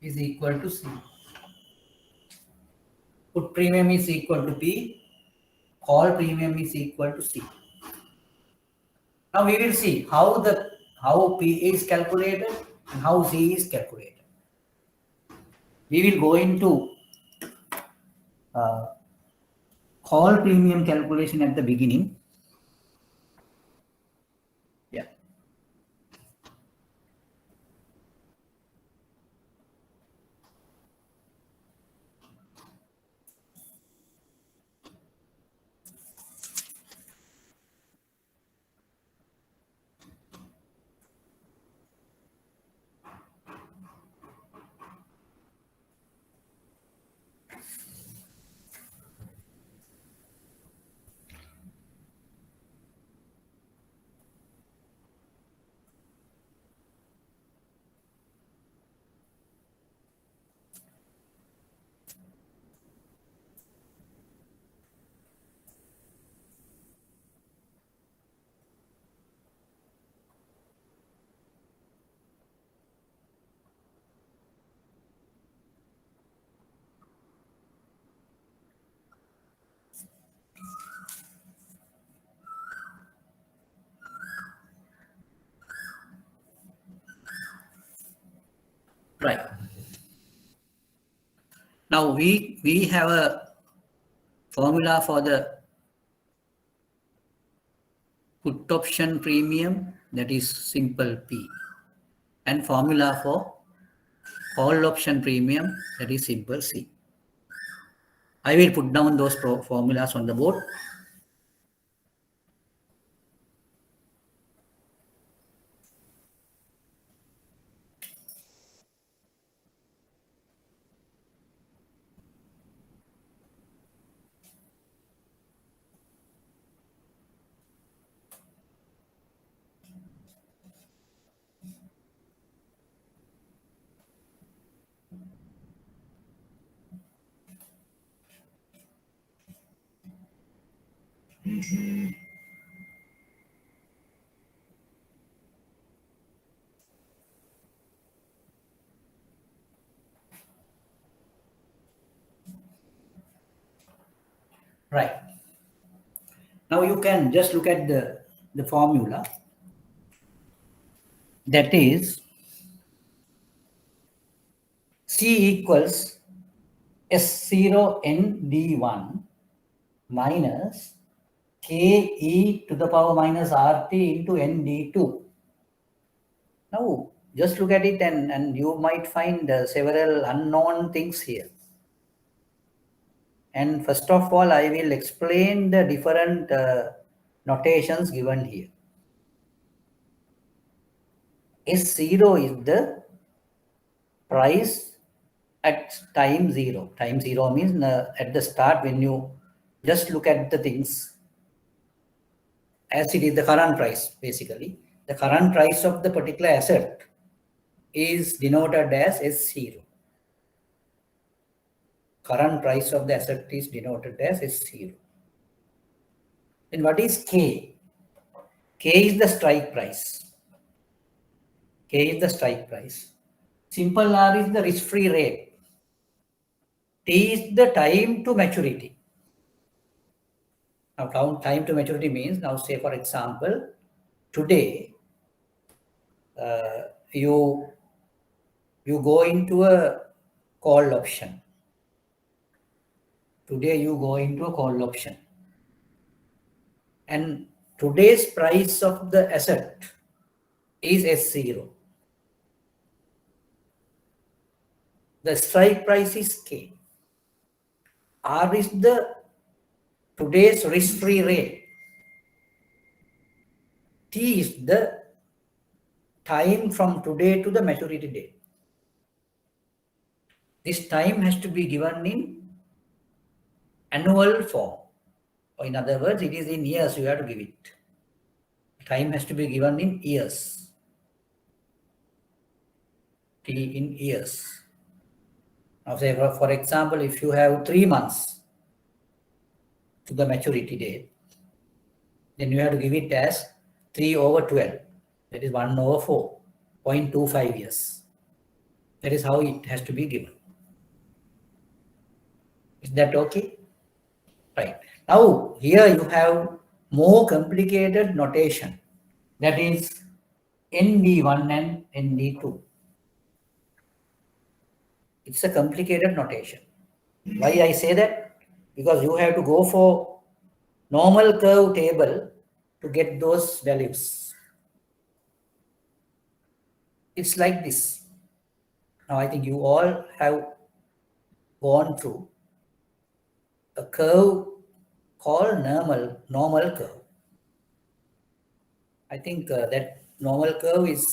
is equal to C. Put premium is equal to P. Call premium is equal to C. Now we will see how P is calculated and how C is calculated. We will go into call premium calculation at the beginning. Yeah. Right. Now we have a formula for the put option premium, that is simple P, and formula for call option premium, that is simple C. I will put down those formulas on the board. Right. Now you can just look at the formula. That is C equals S0 N D1 minus KE to the power minus RT into ND2. Now, just look at it and you might find several unknown things here. And first of all, I will explain the different notations given here. S0 is the price at time 0. Time 0 means at the start when you just look at the things as it is, the current price basically. The current price of the particular asset is denoted as S0. Current price of the asset is denoted as S0. Then what is K? K is the strike price. K is the strike price. Simple R is the risk-free rate. T is the time to maturity. Now, time to maturity means, now say for example, today you go into a call option. Today you go into a call option. And today's price of the asset is S0. The strike price is K. R is the today's risk-free rate. T is the time from today to the maturity date. This time has to be given in annual form. Or in other words, it is in years you have to give it. Time has to be given in years. T in years. Now say for example, if you have 3 months to the maturity date, then you have to give it as 3/12. That is 1/4, 0.25 years. That is how it has to be given. Is that okay? Right. Now here you have more complicated notation. That is ND1 and ND2. It's a complicated notation. Why I say that? Because you have to go for normal curve table to get those values. It's like this. Now I think you all have gone through a curve called normal curve. I think that normal curve is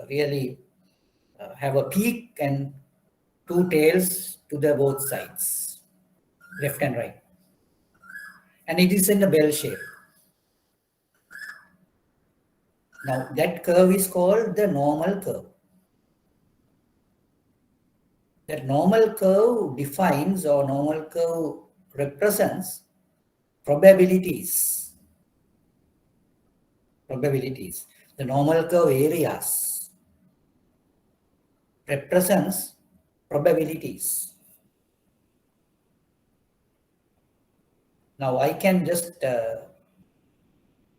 really have a peak and two tails to the both sides, left and right. And it is in a bell shape. Now that curve is called the normal curve. That normal curve defines or normal curve represents probabilities. Probabilities. The normal curve areas represents probabilities. Now I can just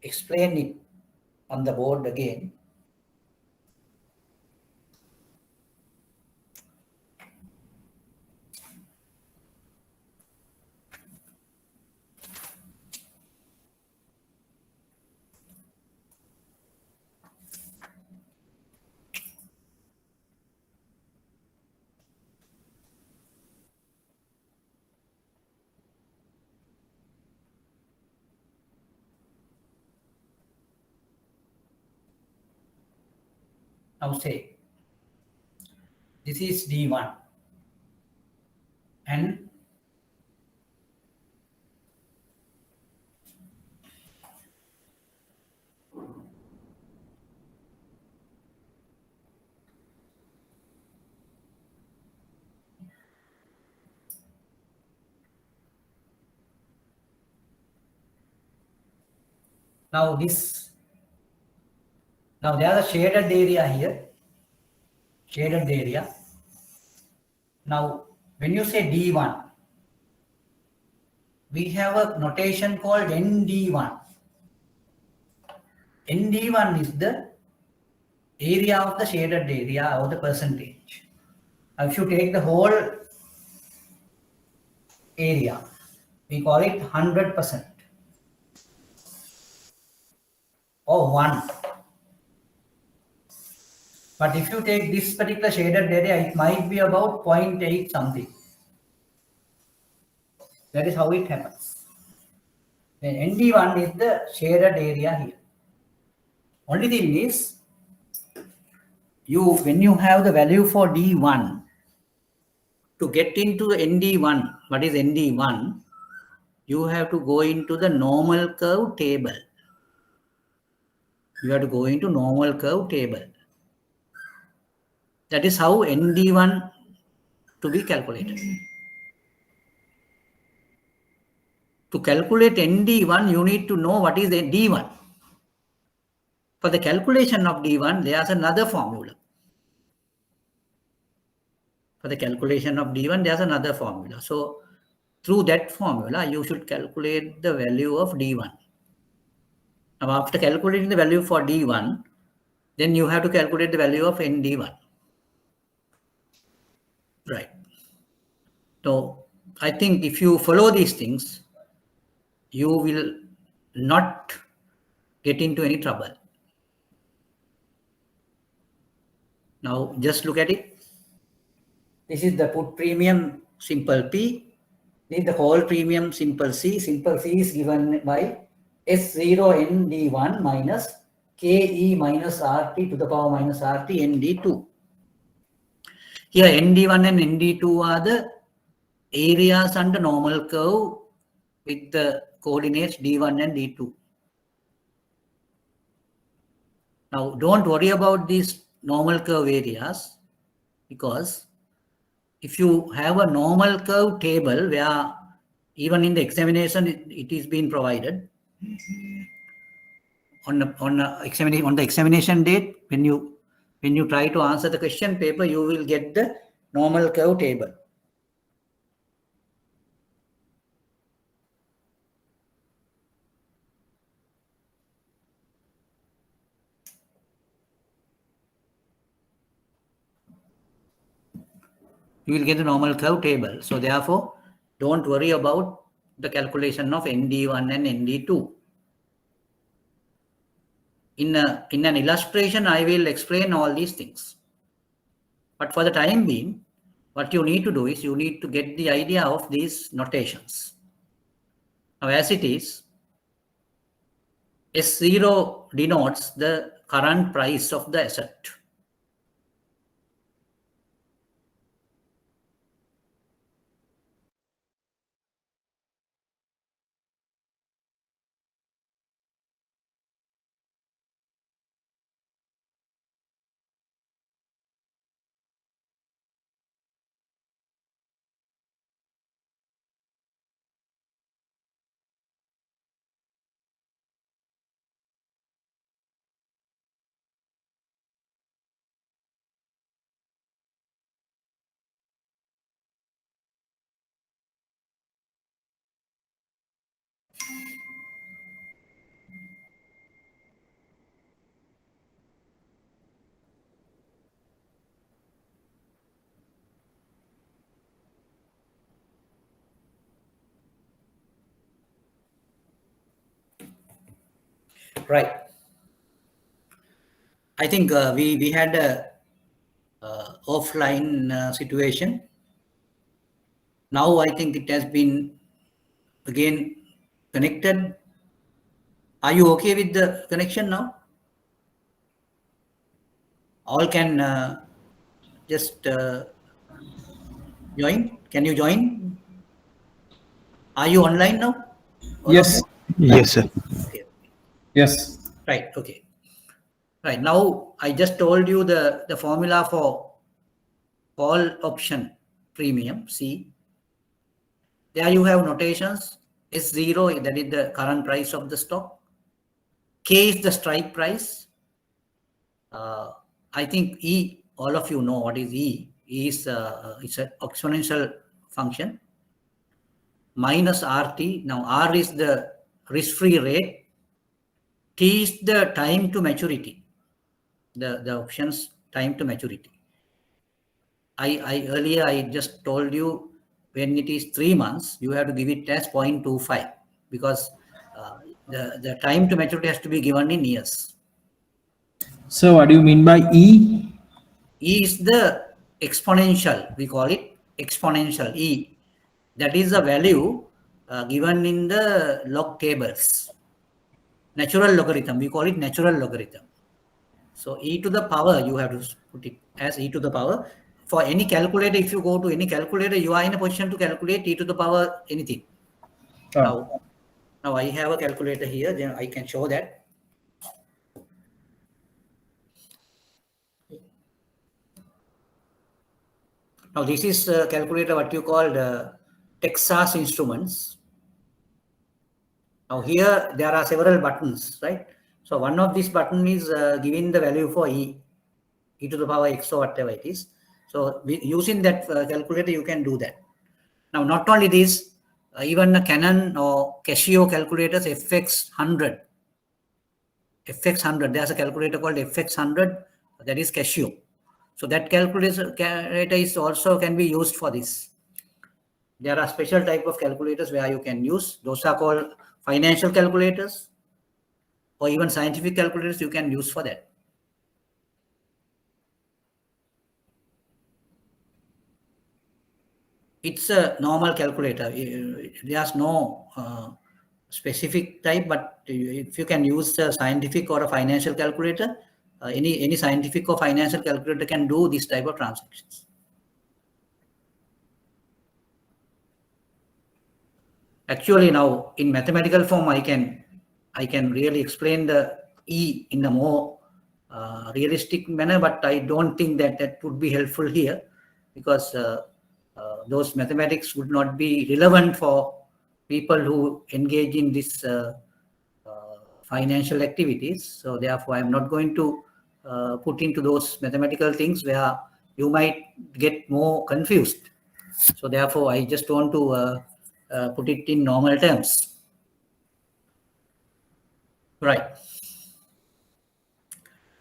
explain it on the board again. Now say, this is D1 and now this, now there is a shaded area here, shaded area. Now when you say D1, we have a notation called ND1. ND1 is the area of the shaded area or the percentage. Now if you take the whole area, we call it 100% or 1. But if you take this particular shaded area, it might be about 0.8 something. That is how it happens. Then ND1 is the shaded area here. Only thing is, when you have the value for D1, to get into ND1, what is ND1? You have to go into the normal curve table. You have to go into normal curve table. That is how ND1 to be calculated. To calculate ND1, you need to know what is D1. For the calculation of D1, there's another formula. For the calculation of D1, there's another formula. So through that formula, you should calculate the value of D1. Now after calculating the value for D1, then you have to calculate the value of ND1. Right. So I think if you follow these things, you will not get into any trouble. Now just look at it. This is the put premium simple P. the whole premium simple C. Simple C is given by S0ND1 minus KE minus RT to the power minus RT ND2. Here ND1 and ND2 are the areas under normal curve with the coordinates D1 and D2. Now don't worry about these normal curve areas, because if you have a normal curve table where even in the examination it is being provided on the examination date, when you try to answer the question paper, you will get the normal curve table. You will get the normal curve table. So therefore, don't worry about the calculation of ND1 and ND2. In an illustration, I will explain all these things. But for the time being, what you need to do is you need to get the idea of these notations. Now, as it is, S0 denotes the current price of the asset. Right. I think we had a offline situation. Now I think it has been again connected. Are you okay with the connection now? All can just join. Can you join? Are you online now? All Yes. of you? Yes, sir. Okay. Yes. Right. Okay. Right. Now I just told you the formula for call option premium C. There you have notations. S0, that is the current price of the stock. K is the strike price. I think E, all of you know what is E. E is it's an exponential function. Minus RT. Now R is the risk-free rate. T is the time to maturity. The options time to maturity. Earlier I just told you when it is 3 months, you have to give it as 0.25 because the time to maturity has to be given in years. So what do you mean by E? E is the exponential, we call it exponential E. That is the value given in the log tables. Natural logarithm, we call it natural logarithm. So E to the power, you have to put it as E to the power. For any calculator, if you go to any calculator, you are in a position to calculate E to the power anything. Oh. Now I have a calculator here, then I can show that. Now this is a calculator what you call Texas Instruments. Now here there are several buttons, right? So one of these button is giving the value for E to the power X or whatever it is. So using that calculator, you can do that. Now not only this, even a Canon or Casio calculators FX100. FX100, there's a calculator called FX100, that is Casio. So that calculator is also can be used for this. There are special type of calculators where you can use. Those are called financial calculators or even scientific calculators you can use for that. it's a normal calculator. There's no specific type, but if you can use a scientific or a financial calculator, any scientific or financial calculator can do this type of transactions. Actually, now in mathematical form, I can really explain the E in a more realistic manner, but I don't think that would be helpful here, because those mathematics would not be relevant for people who engage in this financial activities. So therefore, I'm not going to put into those mathematical things where you might get more confused. So therefore, I just want to put it in normal terms. Right.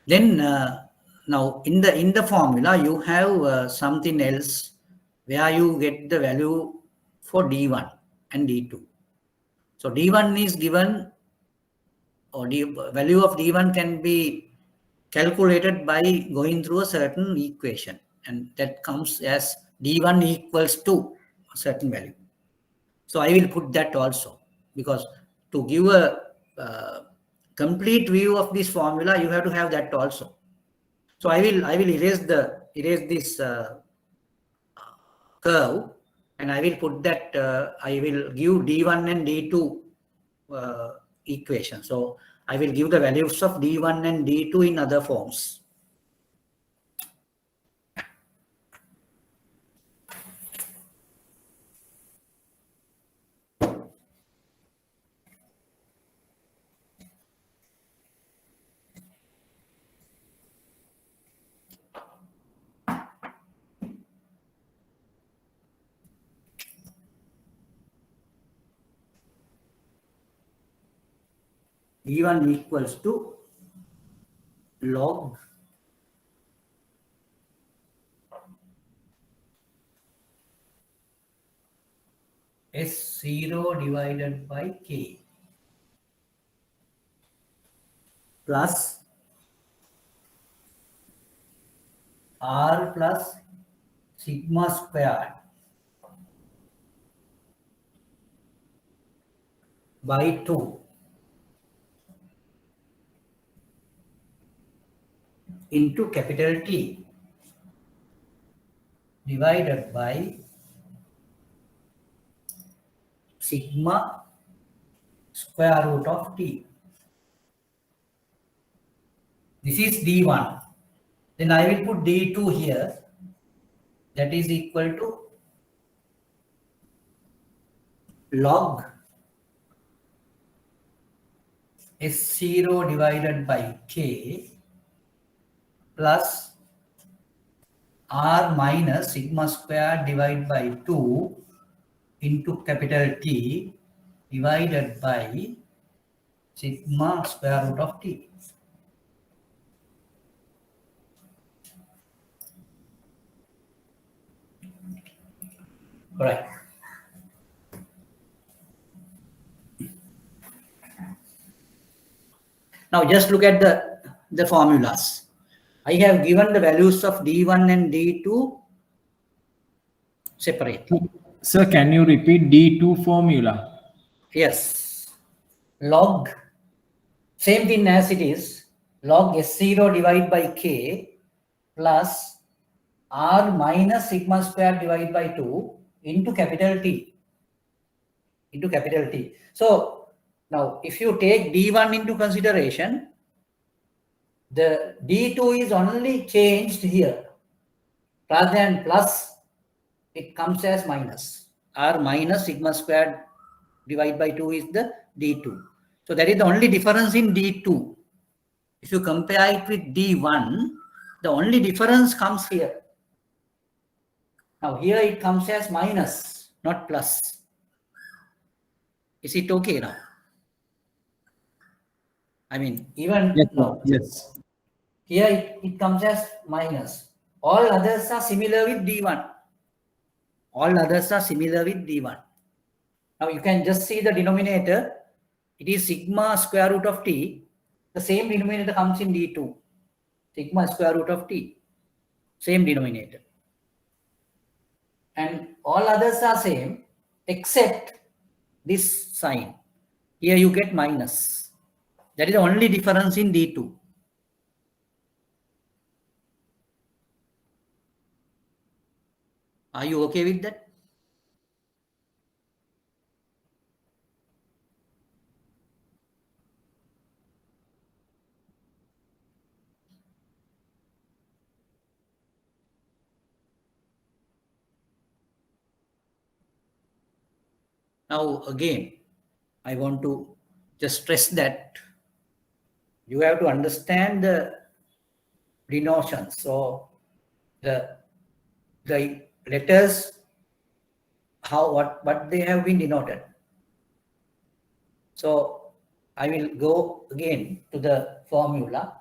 Then now in the formula, you have something else where you get the value for D1 and D2. So D1 is given, or the value of D1 can be calculated by going through a certain equation, and that comes as D1 equals to a certain value. So I will put that also, because to give a complete view of this formula, you have to have that also. So I will erase this curve, and I will put that I will give D1 and D2 equation. So I will give the values of D1 and D2 in other forms. D1 equals to log S0 divided by K plus R plus sigma squared by 2 into capital T divided by sigma square root of T. This is D1. Then I will put D2 here. That is equal to log S0 divided by K plus R minus sigma square divided by 2 into capital T divided by sigma square root of T. Correct. Now just look at the formulas. I have given the values of D1 and D2 separately. Sir, can you repeat D2 formula? Yes. Log, same thing as it is, log S0 divided by K plus R minus sigma square divided by 2 into capital T. Into capital T. So now if you take D1 into consideration, the D2 is only changed here. Rather than plus, it comes as minus. R minus sigma squared divided by 2 is the D2. So that is the only difference in D2. If you compare it with D1, the only difference comes here. Now here it comes as minus, not plus. Is it okay now? I mean, even Yes, now, yes. here it comes as minus. All others are similar with D1. All others are similar with D1. Now you can just see the denominator. It is sigma square root of T. The same denominator comes in D2. Sigma square root of T. Same denominator. and all others are same except this sign. Here you get minus. That is the only difference in D2. Are you okay with that? Now again, I want to just stress that you have to understand the denotions. So the letters, what they have been denoted. So I will go again to the formula.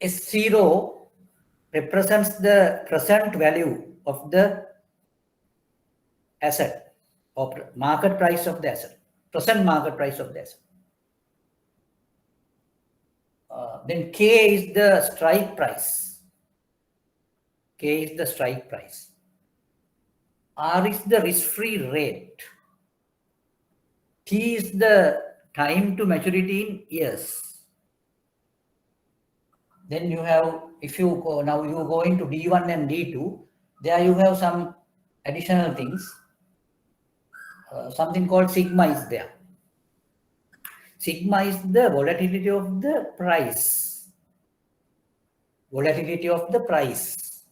S0 represents the present value of the asset or market price of the asset, present market price of the asset. Then K is the strike price. K is the strike price. R is the risk-free rate. T is the time to maturity in years. Then you have, if you go, now you go into D1 and D2, there you have some additional things. Something called sigma is there. Sigma is the volatility of the price. Volatility of the price.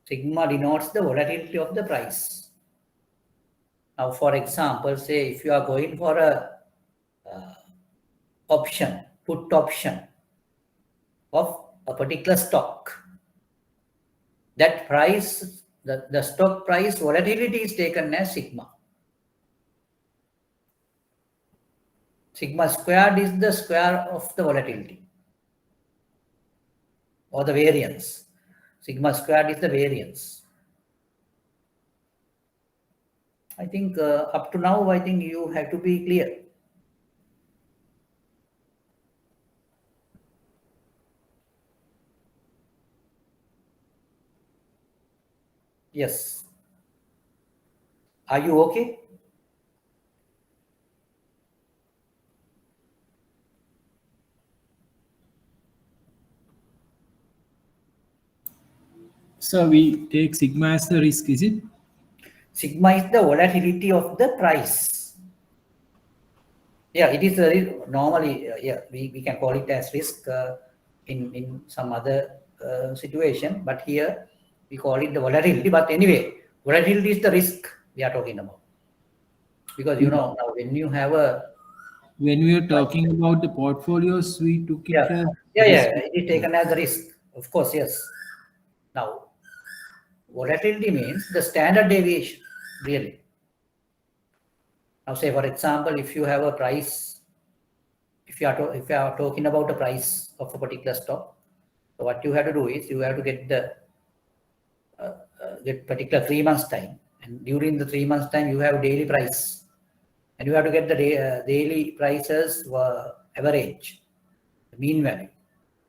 Sigma denotes the volatility of the price. Now, for example, say if you are going for a option, put option of a particular stock, that price, the stock price volatility is taken as sigma. Sigma squared is the square of the volatility or the variance. Sigma squared is the variance. I think up to now, I think you have to be clear. Yes. Are you okay? So we take sigma as the risk, is it? Sigma is the volatility of the price. Yeah, it is normally, yeah, we can call it as risk in some other situation, but here we call it the volatility. But anyway, volatility is the risk we are talking about. Because you know, now when you have a... When we are talking about the portfolios, we took it as it is taken as a risk. Of course, yes. Now, volatility means the standard deviation, really. Now, say for example, if you have a price, if you are talking about a price of a particular stock, so what you have to do is you have to get the get particular 3 months time, and during the 3 months time you have daily price, and you have to get the daily prices average, the mean value,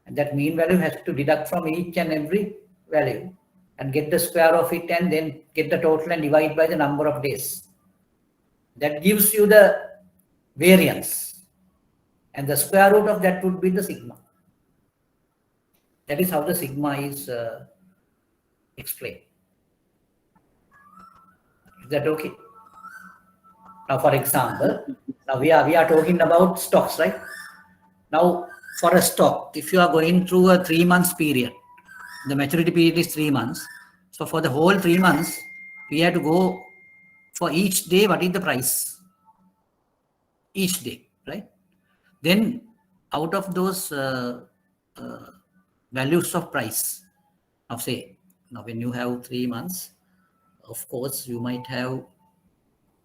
and that mean value has to deduct from each and every value and get the square of it, and then get the total and divide by the number of days. That gives you the variance, and the square root of that would be the sigma. That is how the sigma is explained. Is that okay? Now, for example, now we are talking about stocks, right? Now, for a stock, if you are going through a 3 months period, the maturity period is 3 months. So for the whole 3 months, we have to go for each day, what is the price? Each day, right? Then out of those values of price, of say, now when you have 3 months, of course, you might have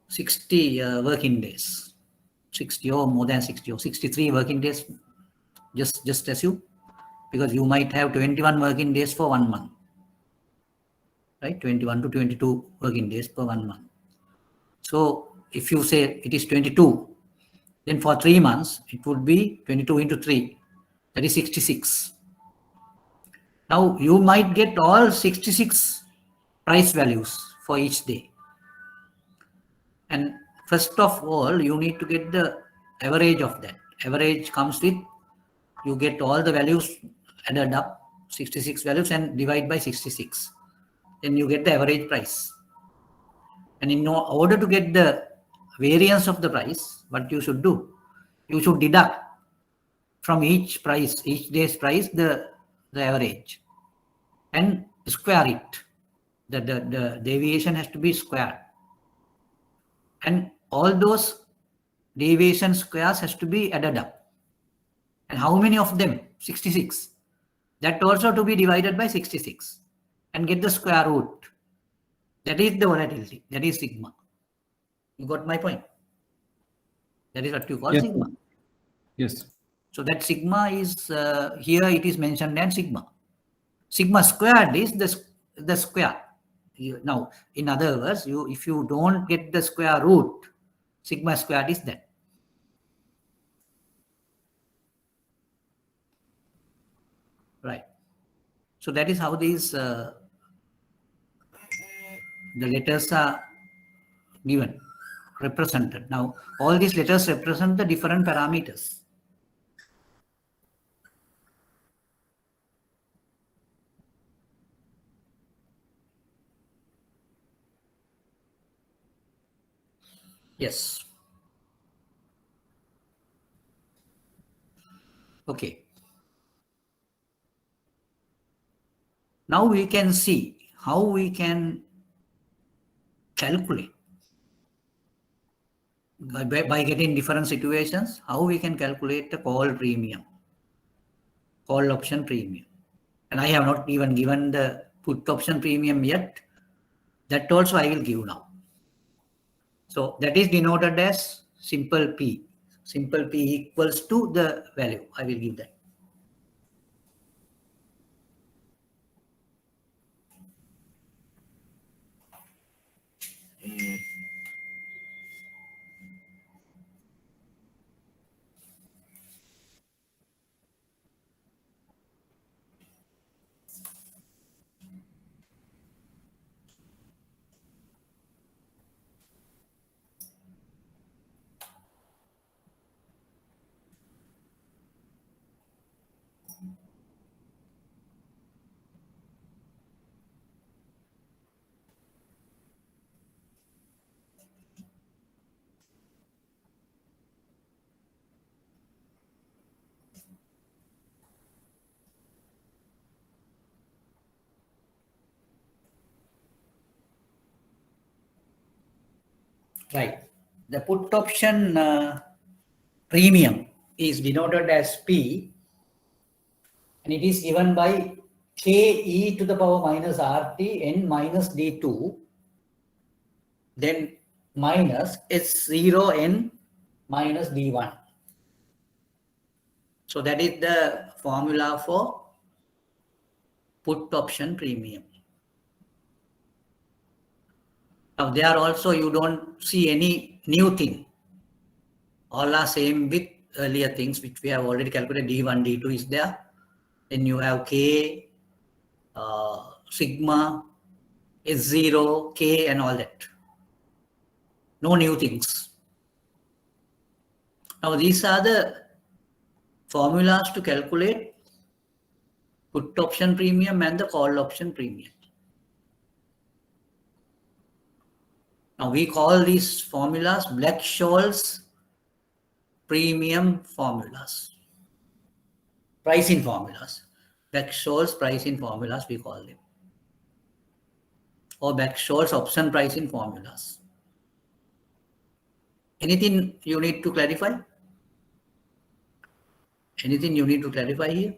60 working days, 60 or more than 60 or 63 working days, just assume, because you might have 21 working days for 1 month, right? 21 to 22 working days per 1 month. So if you say it is 22, then for 3 months, it would be 22 into 3, that is 66. Now you might get all 66 price values for each day. And first of all, you need to get the average of that. Average comes with, you get all the values added up, 66 values, and divide by 66. Then you get the average price. And in order to get the variance of the price, what you should do? You should deduct from each price, each day's price, the average, and square it. The deviation has to be squared. And all those deviation squares has to be added up. And how many of them? 66. That also to be divided by 66 and get the square root. That is the volatility. That is sigma. You got my point? That is what you call Yes. sigma. Yes. So that sigma is, here it is mentioned as sigma. Sigma squared is the square. Now, in other words, if you don't get the square root, sigma squared is that. Right. So that is how these the letters are given, represented. Now, all these letters represent the different parameters. Yes. Okay. Now we can see how we can calculate by getting different situations, how we can calculate the call premium, call option premium. And I have not even given the put option premium yet. That also I will give now. So that is denoted as simple P. Simple P equals to the value. I will give that. Right. The put option premium is denoted as P, and it is given by Ke to the power minus RT n minus D2, then minus S0 n minus D1. So that is the formula for put option premium. Now there also you don't see any new thing. All are same with earlier things which we have already calculated. D1, D2 is there. Then you have K, sigma, S0, K, and all that. No new things. Now these are the formulas to calculate put option premium and the call option premium. Now we call these formulas Black-Scholes premium formulas, pricing formulas. Black-Scholes pricing formulas we call them, or Black-Scholes option pricing formulas. Anything you need to clarify? Anything you need to clarify here?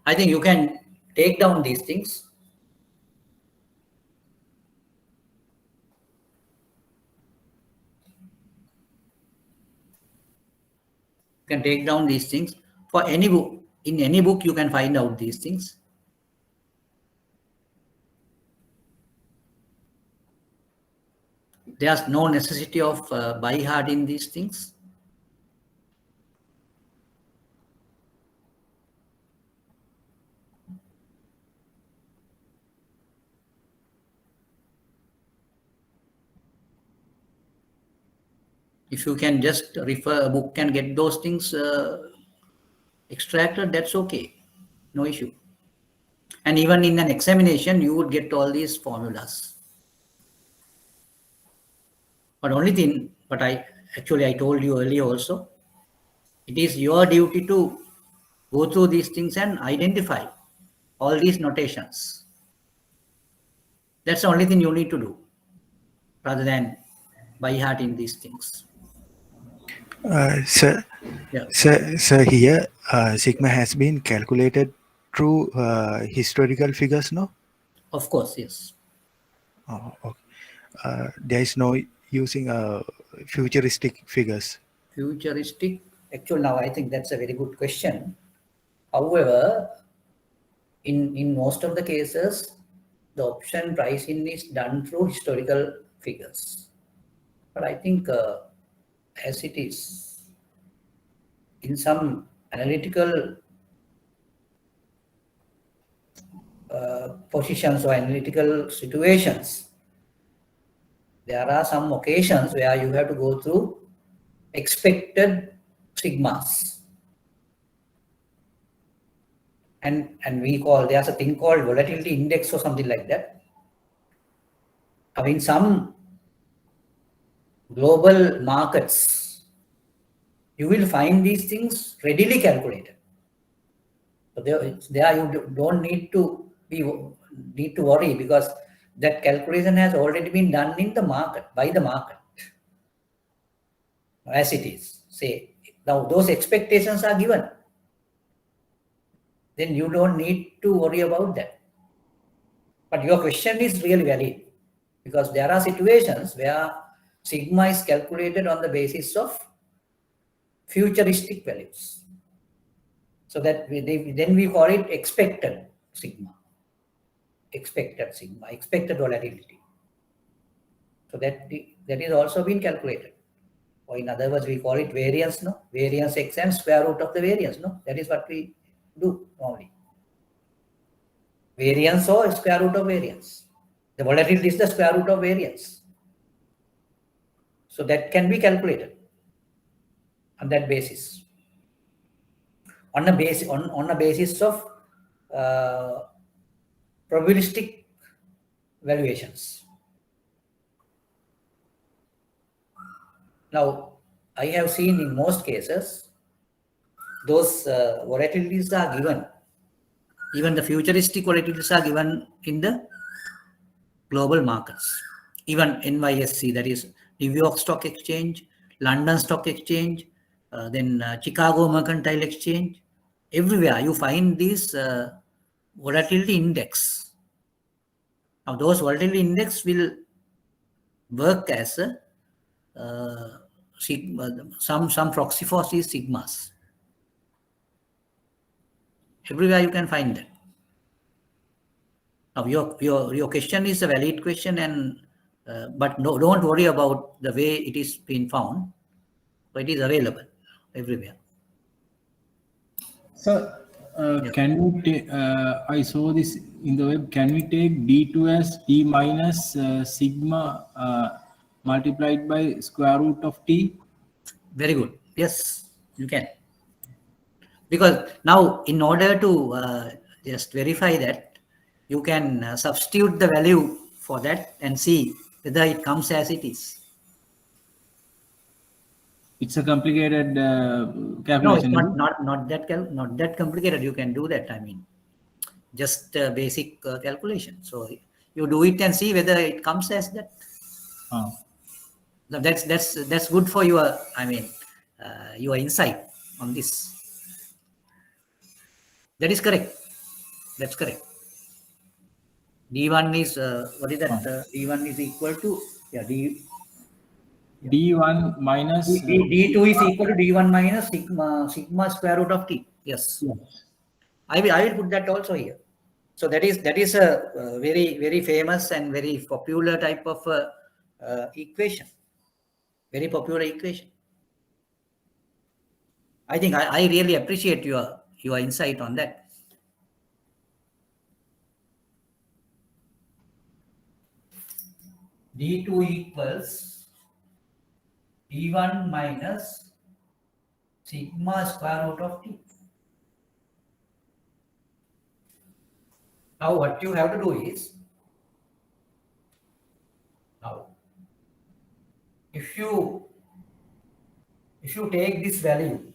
I think you can take down these things. You can take down these things for any book. In any book, you can find out these things. there's no necessity of by heart in these things. If you can just refer a book and get those things extracted, that's okay, no issue. And even in an examination, you would get all these formulas. But only thing, but I told you earlier also, it is your duty to go through these things and identify all these notations. That's the only thing you need to do, rather than by heart in these things. Sir, Yeah. sir, here sigma has been calculated through historical figures, no? Of course, yes. Oh, okay. There is no using futuristic figures. Futuristic, actually now I think that's a very good question. However, in most of the cases, the option pricing is done through historical figures. But I think as it is, in some analytical positions or analytical situations, there are some occasions where you have to go through expected sigmas. And there's a thing called volatility index or something like that. I mean, some global markets, you will find these things readily calculated. So there you don't need to worry, because that calculation has already been done in the market, by the market, as it is. Say, now those expectations are given. Then you don't need to worry about that. But your question is really valid, because there are situations where sigma is calculated on the basis of futuristic values. So that then we call it expected sigma, expected volatility. So that is also been calculated. Or in other words, we call it variance, no? Variance x and square root of the variance, no? That is what we do normally. Variance or square root of variance. The volatility is the square root of variance. So that can be calculated on that basis. On a basis of probabilistic valuations. Now, I have seen in most cases, those volatilities are given. Even the futuristic volatilities are given in the global markets. Even NYSE, that is New York Stock Exchange, London Stock Exchange, then Chicago Mercantile Exchange. Everywhere you find this volatility index. Now those volatility index will work as a sigma, some proxy for these sigmas. Everywhere you can find that. Now your question is a valid question, and but no, don't worry about the way it is being found. But it is available everywhere. So, can we take, I saw this in the web, can we take D2 as T minus sigma multiplied by square root of T? Very good. Yes, you can. Because now, in order to just verify that, you can substitute the value for that and see whether it comes as it is. It's a complicated calculation. No, it's not that complicated. You can do that. I mean, just basic calculation. So you do it and see whether it comes as that. Oh. So that's good for your, I mean, your insight on this. That is correct. That's correct. D1 is what is that? D1 is equal to D1 minus D2 is equal to D1 minus sigma square root of T. Yes. I will put that also here. So that is a very, very famous and very popular type of equation, very popular equation. I think I really appreciate your insight on that. D2 equals D1 minus sigma square root of T. Now what you have to do is, now if you take this value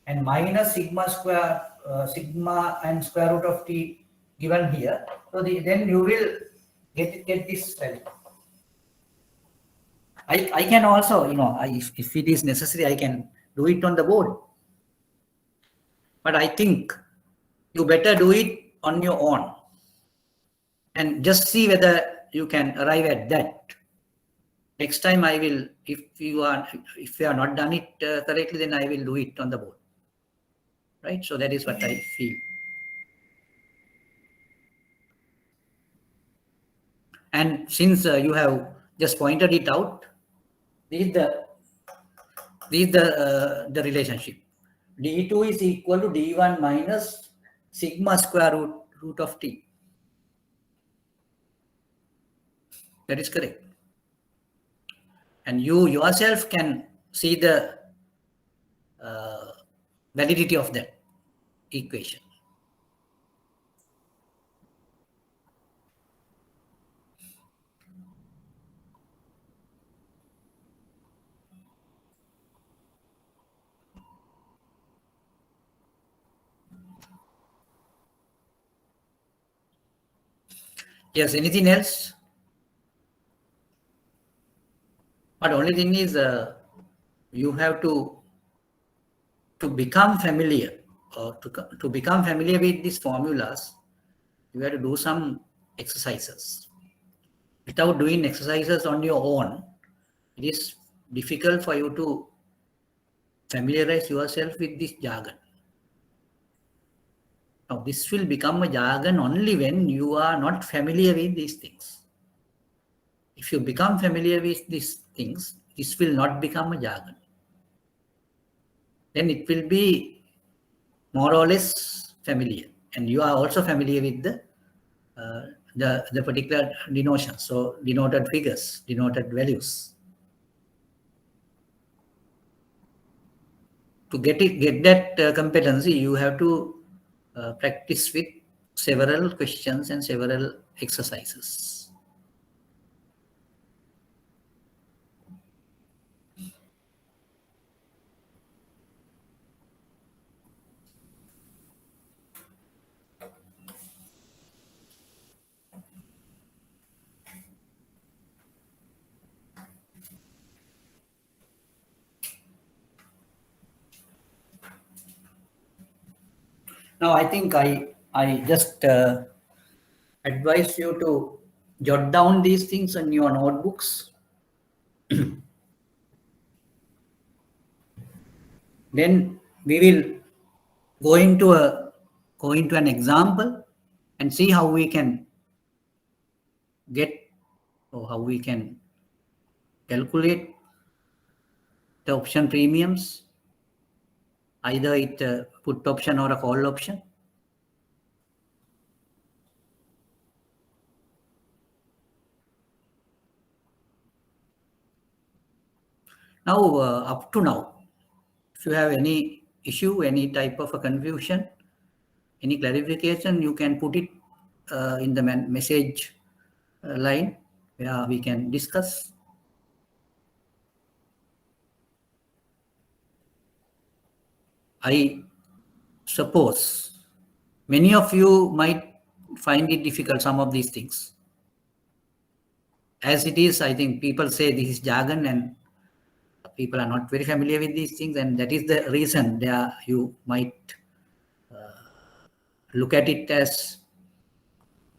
and minus sigma and square root of T given here, so then you will get this value. I can also, if it is necessary, I can do it on the board. But I think you better do it on your own and just see whether you can arrive at that. Next time I will, if you are not done it correctly, then I will do it on the board. Right? So that is what I feel. And since you have just pointed it out, this is the relationship. D2 is equal to D1 minus sigma square root of T. That is correct. And you yourself can see the validity of that equation. Yes, anything else? But only thing is, you have to become familiar, or to become familiar with these formulas, you have to do some exercises. Without doing exercises on your own, it is difficult for you to familiarize yourself with this jargon. Now, this will become a jargon only when you are not familiar with these things. If you become familiar with these things, this will not become a jargon. Then it will be more or less familiar, and you are also familiar with the particular denotion. So denoted figures, denoted values. To get that competency, you have to practice with several questions and several exercises. Now, I think I just advise you to jot down these things in your notebooks. Then we will go into an example and see how we can get, or how we can calculate the option premiums, either it put option or a call option. Now, up to now, if you have any issue, any type of a confusion, any clarification, you can put it in the message line where we can discuss. I suppose many of you might find it difficult, some of these things. As it is, I think people say this is jargon and people are not very familiar with these things, and that is the reason you might look at it as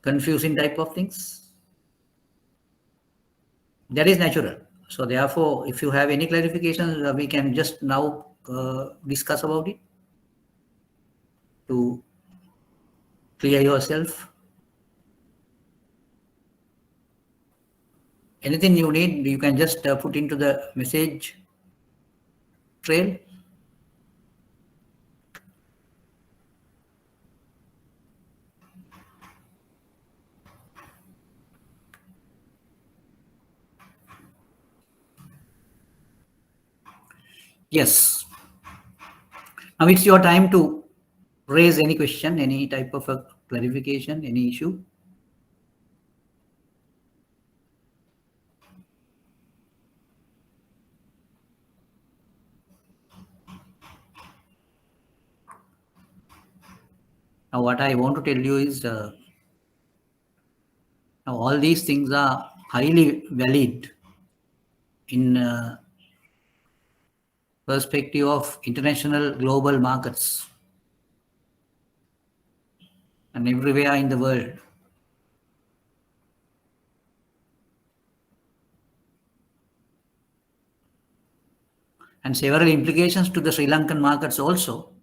confusing type of things. That is natural. So therefore, if you have any clarifications, we can just now discuss about it to clear yourself. Anything you need, you can just put into the message trail. Yes. Now it's your time to raise any question, any type of a clarification, any issue. Now what I want to tell you is now all these things are highly valid in perspective of international global markets and everywhere in the world. And several implications to the Sri Lankan markets also.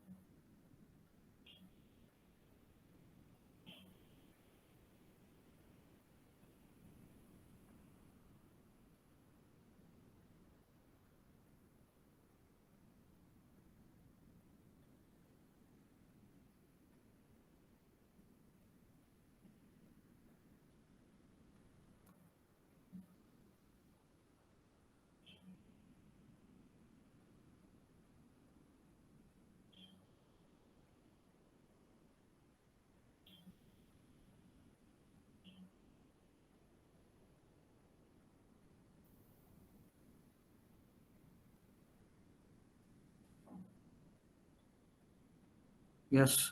Yes.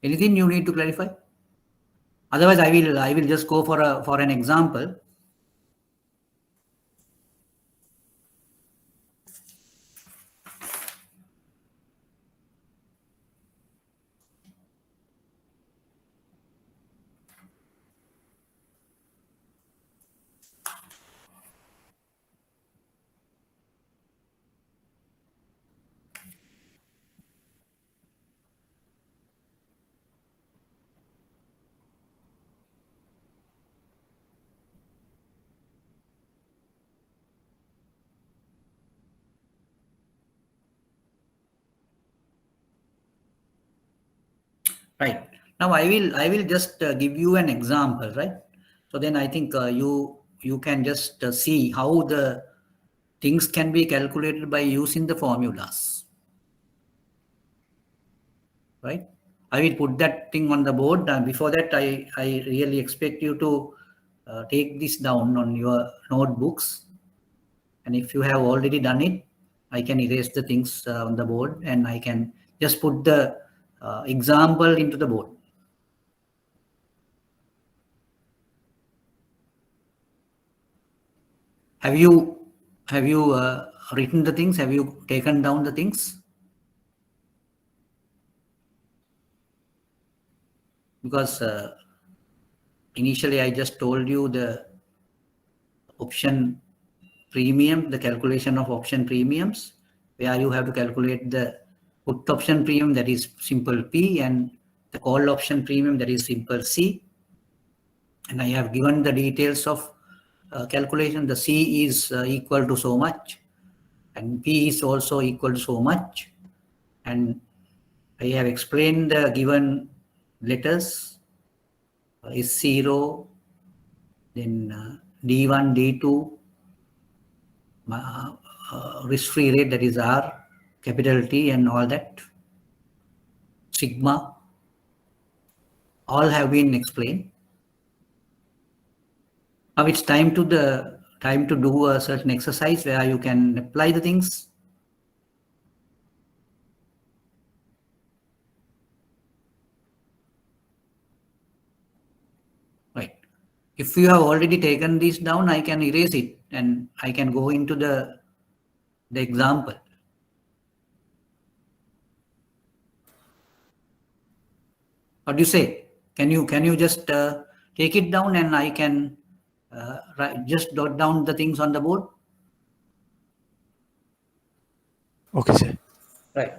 Anything you need to clarify? Otherwise, I will just go for an example. Right. Now I will just give you an example, right? So then I think you can just see how the things can be calculated by using the formulas, right? I will put that thing on the board. And before that, I really expect you to take this down on your notebooks. And if you have already done it, I can erase the things on the board and I can just put the example into the board. Have you written the things? Have you taken down the things? Because initially I just told you the option premium, the calculation of option premiums, where you have to calculate the put option premium, that is simple P, and the call option premium, that is simple C. And I have given the details of calculation. The C is equal to so much, and P is also equal to so much. And I have explained the given letters is 0, then D1, D2, risk-free rate, that is R, capital T, and all that, sigma, all have been explained. Now it's time to do a certain exercise where you can apply the things. Right. If you have already taken this down, I can erase it and I can go into the example. What do you say? Can you just take it down and I can just dot down the things on the board? Okay, sir. Right.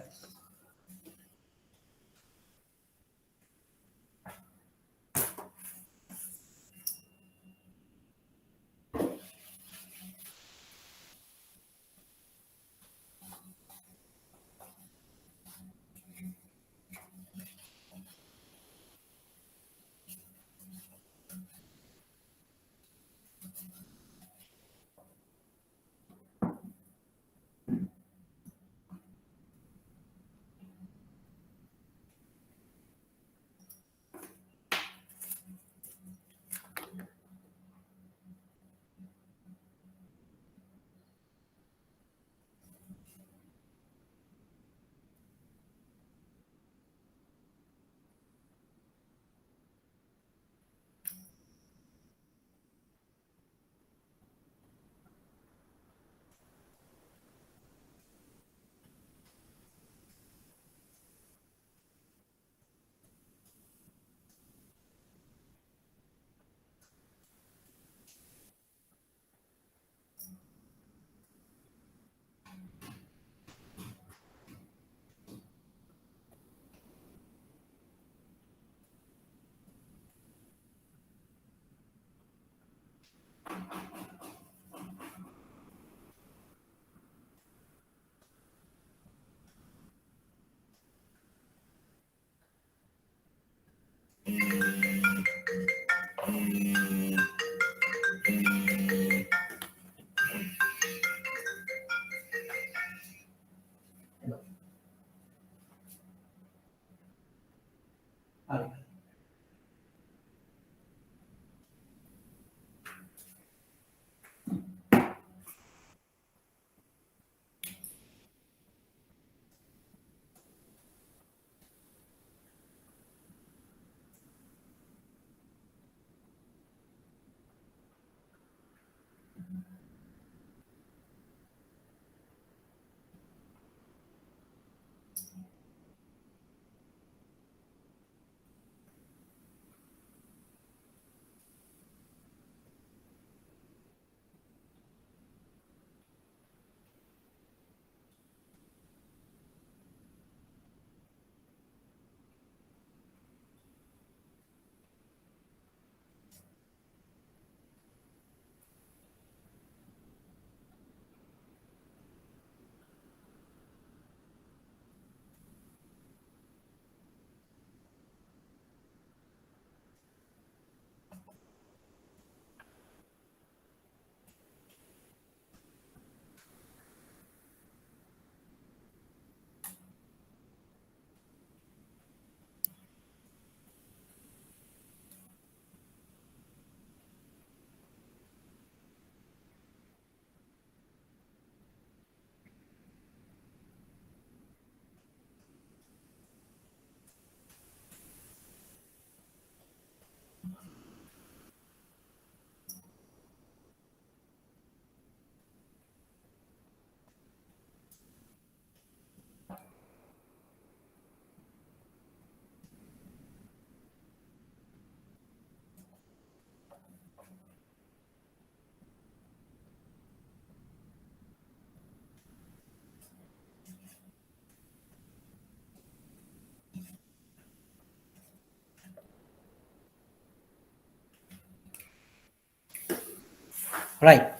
Right.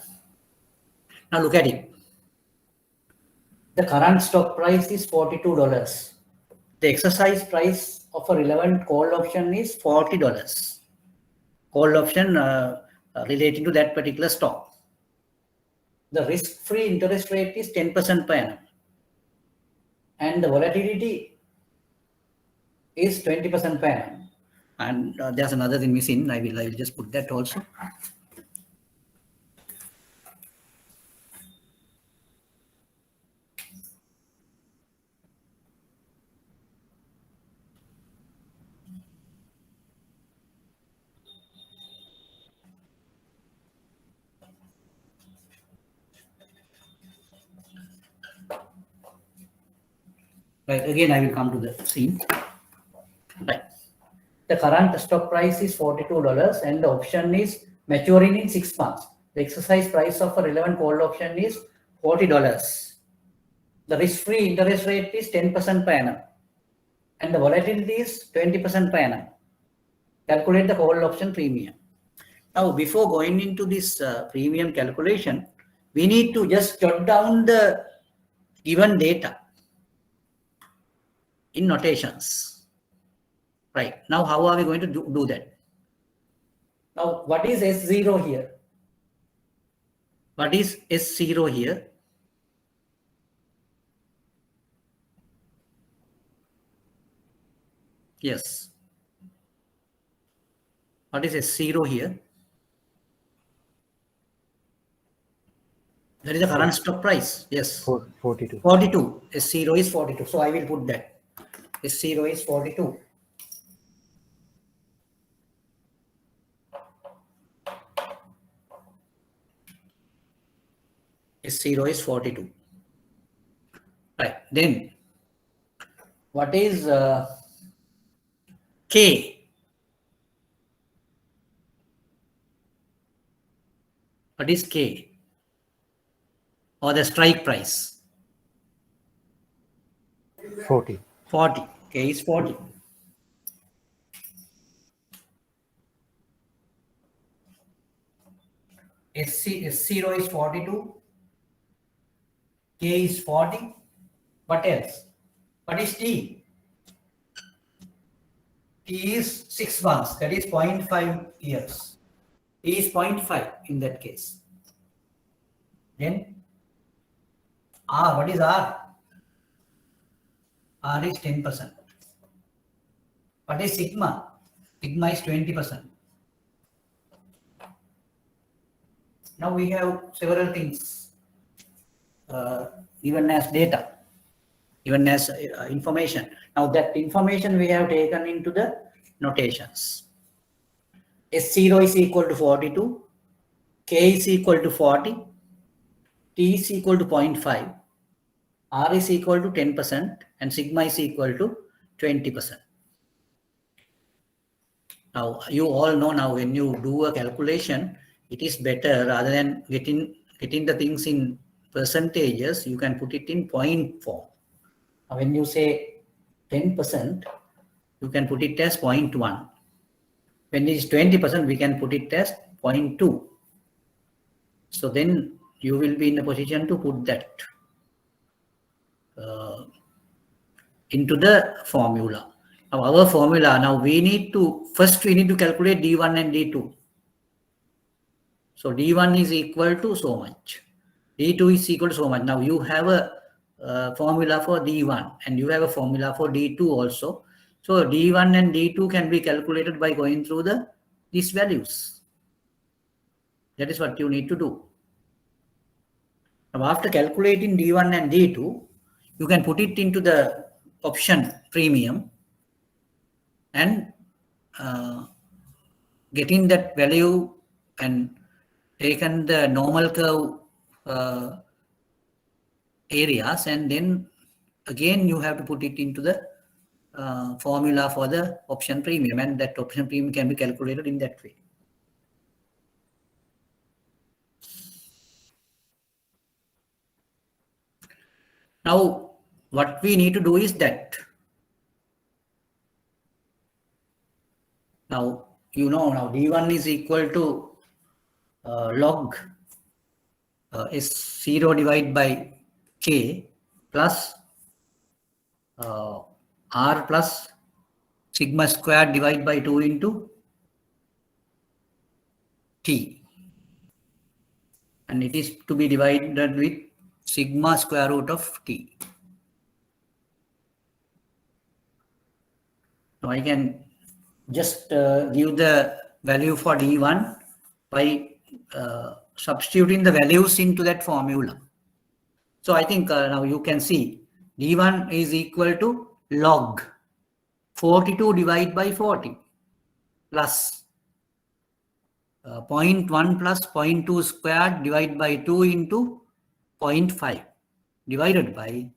Now look at it. The current stock price is $42. The exercise price of a relevant call option is $40. Call option relating to that particular stock. The risk-free interest rate is 10% per annum. And the volatility is 20% per annum. And there's another thing missing. I will just put that also. Right, again, I will come to the scene. Right. The current stock price is $42 and the option is maturing in 6 months. The exercise price of a relevant call option is $40. The risk-free interest rate is 10% per annum. And the volatility is 20% per annum. Calculate the call option premium. Now, before going into this premium calculation, we need to just jot down the given data in notations. Right. Now, how are we going to do that? Now, what is S0 here? What is S0 here? Yes. What is S0 here? That is the current stock price. Yes. 42. 42. S0 is 42. So I will put that. S0 is 42. S0 is 42. Right. Then what is K? What is K? Or the strike price? 40. 40. K is 40. S0 is 42. K is 40. What else? What is T? T is 6 months. That is 0.5 years. T is 0.5 in that case. Then R. What is R? R is 10%. What is sigma? Sigma is 20%. Now we have several things given as data, given as information. Now that information we have taken into the notations. S0 is equal to 42. K is equal to 40, T is equal to 0.5, R is equal to 10%, and sigma is equal to 20%. Now, you all know now when you do a calculation, it is better rather than getting the things in percentages, you can put it in point form. Now, when you say 10%, you can put it as 0.1. When it is 20%, we can put it as 0.2. So then you will be in a position to put that into the formula. Now our formula, now we need to calculate D1 and D2. So D1 is equal to so much. D2 is equal to so much. Now you have a formula for D1 and you have a formula for D2 also. So D1 and D2 can be calculated by going through these values. That is what you need to do. Now after calculating D1 and D2, you can put it into the option premium and getting that value and taken the normal curve areas, and then again you have to put it into the formula for the option premium, and that option premium can be calculated in that way. Now what we need to do is that now now D1 is equal to log S0 divided by K plus R plus sigma squared divided by 2 into T, and it is to be divided with sigma square root of T. Now I can just give the value for D1 by substituting the values into that formula. So I think now you can see D1 is equal to log 42 divided by 40 plus 0.1 plus 0.2 squared divided by 2 into 0.5 divided by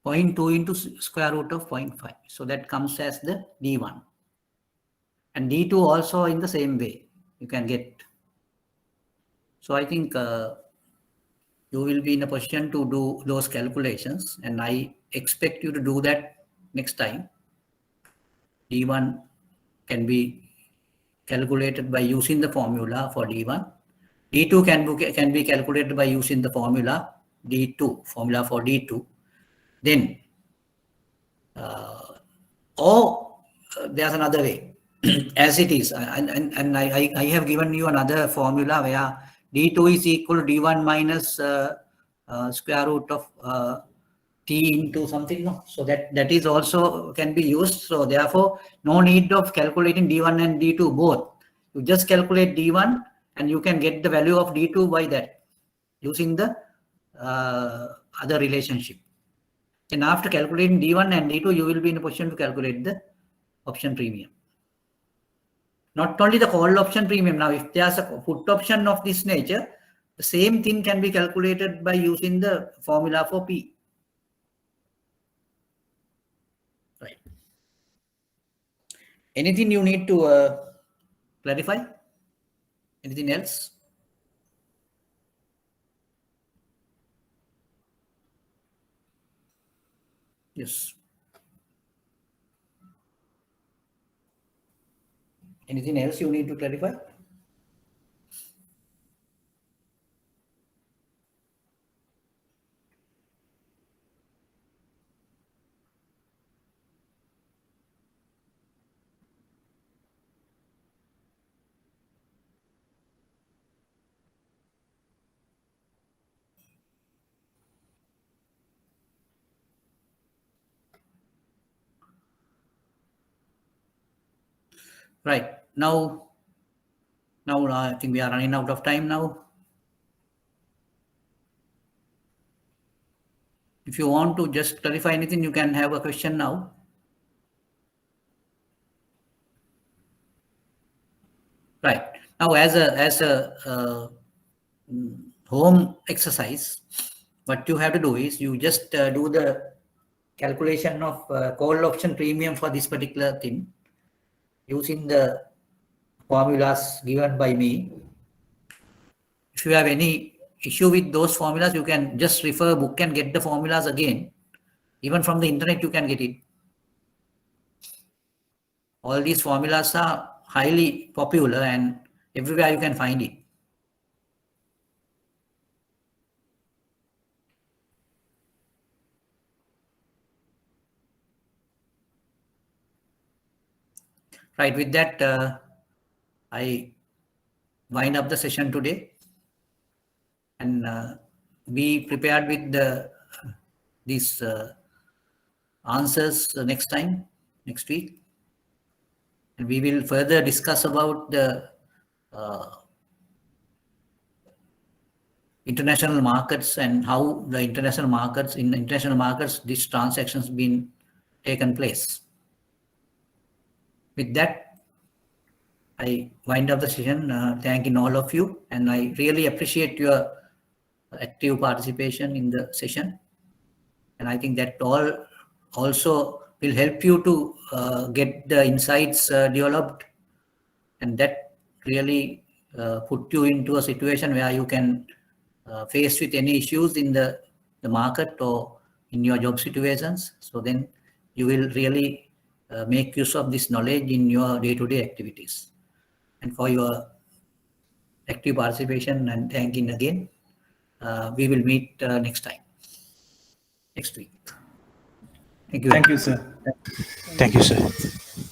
0.2 into square root of 0.5. So that comes as the D1. And D2 also in the same way you can get. So I think you will be in a position to do those calculations, and I expect you to do that next time. D1 can be calculated by using the formula for D1. D2 can be calculated by using the formula formula for D2. Then, there's another way, as it is, and I have given you another formula where D2 is equal to D1 minus square root of T into something. No, so that is also can be used. So therefore, no need of calculating D1 and D2 both. You just calculate D1 and you can get the value of D2 by that using the other relationship. And after calculating D1 and D2, you will be in a position to calculate the option premium. Not only the call option premium. Now, if there's a put option of this nature, the same thing can be calculated by using the formula for P. Right. Anything you need to clarify? Anything else? Yes. Anything else you need to clarify? Right. Now I think we are running out of time now. If you want to just clarify anything, you can have a question now. Right. Now, as a home exercise, what you have to do is you just do the calculation of call option premium for this particular thing using the formulas given by me. If you have any issue with those formulas, you can just refer a book and get the formulas again. Even from the internet, you can get it. All these formulas are highly popular and everywhere you can find it. Right, with that, I wind up the session today and be prepared with these answers next week. And we will further discuss about the international markets and how the international markets, these transactions been taken place. With that, I wind up the session, thanking all of you, and I really appreciate your active participation in the session. And I think that all also will help you to get the insights developed, and that really put you into a situation where you can face with any issues in the market or in your job situations. So then you will really make use of this knowledge in your day-to-day activities. And for your active participation and thanking again, we will meet next week. Thank you. Thank you, sir. Thank you, sir.